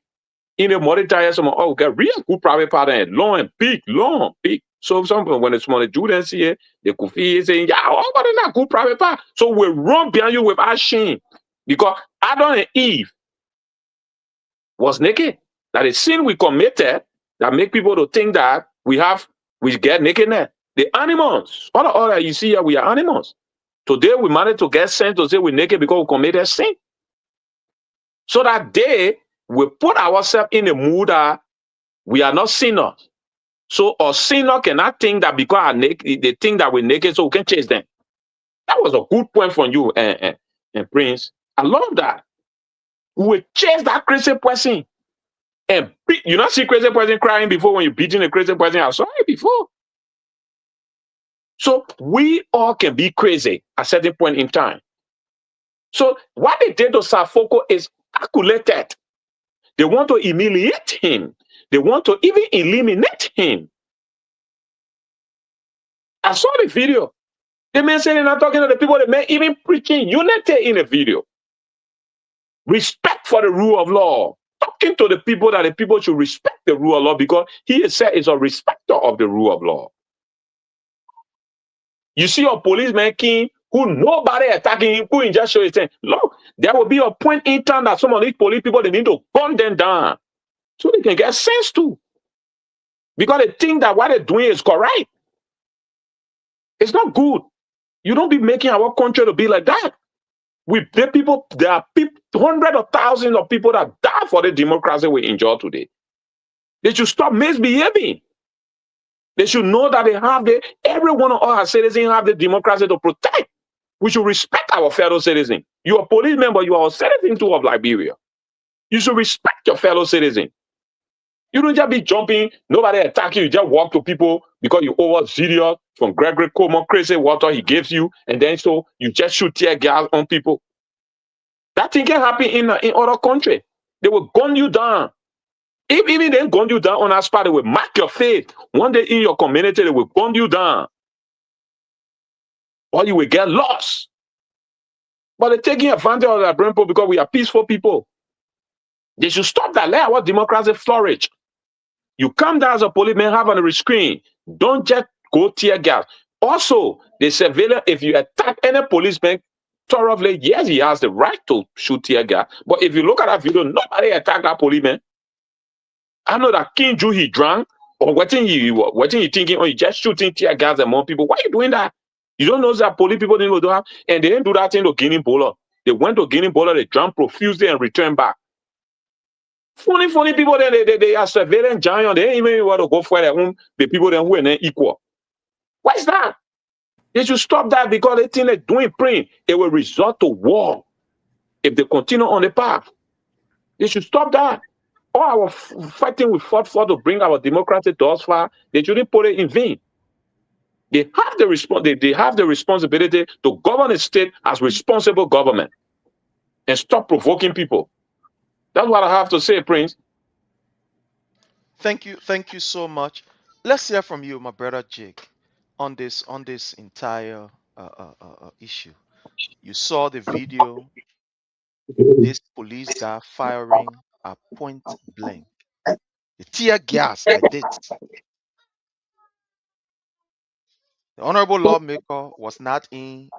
In the modern time, someone, oh, get real good private partner, long and big. So something when it's small, do then see it, they could feel saying, yeah, oh, but not good private partner. So we run beyond you with our shame because Adam and Eve was naked. That is sin we committed that make people to think that we get nakedness. The animals, all that you see here, we are animals. Today we managed to get sent to say we're naked because we committed sin. So that day we put ourselves in a mood that we are not sinners. So a sinner cannot think that because they think that we're naked, so we can chase them. That was a good point from you, and Prince. I love that. We will chase that crazy person. And you not see crazy person crying before when you're beating a crazy person. I saw it before. So we all can be crazy at a certain point in time. So what they did to Safoko is calculated. They want to humiliate him. They want to even eliminate him. I saw the video. The man saying they're not talking to the people. The man even preaching unity in the video. Respect for the rule of law. Talking to the people that the people should respect the rule of law because he has said is a respecter of the rule of law. You see a policeman king who nobody attacking him, who just show his thing. Look, there will be a point in time that some of these police people, they need to gun them down so they can get sense too. Because they think that what they're doing is correct. It's not good. You don't be making our country to be like that. There are hundreds of thousands of people that die for the democracy we enjoy today. They should stop misbehaving. They should know that every one of our citizens have the democracy to protect. We should respect our fellow citizens. You're a police member, you are a citizen too of Liberia. You should respect your fellow citizen. You don't just be jumping, nobody attack you, you just walk to people because you overzealous from Gregory Coleman, crazy water he gives you, and then so you just shoot tear gas on people. That thing can happen in other countries. They will gun you down. If even they gun you down on that spot, they will mark your face. One day in your community, they will gun you down. Or you will get lost. But they're taking advantage of that brain because we are peaceful people. They should stop that. Let our democracy flourish. You come down as a policeman, have on the screen. Don't just go tear gas. Also, the surveillance, if you attack any policeman thoroughly, yes, he has the right to shoot tear gas. But if you look at that video, nobody attacked that policeman. I know that King Ju, he drank, or what you thinking, or you just shooting tear gas among people. Why are you doing that? You don't know that police people didn't do that, and they didn't do that thing to Guinea Bowler. They went to Guinea Bowler, they drank profusely and returned back. Funny people, they are surveillance giant. They ain't even want to go for their own, the people who are equal. Why is that? They should stop that because they think they're doing print. It will result to war if they continue on the path. They should stop that. All our fighting we fought for to bring our democracy thus far, they shouldn't put it in vain. They have the responsibility to govern a state as responsible government and stop provoking people. That's what I have to say, Prince. Thank you so much. Let's hear from you, my brother Jake, on this entire issue. You saw the video. This police guy firing at point blank. The tear gas like this. The honorable lawmaker was not in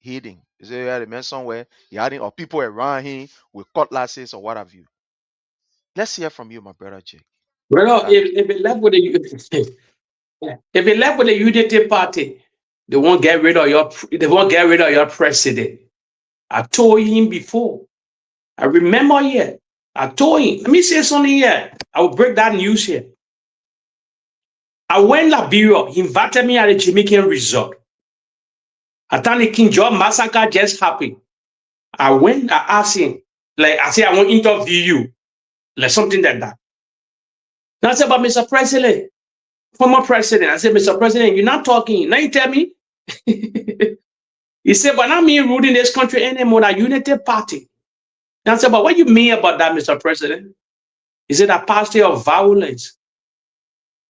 hiding. He said he had a man somewhere, he had or people around him with cutlasses or what have you. Let's hear from you, my brother Jake. Well, if it left with the if it left with the Unity Party, they won't get rid of your president. I told him before. I remember here. I told him. Let me say something here. I will break that news here. I went Liberia. He invited me at a Jamaican resort. I thought the King George massacre just happened. I went, I asked him, like, I said, I want to interview you, like something like that. And I said, but Mr. President, former president, I said, Mr. President, you're not talking. Now you tell me. He said, but not me ruling this country anymore, that unity party. And I said, but what do you mean about that, Mr. President? He said, a party of violence.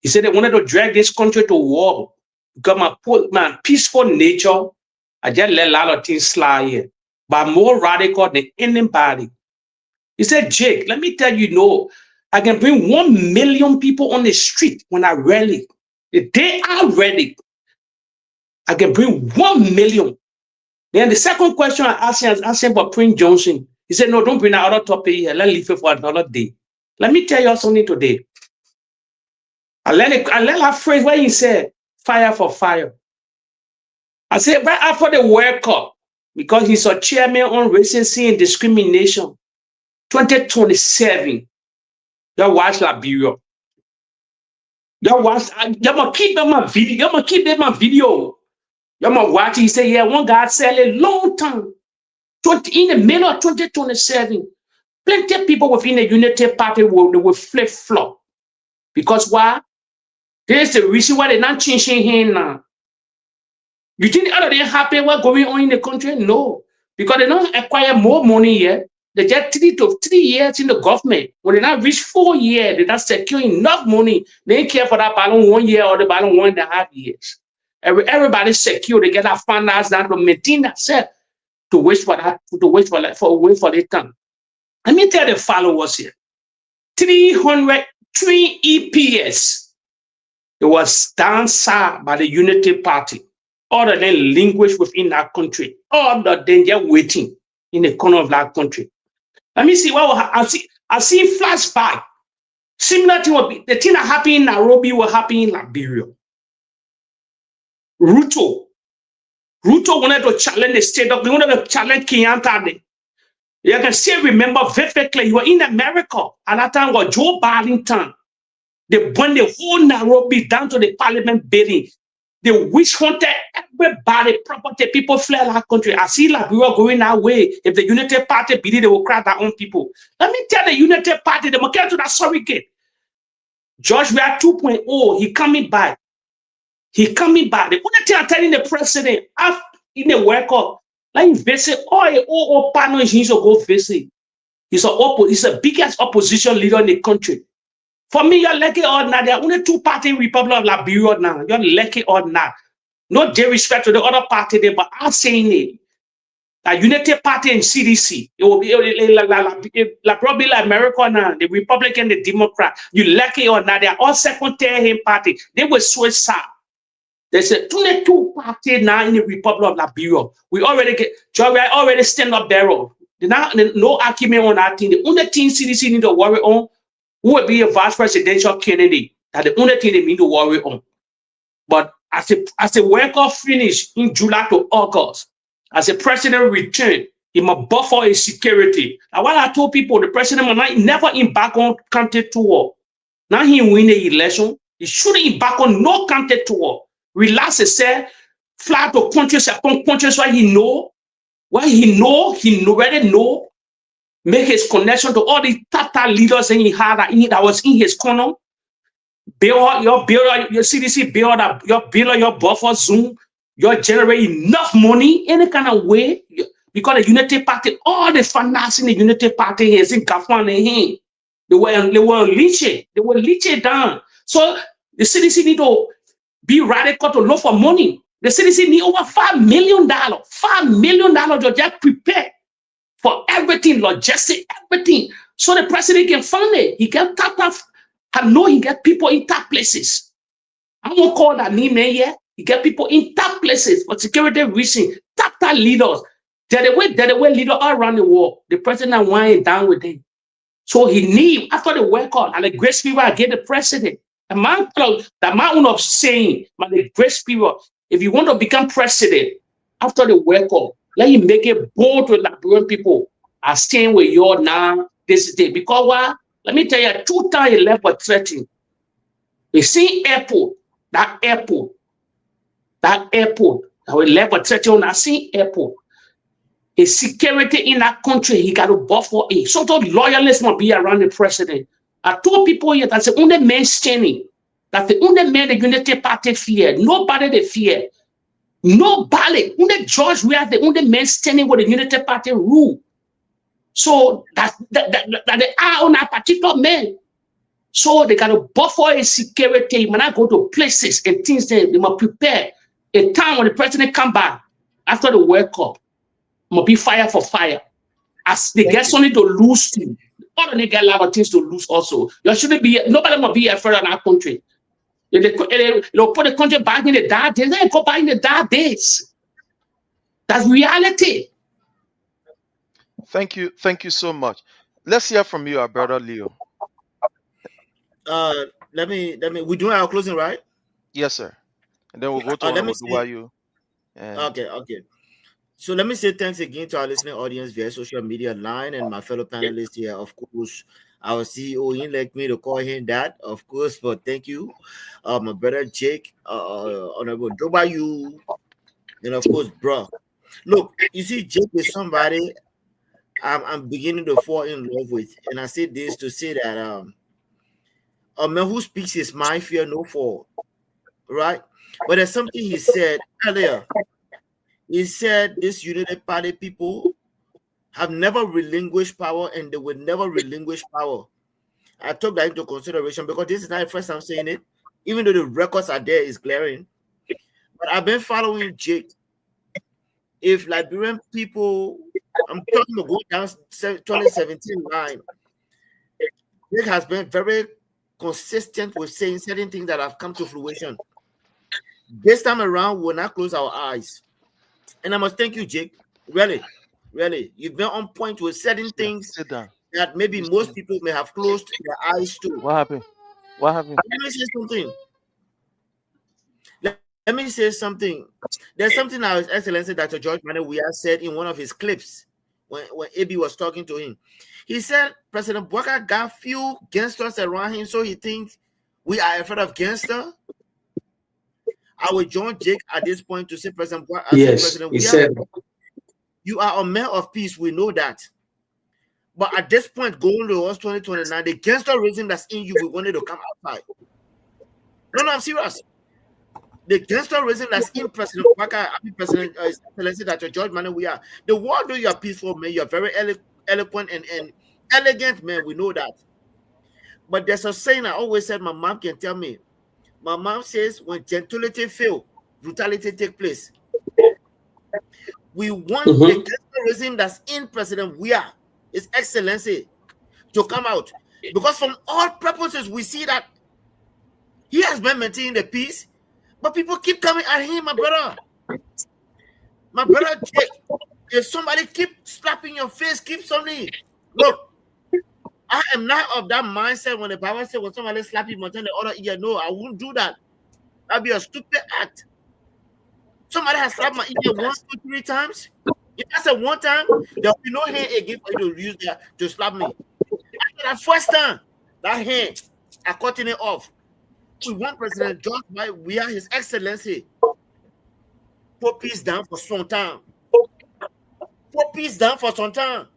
He said they wanted to drag this country to war. Because my peaceful nature, I just let a lot of things slide here. But more radical than anybody. He said, Jake, let me tell you, no, I can bring 1 million people on the street when I rally. The day I ready, I can bring 1 million. Then the second question I asked him about Prince Johnson. He said, no, don't bring that other topic here. Let's leave it for another day. Let me tell you something today. I learned that phrase where he said, fire for fire. I said, right after the World Cup, because he's a chairman on racism and discrimination, 2027, you watch Liberia. You watch, you keep them my video. You keep them my video. You watch it. He said, yeah, one guy said a long time. In the middle of 2027, plenty of people within the Unity Party will flip-flop. Because why? There's the reason why they're not changing hands now. You think the other day happy what's going on in the country? No. Because they don't acquire more money yet. They just 3 to 3 years in the government. When they not reach 4 years, they not secure enough money. They ain't care for that balloon 1 year or the balloon 1.5 years. Everybody's secure. They get that finance down to maintain that set to wait for that, wait for the time. Let me tell the followers here. 303 EPS. It was downside by the Unity Party. Other than language within that country, other than just waiting in the corner of that country. Let me see what I see flashback. Similar to what the thing that happened in Nairobi will happen in Liberia. Ruto wanted to challenge the state of, they wanted to challenge Kenyatta. You can still remember vividly, you were in America at that time was Joe Biden time. They burned the whole Nairobi down to the parliament building. They witch hunted everybody, property, people fled our country. I see Liberia going that way. If the Unity Party believe they will crack their own people. Let me tell the Unity Party, they must get to that surrogate. George, we are 2.0. He coming back. He coming back. The only thing I'm telling the president, after in the World Cup, like he visit all partners, he needs to go visit. He's the biggest opposition leader in the country. For me, you're lucky or not. There are only 2 parties in the Republic of Liberia now. You're lucky or not. No disrespect to the other party there, but I'm saying it. The Unity Party and CDC, it will be probably like America now, the Republican, the Democrat. You lucky or not, they are all second-tier party. They will switch sides. There's only 2 parties now in the Republic of Liberia. We already stand up barrel. No argument on that thing. The only thing CDC need to worry on who will be a vice presidential candidate. That's the only thing they need to worry on. But as the World Cup finish in July to August, as the president returned, he must buffer his security. And what I told people, the president must never embark on country tour. Now he win the election, he shouldn't embark on no country tour. Relax himself, fly to countries upon countries where he already know, make his connection to all the Tata leaders that was in his corner. Build your CDC, build your buffer zone, you generate enough money any kind of way. Because the Unity Party, all the financing the Unity Party is in Gafan and him. They will leech it down. So the CDC need to be radical to look for money. The CDC need over $5 million. $5 million to just prepare for everything, logistic, everything. So the president can fund it. He can tap off. I know he get people in top places. I won't call that name yet. He get people in top places for security reasons. Top leaders. They're the way leaders all around the world. The president went down with them. So he need, after the World Cup, and the grace period I gave the president. The man of saying, the grace period, if you want to become president after the World Cup, let him make it bold to Liberian people. I stand with you now, this day. Because what? Let me tell you, 2011 13. You see airport, that airport, that will level 30 on that same airport. A security in that country, he got to buffer it. Sort of loyalists must be around the president. I told people here that's the only man standing. That's the only man the Unity Party fear. Nobody they fear. Nobody. Only George, we are the only man standing with the Unity Party rule. So that they are on a particular man. So they got to buffer a security. When I go to places and things, they must prepare a time when the president come back after the World Cup. Must be fire for fire. As they get something to lose to, all they get a lot of things to lose also. You shouldn't be, nobody must be afraid of our country. If they put the country back in the dark days, they go back in the dark days. That's reality. Thank you so much. Let's hear from you, our brother Leo. Let me. We doing our closing, right? Yes, sir. And then we'll go to you. Okay. So let me say thanks again to our listening audience via social media line and my fellow panelists here. Of course, our CEO, he like me to call him that, of course, but thank you. My brother Jake, Honorable Dobayu, and of course, bro. Look, you see, Jake is somebody I'm beginning to fall in love with. And I say this to say that a man who speaks his mind fear no fall. Right? But there's something he said earlier. He said this Unity Party people have never relinquished power and they will never relinquish power. I took that into consideration because this is not the first time saying it, even though the records are there, it's glaring. But I've been following Jake. If Liberian people, I'm talking about going down 2017 line, Jake has been very consistent with saying certain things that have come to fruition. This time around, we'll not close our eyes. And I must thank you, Jake. Really. You've been on point with certain things that maybe most people may have closed their eyes to. What happened? Let me say something. Let me say something. There's something our Excellency Dr. George Manewia said in one of his clips when AB was talking to him. He said President Bouaka got few gangsters around him, so he thinks we are afraid of gangsters. I will join Jake at this point to say, President Bouaka, President, you are a man of peace. We know that. But at this point, going towards 2029, the gangsterism that's in you, we wanted to come outside. No, I'm serious. The gangsterism that's in President Bouaka, President Excellency Dr. George Manewia, the world know you are peaceful, man. You're very eloquent and elegant, man. We know that. But there's a saying I always said my mom can tell me. My mom says when gentility fails, brutality takes place. We want the gangsterism that's in President Weah, His Excellency, to come out. Because from all purposes, we see that he has been maintaining the peace, but people keep coming at him, my brother. My brother, Jake, if somebody keep slapping your face, keep something. Look, I am not of that mindset when the Bible says when somebody slap you, turn the other ear. No, I won't do that. That'd be a stupid act. Somebody has slapped my ear 1, 2, 3 times. If I said one time, there'll be no hand again for you to use that to slap me. After that first time, that hand, I cutting it off. We want President George Weah, His Excellency, put peace down for some time. Put peace down for some time.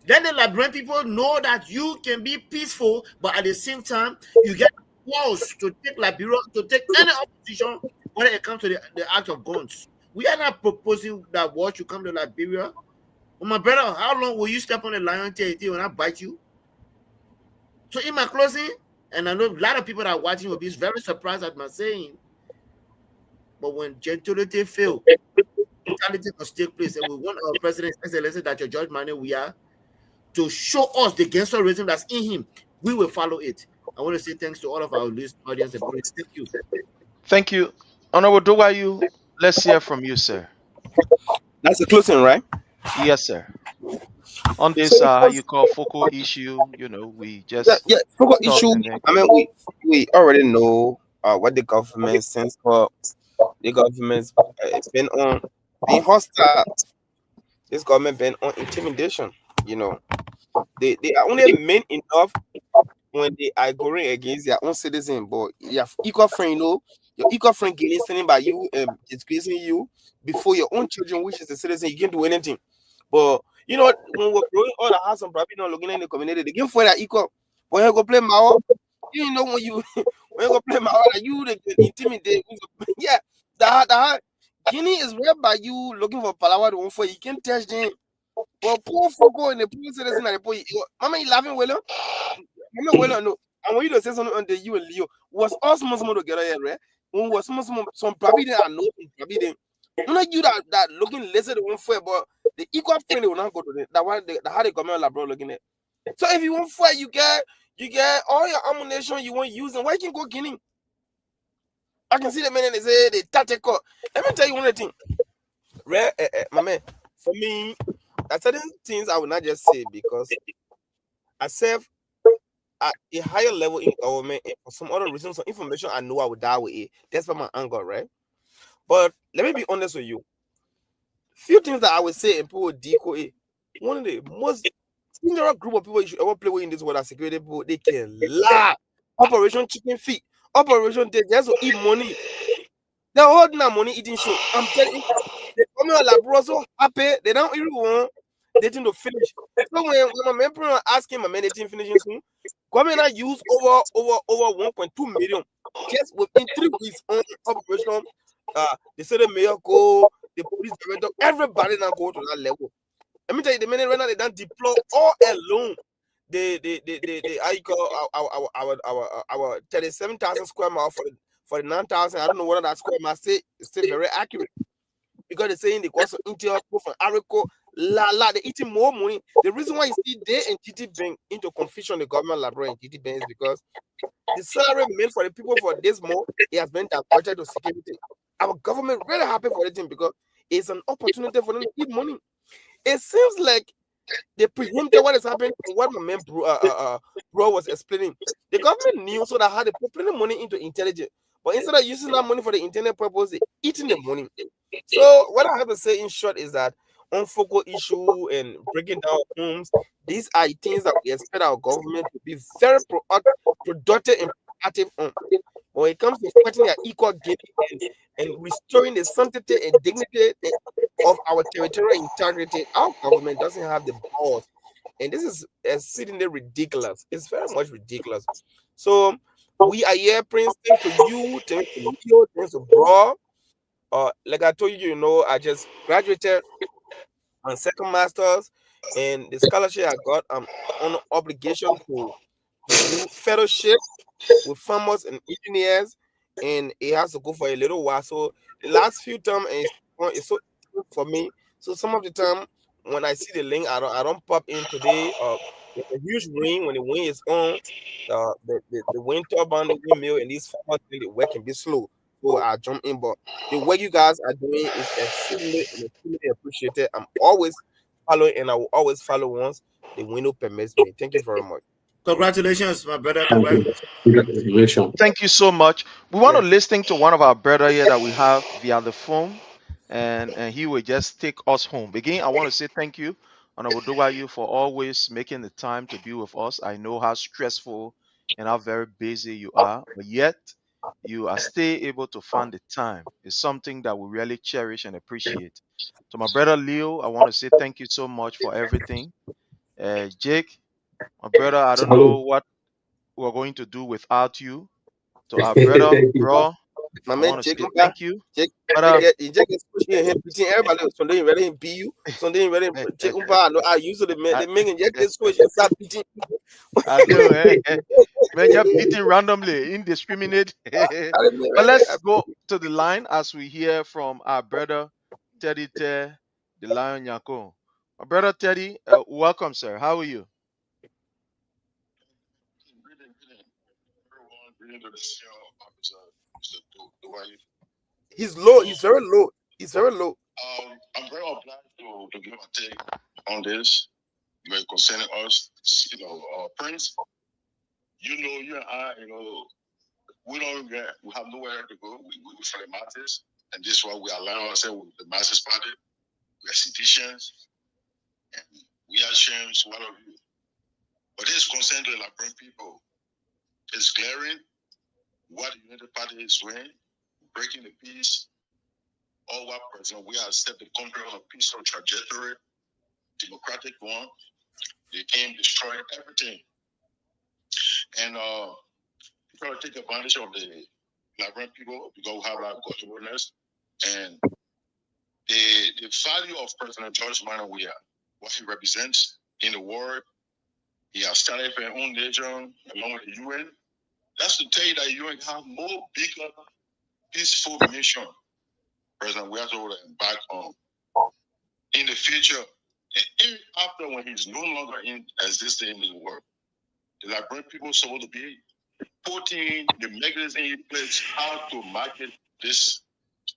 Then the Liberian people know that you can be peaceful, but at the same time, you get walls to take Liberia, to take any opposition when it comes to the act of guns. We are not proposing that war should come to Liberia. But my brother, how long will you step on the lion tail when I bite you? So in my closing, and I know a lot of people that are watching will be very surprised at my saying, but when gentility fails, brutality must take place, and we want our President, Excellency Dr. George Manewia, to show us the gangsterism that's in him. We will follow it. I want to say thanks to all of our listening audience and friends. Thank you. Thank you. Honorable Dowayu, let's hear from you, sir. That's the closing, right? Yes, sir. On this, how you call focal issue, we just focal issue. I mean, we already know what the government stands for. The government's been on being hostile. This government been on intimidation. They are only men enough when they are going against their own citizen, but you have equal friend, you know, your equal friend getting standing by you and disgracing you before your own children, which is a citizen, you can't do anything. But you know, when we're growing all the house and probably not looking in the community, they give for that equal. When you go play Mao, you know when you when you go play Mao, like you they can intimidate. Yeah, that Guinea is whereby you looking for Palawa to for you can touch them. But poor Foko and the poor citizen and the poor Mama, you laughing well? Mama, well, no. And when you don't say something on the you and Leo was all small together, yeah, right? When was some probably there and no probably then. Not you that looking lesser than one for, but the equal friend will not go to the that one the how they come out bro looking at. So if you want fight, you get all your ammunition you want using. Why you can go Guinea? I can see the men they say they tactical. Let me tell you one thing. Right, my man, for me, there are certain things I will not just say because I serve at a higher level in government and for some other reasons, some information I know I would die with it. That's why my anger, right? But let me be honest with you. Few things that I would say and people deco it. One of the most senior group of people you should ever play with in this world are security people. They can lie. Operation Chicken Feet. Operation they just to eat money. They're holding that money eating show. I'm telling you, they come here like bro so happy. They don't even want they think to finish. So when my member asking my man they think finishing soon, government use over 1.2 million just within 3 weeks on operation. They say the mayor go, the police director, everybody now go to that level. Let me tell you, the minute right now they don't deploy all alone. I call our 37,000 square mile for the 9,000. I don't know whether that square mile say is still very accurate because they're saying they got some intel from Arico, they're eating more money. The reason why you see they and GT Bank into confusion the government library and GT Bank is because the salary meant for the people for this month it has been diverted to security. Our government really happy for the thing because it's an opportunity for them to eat money. It seems like they preempted what is happening and what my man bro was explaining. The government knew so that how they put plenty money into intelligence, but instead of using that money for the internet purpose, they eating the money. So what I have to say in short is that on focal issue and breaking down homes, these are things that we expect our government to be very productive and proactive on. When it comes to fighting their equal gain and restoring the sanctity and dignity of our territorial integrity, our government doesn't have the balls. And this is exceedingly ridiculous. It's very much ridiculous. So we are here, Prince. Thanks to you, thanks to Leo, thanks to Bro. Like I told you, you know, I just graduated on second masters, and the scholarship I got, I'm on obligation to do fellowship with farmers and engineers, and it has to go for a little while. So the last few terms it's so tough for me. So some of the time when I see the link, I don't pop in today. There's a huge rain when the wind is on. The wind turbine, the windmill, and these farmers the work can be slow. So I jump in, but the work you guys are doing is extremely appreciated. I'm always following, and I will always follow once the window permits me. Thank you very much. Congratulations, my brother. Thank you. Congratulations. Thank you so much. We want Yeah. to listen to one of our brother here that we have via the phone, and he will just take us home. Again, I want to say thank you, Honorable Dogayu, for always making the time to be with us. I know how stressful and how very busy you are, but yet you are still able to find the time. It's something that we really cherish and appreciate. To my brother Leo, I want to say thank you so much for everything. Jake, my brother, I don't know Salute. what we're going to do without you. To our brother, Thank you. bro, My I man want to Jake say Umba, thank you. Jake Brother, Jake is pushing him beating everybody else. Something ready him beat you. Something ready Jake Umba. I use the man I, the man Jake is push and start beating. I do, man, you're beating randomly, indiscriminate. But let's go to the line as we hear from our brother Teddy Te, the Lion Yako. My brother Teddy, welcome, sir. How are you? He's low. He's very low. He's very low. I'm very obliged to give a take on this concerning us, Prince. You and I, we have nowhere to go. We for the masses, and this is why we align ourselves with the masses party. We are citizens, and we are sharing one of you. But this is concerned to the Liberian people. It's glaring what the United Party is doing, breaking the peace. All what President we have set the country on a peaceful trajectory, democratic one. They came destroying everything. And try to take advantage of the Liberian people because we have our godliness and the value of President George Manneh Weah, what he represents in the world. He has started for his own nation along with the UN. That's to tell you that the UN have more bigger peaceful mission President Weah will embark on in the future. And even after when he's no longer in existing in the world, the Liberian people are supposed to be putting the mechanism in place how to market this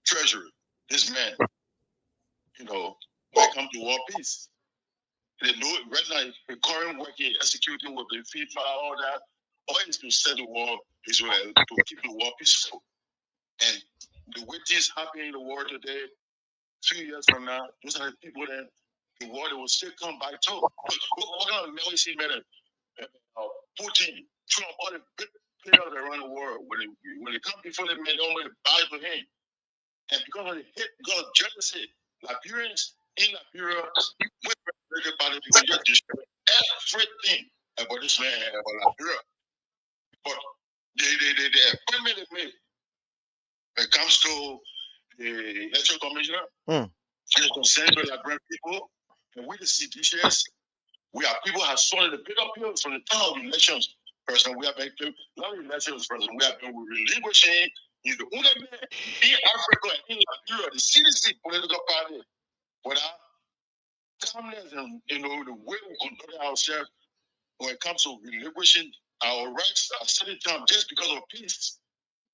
treasury, this man, when it comes to war peace. They know right now the current work he executing with the FIFA, all that, all is to set the war Israel to keep the war peaceful. And the way things happen in the world today, 2 years from now, those are the people that the war will still come back to. What kind of legacy man? Putin, Trump, all the big players around the world, when they come before the man, they don't want to bow to him. And because of the hate, because of jealousy, Liberians in Liberia, with the party, people just destroy everything about this man, about Liberia. But the appointment they made when it comes to the election commissioner, it's concerned with Liberian people, and with the CDCS, we are people have swallowed the bigger pills from the time of elections. Person, we have been not elections, person. We have been relinquishing. He's the only man in Africa and in Nigeria, the CDC political party, without calmness and the way we conduct ourselves when it comes to relinquishing our rights at certain time just because of peace.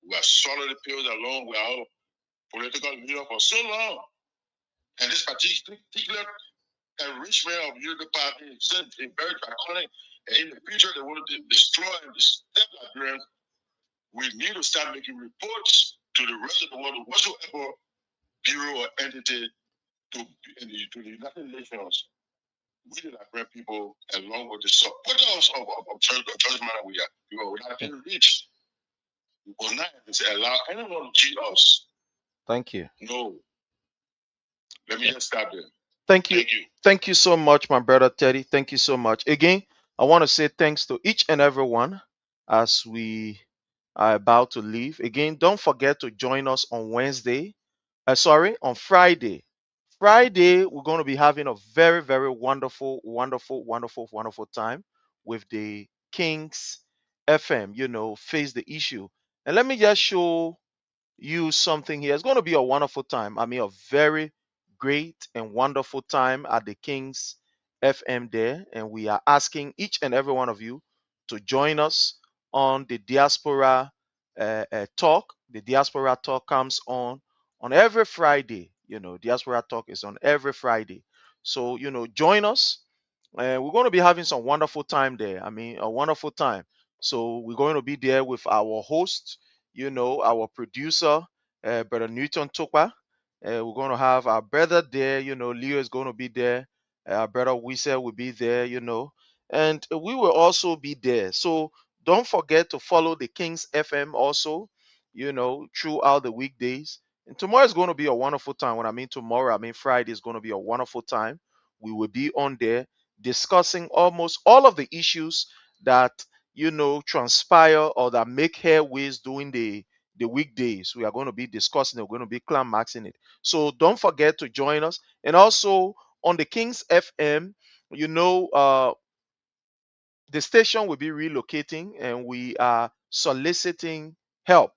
We have swallowed the pills along with our political leader for so long. And this particular enrichment of the party is very draconic. And in the future, they want to destroy and step Liberians. We need to start making reports to the rest of the world, whatsoever bureau or entity to the United Nations. We the Liberian people, along with the supporters of George Manneh Weah, we have been reached. We will not allow anyone to cheat us. Thank you. No. Let me just stop there. Thank you. Thank you so much, my brother Teddy. Thank you so much. Again, I want to say thanks to each and every one as we are about to leave. Again, don't forget to join us on on Friday. Friday, we're going to be having a very, very wonderful, wonderful, wonderful, wonderful time with the Kings FM, face the issue. And let me just show you something here. It's going to be a wonderful time. I mean, a very great and wonderful time at the Kings FM there. And we are asking each and every one of you to join us on the Diaspora Talk. The Diaspora Talk comes on every Friday. Diaspora Talk is on every Friday. So, join us. We're going to be having some wonderful time there. I mean, a wonderful time. So we're going to be there with our host, our producer, Brother Newton Tokwa. We're going to have our brother there, Leo is going to be there. Our brother Wisa will be there, and we will also be there. So don't forget to follow the Kings FM also, throughout the weekdays. And tomorrow is going to be a wonderful time. When I mean tomorrow, I mean Friday is going to be a wonderful time. We will be on there discussing almost all of the issues that transpire or that make headways during the weekdays. We are going to be discussing it. We're going to be climaxing it. So don't forget to join us. And also on the Kings FM, the station will be relocating and we are soliciting help.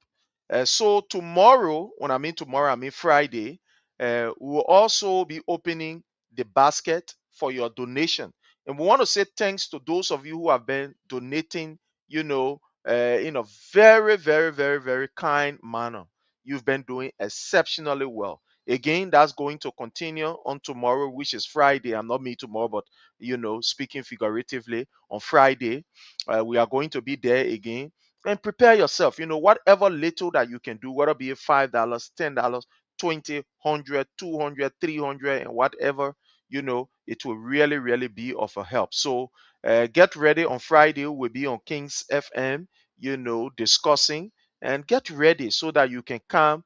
So tomorrow, when I mean tomorrow, I mean Friday, we will also be opening the basket for your donation. And we want to say thanks to those of you who have been donating, in a very, very, very, very kind manner. You've been doing exceptionally well. Again, that's going to continue on tomorrow, which is Friday. I'm not me tomorrow, but speaking figuratively, on Friday, we are going to be there again. And prepare yourself, whatever little that you can do, whether be it $5, $10, 20, 100, 200, 300, and whatever, it will really, really be of a help. So get ready on Friday. We'll be on Kings FM, discussing, and get ready so that you can come,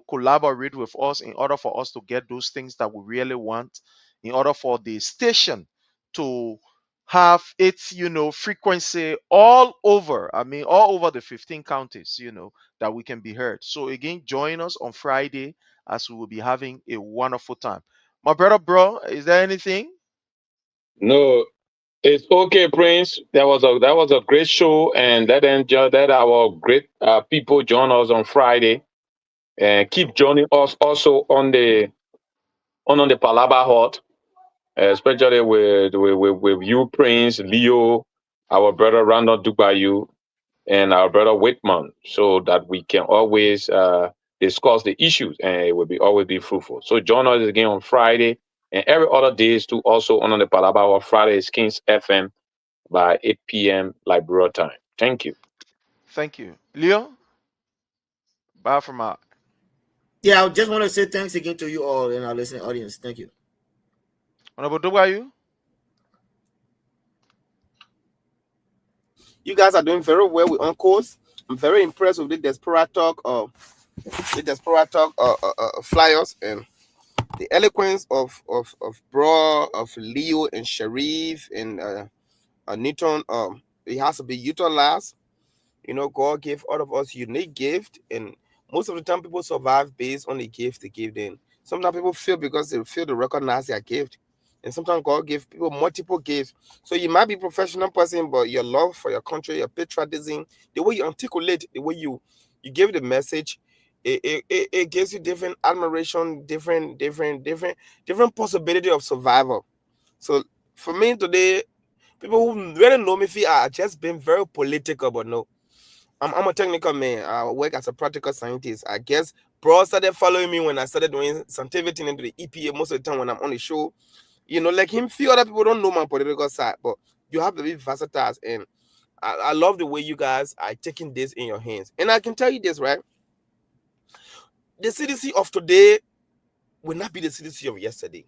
collaborate with us in order for us to get those things that we really want, in order for the station to have its, frequency all over. I mean, all over the 15 counties, that we can be heard. So again, join us on Friday as we will be having a wonderful time. My brother, bro, is there anything? No, it's okay, Prince. That was a great show, and let our great people join us on Friday, and keep joining us also on the Palaba Hut, especially with you, Prince, Leo, our brother Randall Dubayu, and our brother Whitman, so that we can always discuss the issues, and it will always be fruitful. So join us again on Friday and every other days too. Also on the Palaba Hut, Friday is Kings FM by 8 p.m. Liberia time. Thank you. Thank you. Leo? Bye from out. Yeah, I just want to say thanks again to you all in our listening audience. Thank you. Honorable Dubayu? You guys are doing very well with Uncles. I'm very impressed with the Desperate Talk flyers and the eloquence of Bro, of Leo and Sharif and Newton. It has to be utilized. God gave all of us unique gift, and most of the time people survive based on the gift they give them. Sometimes people feel because they feel to recognize their gift, and sometimes God gives people multiple gifts. So you might be a professional person, but your love for your country, your patriotism, the way you articulate, the way you give the message, it gives you different admiration, different possibility of survival. So for me today, people who really know me feel I just been very political, but no. I'm a technical man. I work as a practical scientist. I guess bro started following me when I started doing scientific into the EPA most of the time when I'm on the show. Like him, few other people don't know my political side, but you have to be versatile. And I love the way you guys are taking this in your hands. And I can tell you this, right? The CDC of today will not be the CDC of yesterday.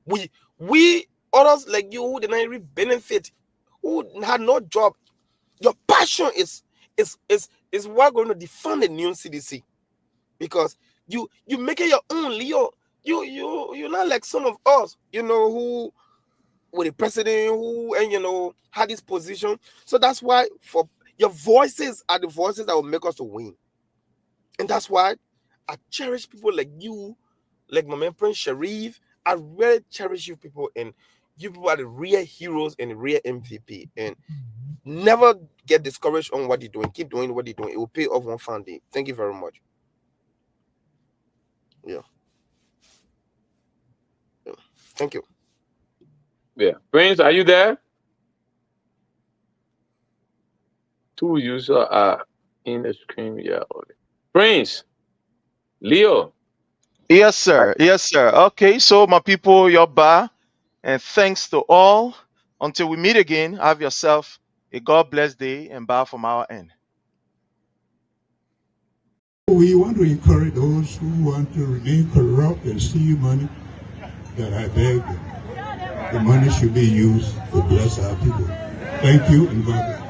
We others like you who did not really benefit, who had no job. Your passion is what going to define the new CDC, because you make it your own, Leo. You're not like some of us, who were the president who and had this position. So that's why for your voices are the voices that will make us to win, and that's why I cherish people like you, like my man Prince Sharif. I really cherish you people, and you people are the real heroes and the real MVP. And never get discouraged on what you're doing. Keep doing what you're doing. It will pay off one fine day. Thank you very much. Yeah. Thank you. Yeah. Prince, are you there? Two users are in the screen. Yeah. Prince, Leo. Yes, sir. Yes, sir. Okay, so my people, you're back. And thanks to all. Until we meet again, have yourself a God bless day, and bye from our end. We want to encourage those who want to remain corrupt and steal money, that I beg them. The money should be used to bless our people. Thank you and God bless.